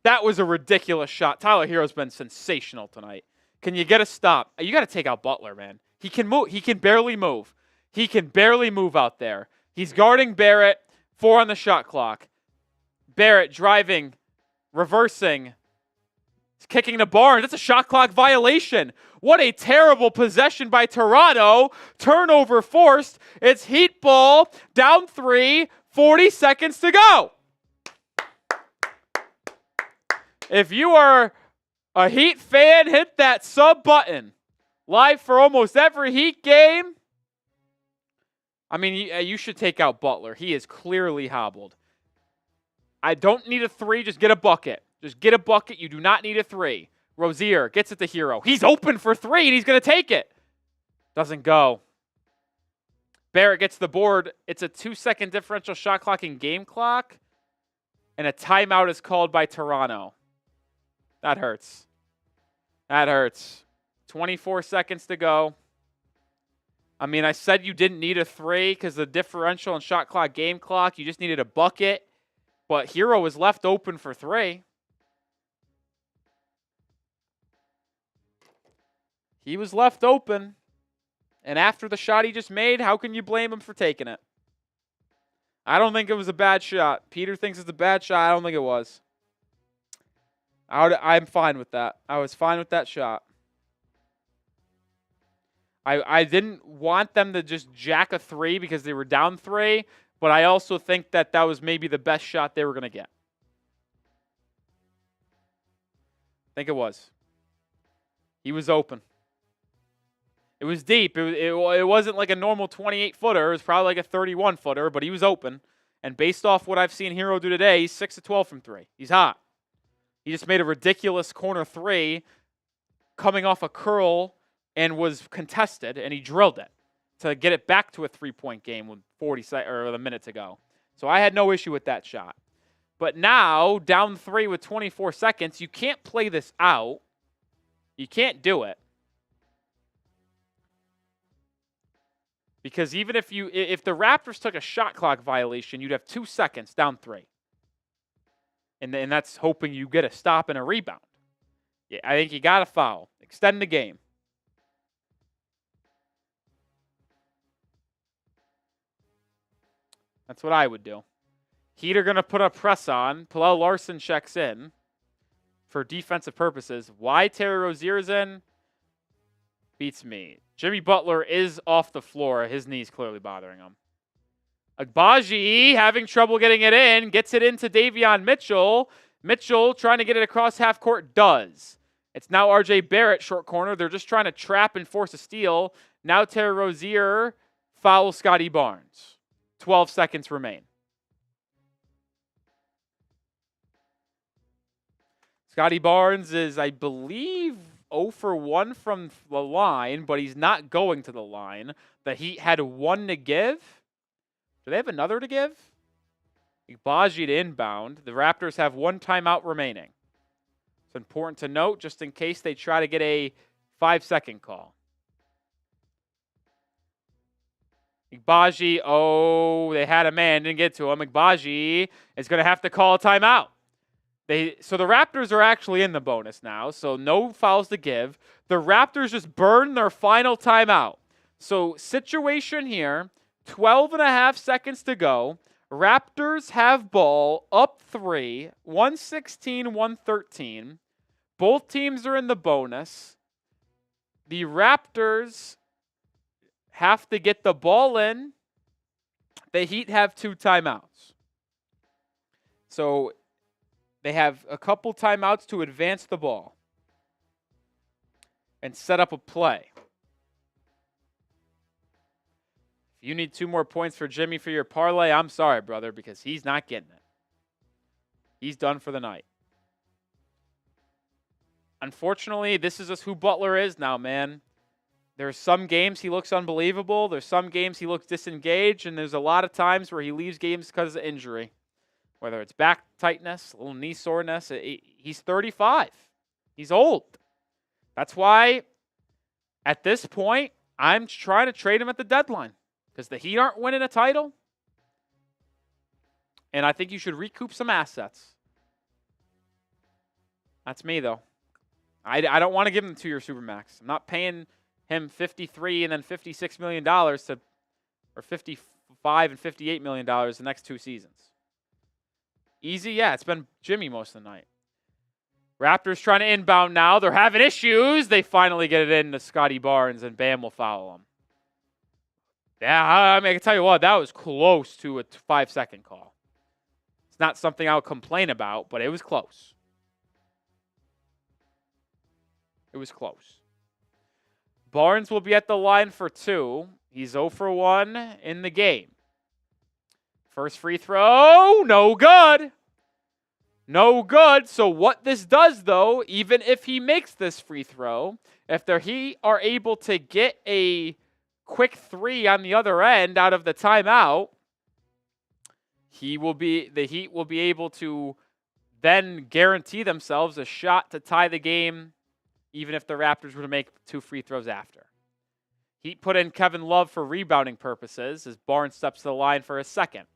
That was a ridiculous shot. Tyler Hero's been sensational tonight. Can you get a stop? You got to take out Butler, man. He can move. He can barely move. He can barely move out there. He's guarding Barrett. 4 on the shot clock. Barrett driving, reversing, kicking to Barnes. That's a shot clock violation. What a terrible possession by Toronto. Turnover forced. It's Heat ball. Down 3. 40 seconds to go. If you are a Heat fan, hit that sub button. Live for almost every Heat game. I mean, you should take out Butler. He is clearly hobbled. I don't need a 3. Just get a bucket. Just get a bucket. You do not need a 3. Rozier gets it to Hero. He's open for 3, and he's going to take it. Doesn't go. Barrett gets the board. It's a 2-second differential shot clock and game clock. And a timeout is called by Toronto. That hurts. That hurts. 24 seconds to go. I mean, I said you didn't need a 3 because the differential and shot clock, game clock, you just needed a bucket. But Hero was left open for 3. He was left open. And after the shot he just made, how can you blame him for taking it? I don't think it was a bad shot. Peter thinks it's a bad shot. I don't think it was. I'm fine with that. I was fine with that shot. I didn't want them to just jack a 3 because they were down 3, but I also think that that was maybe the best shot they were going to get. I think it was. He was open. It was deep. It wasn't like a normal 28-footer. It was probably like a 31-footer, but he was open. And based off what I've seen Hero do today, he's 6 of 12 from 3. He's hot. He just made a ridiculous corner 3 coming off a curl and was contested, and he drilled it to get it back to a 3-point game with a minute to go. So I had no issue with that shot. But now, down 3 with 24 seconds, you can't play this out. You can't do it. Because even if the Raptors took a shot clock violation, you'd have 2 seconds, down 3. And that's hoping you get a stop and a rebound. Yeah, I think you got to foul. Extend the game. That's what I would do. Heat are going to put a press on. Pallel Larson checks in for defensive purposes. Why Terry Rozier's in? Beats me. Jimmy Butler is off the floor. His knee's clearly bothering him. Agbaji having trouble getting it in. Gets it into Davion Mitchell. Mitchell trying to get it across half court. Does. It's now RJ Barrett, short corner. They're just trying to trap and force a steal. Now Terry Rozier fouls Scotty Barnes. 12 seconds remain. Scotty Barnes is, I believe, 0 for 1 from the line, but he's not going to the line. The Heat had 1 to give. Do they have another to give? Agbaji to inbound. The Raptors have 1 timeout remaining. It's important to note just in case they try to get a 5-second call. Agbaji, they had a man, didn't get to him. Agbaji is going to have to call a timeout. So the Raptors are actually in the bonus now, so no fouls to give. The Raptors just burned their final timeout. So situation here, 12.5 seconds to go. Raptors have ball, up 3, 116-113. Both teams are in the bonus. The Raptors have to get the ball in. The Heat have 2 timeouts. So they have a couple timeouts to advance the ball and set up a play. If you need 2 more points for Jimmy for your parlay, I'm sorry, brother, because he's not getting it. He's done for the night. Unfortunately, this is just who Butler is now, man. There's some games he looks unbelievable. There's some games he looks disengaged, and there's a lot of times where he leaves games because of injury. Whether it's back tightness, a little knee soreness. He's 35. He's old. That's why, at this point, I'm trying to trade him at the deadline. Because the Heat aren't winning a title. And I think you should recoup some assets. That's me, though. I don't want to give him the 2-year Supermax. I'm not paying him $53 and then $56 million or $55 and $58 million the next 2 seasons. Easy, yeah. It's been Jimmy most of the night. Raptors trying to inbound now. They're having issues. They finally get it in to Scotty Barnes, and Bam will foul him. Yeah, I mean, I can tell you what, that was close to a 5-second call. It's not something I'll complain about, but it was close. It was close. Barnes will be at the line for 2. He's 0 for 1 in the game. First free throw, no good. No good. So what this does, though, even if he makes this free throw, if the Heat are able to get a quick 3 on the other end out of the timeout, the Heat will be able to then guarantee themselves a shot to tie the game, even if the Raptors were to make 2 free throws after. Heat put in Kevin Love for rebounding purposes as Barnes steps to the line for a second.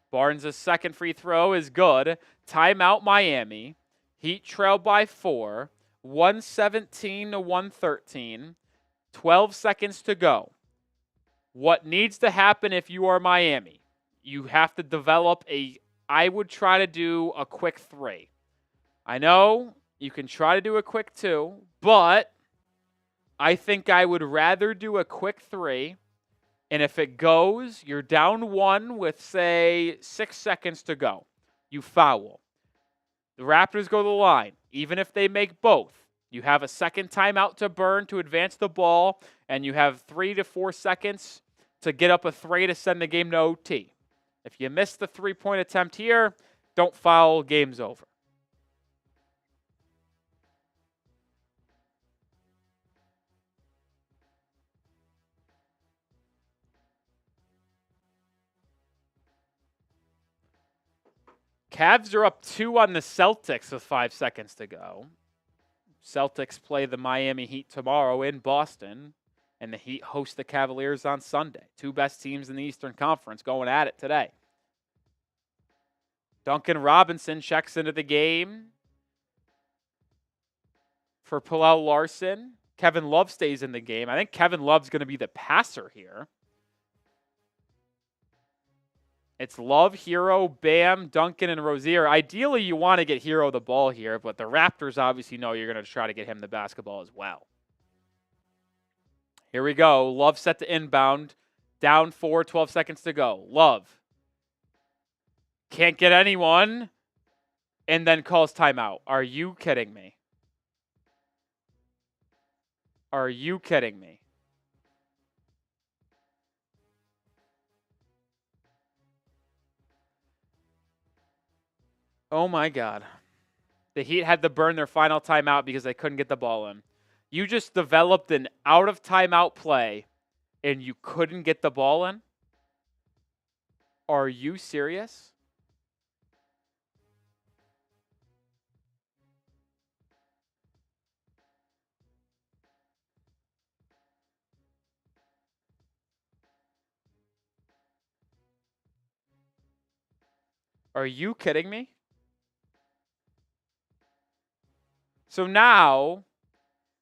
Barnes' second free throw is good. Timeout Miami. Heat trail by 4. 117-113. 12 seconds to go. What needs to happen if you are Miami? You have to develop I would try to do a quick 3. I know you can try to do a quick 2, but I think I would rather do a quick 3. And if it goes, you're down 1 with, say, 6 seconds to go. You foul. The Raptors go to the line. Even if they make both, you have a second timeout to burn to advance the ball, and you have 3 to 4 seconds to get up a 3 to send the game to OT. If you miss the 3-point attempt here, don't foul, game's over. Cavs are up 2 on the Celtics with 5 seconds to go. Celtics play the Miami Heat tomorrow in Boston. And the Heat host the Cavaliers on Sunday. Two best teams in the Eastern Conference going at it today. Duncan Robinson checks into the game for Palau Larson. Kevin Love stays in the game. I think Kevin Love's going to be the passer here. It's Love, Hero, Bam, Duncan, and Rozier. Ideally, you want to get Hero the ball here, but the Raptors obviously know you're going to try to get him the basketball as well. Here we go. Love set to inbound. Down 4, 12 seconds to go. Love. Can't get anyone. And then calls timeout. Are you kidding me? Are you kidding me? Oh my God. The Heat had to burn their final timeout because they couldn't get the ball in. You just developed an out of timeout play and you couldn't get the ball in? Are you serious? Are you kidding me? So now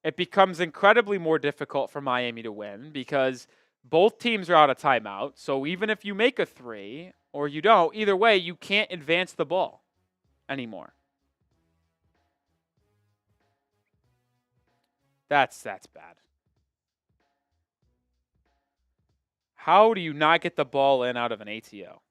it becomes incredibly more difficult for Miami to win because both teams are out of timeout. So even if you make a 3 or you don't, either way, you can't advance the ball anymore. That's bad. How do you not get the ball in out of an ATO?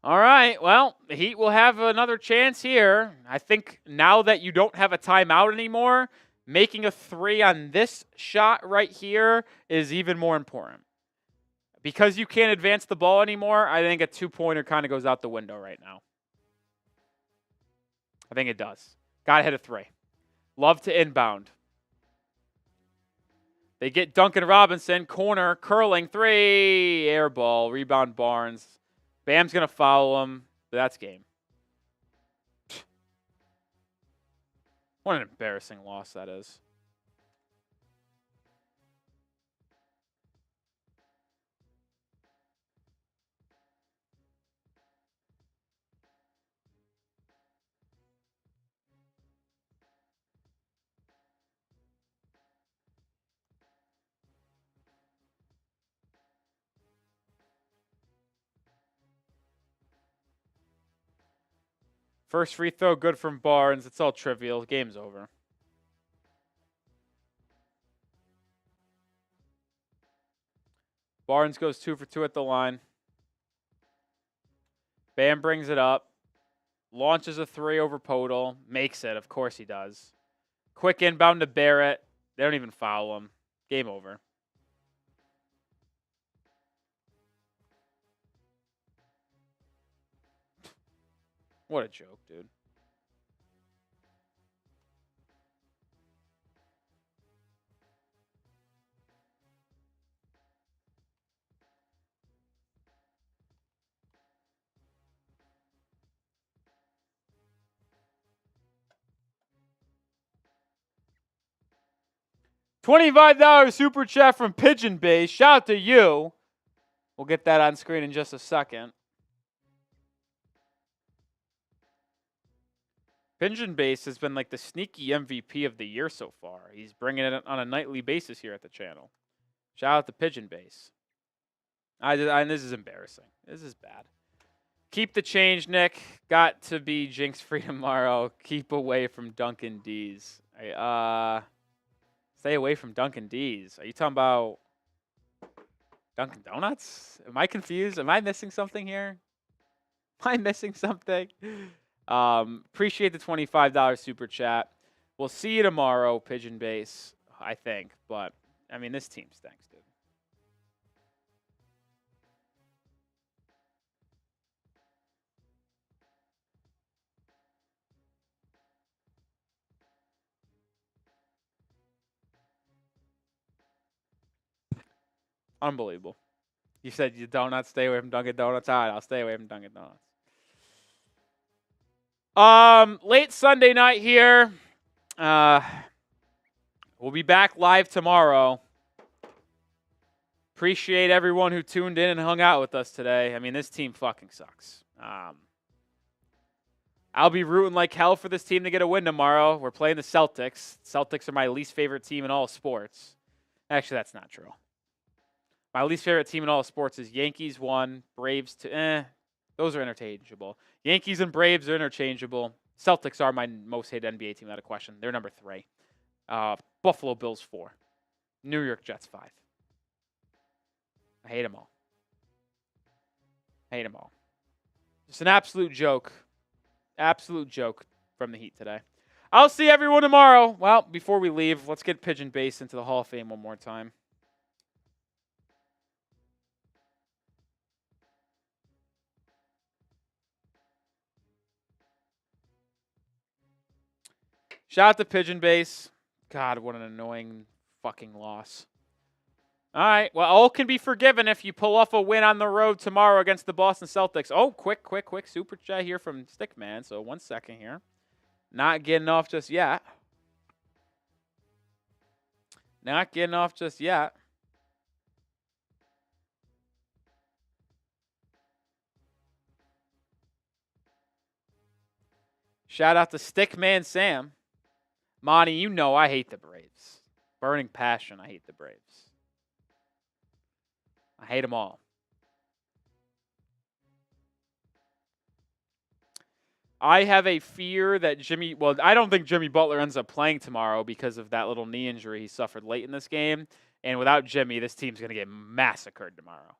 All right, well, the Heat will have another chance here. I think now that you don't have a timeout anymore, making a 3 on this shot right here is even more important. Because you can't advance the ball anymore, I think a 2-pointer kind of goes out the window right now. I think it does. Gotta hit a 3. Love to inbound. They get Duncan Robinson, corner, curling, 3, air ball, rebound Barnes. Bam's going to foul him, but that's game. What an embarrassing loss that is. First free throw, good from Barnes. It's all trivial. Game's over. Barnes goes 2 for 2 at the line. Bam brings it up. Launches a 3 over Podol. Makes it. Of course he does. Quick inbound to Barrett. They don't even foul him. Game over. What a joke, dude. $25 super chat from Pigeon Base. Shout out to you. We'll get that on screen in just a second. Pigeon Base has been like the sneaky MVP of the year so far. He's bringing it on a nightly basis here at the channel. Shout out to Pigeon Base. This is embarrassing. This is bad. Keep the change, Nick. Got to be jinx-free tomorrow. Keep away from Dunkin' D's. Stay away from Dunkin' D's. Are you talking about Dunkin' Donuts? Am I confused? Am I missing something here? Am I missing something? Appreciate the $25 super chat. We'll see you tomorrow, Pigeon Base, I think. But, I mean, this team stinks, dude. Unbelievable. You said you do not stay away from Dunkin' Donuts. All right, I'll stay away from Dunkin' Donuts. Late Sunday night here. We'll be back live tomorrow. Appreciate everyone who tuned in and hung out with us today. I mean, this team fucking sucks. I'll be rooting like hell for this team to get a win tomorrow. We're playing the Celtics. Celtics are my least favorite team in all sports. Actually, that's not true. My least favorite team in all sports is Yankees 1, Braves 2. Those are interchangeable. Yankees and Braves are interchangeable. Celtics are my most hated NBA team, without a question. They're number 3. Buffalo Bills 4. New York Jets 5. I hate them all. Hate them all. Just an absolute joke. Absolute joke from the Heat today. I'll see everyone tomorrow. Well, before we leave, let's get Pigeon Base into the Hall of Fame one more time. Shout out to Pigeon Base. God, what an annoying fucking loss. All right. Well, all can be forgiven if you pull off a win on the road tomorrow against the Boston Celtics. Oh, quick super chat here from Stickman. So 1 second here. Not getting off just yet. Not getting off just yet. Shout out to Stickman Sam. Monty, you know I hate the Braves. Burning passion, I hate the Braves. I hate them all. I have a fear that I don't think Jimmy Butler ends up playing tomorrow because of that little knee injury he suffered late in this game. And without Jimmy, this team's going to get massacred tomorrow.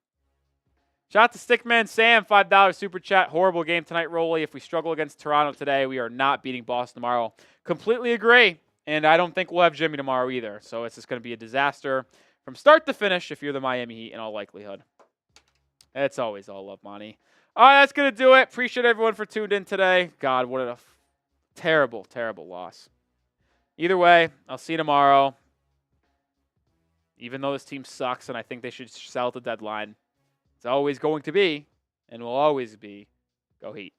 Shout out to Stickman Sam, $5 super chat. Horrible game tonight, Rolly. If we struggle against Toronto today, we are not beating Boston tomorrow. Completely agree. And I don't think we'll have Jimmy tomorrow either. So it's just going to be a disaster from start to finish if you're the Miami Heat in all likelihood. It's always all love, Monty. All right, that's going to do it. Appreciate everyone for tuned in today. God, what a terrible, terrible loss. Either way, I'll see you tomorrow. Even though this team sucks and I think they should sell at the deadline, it's always going to be and will always be, go Heat.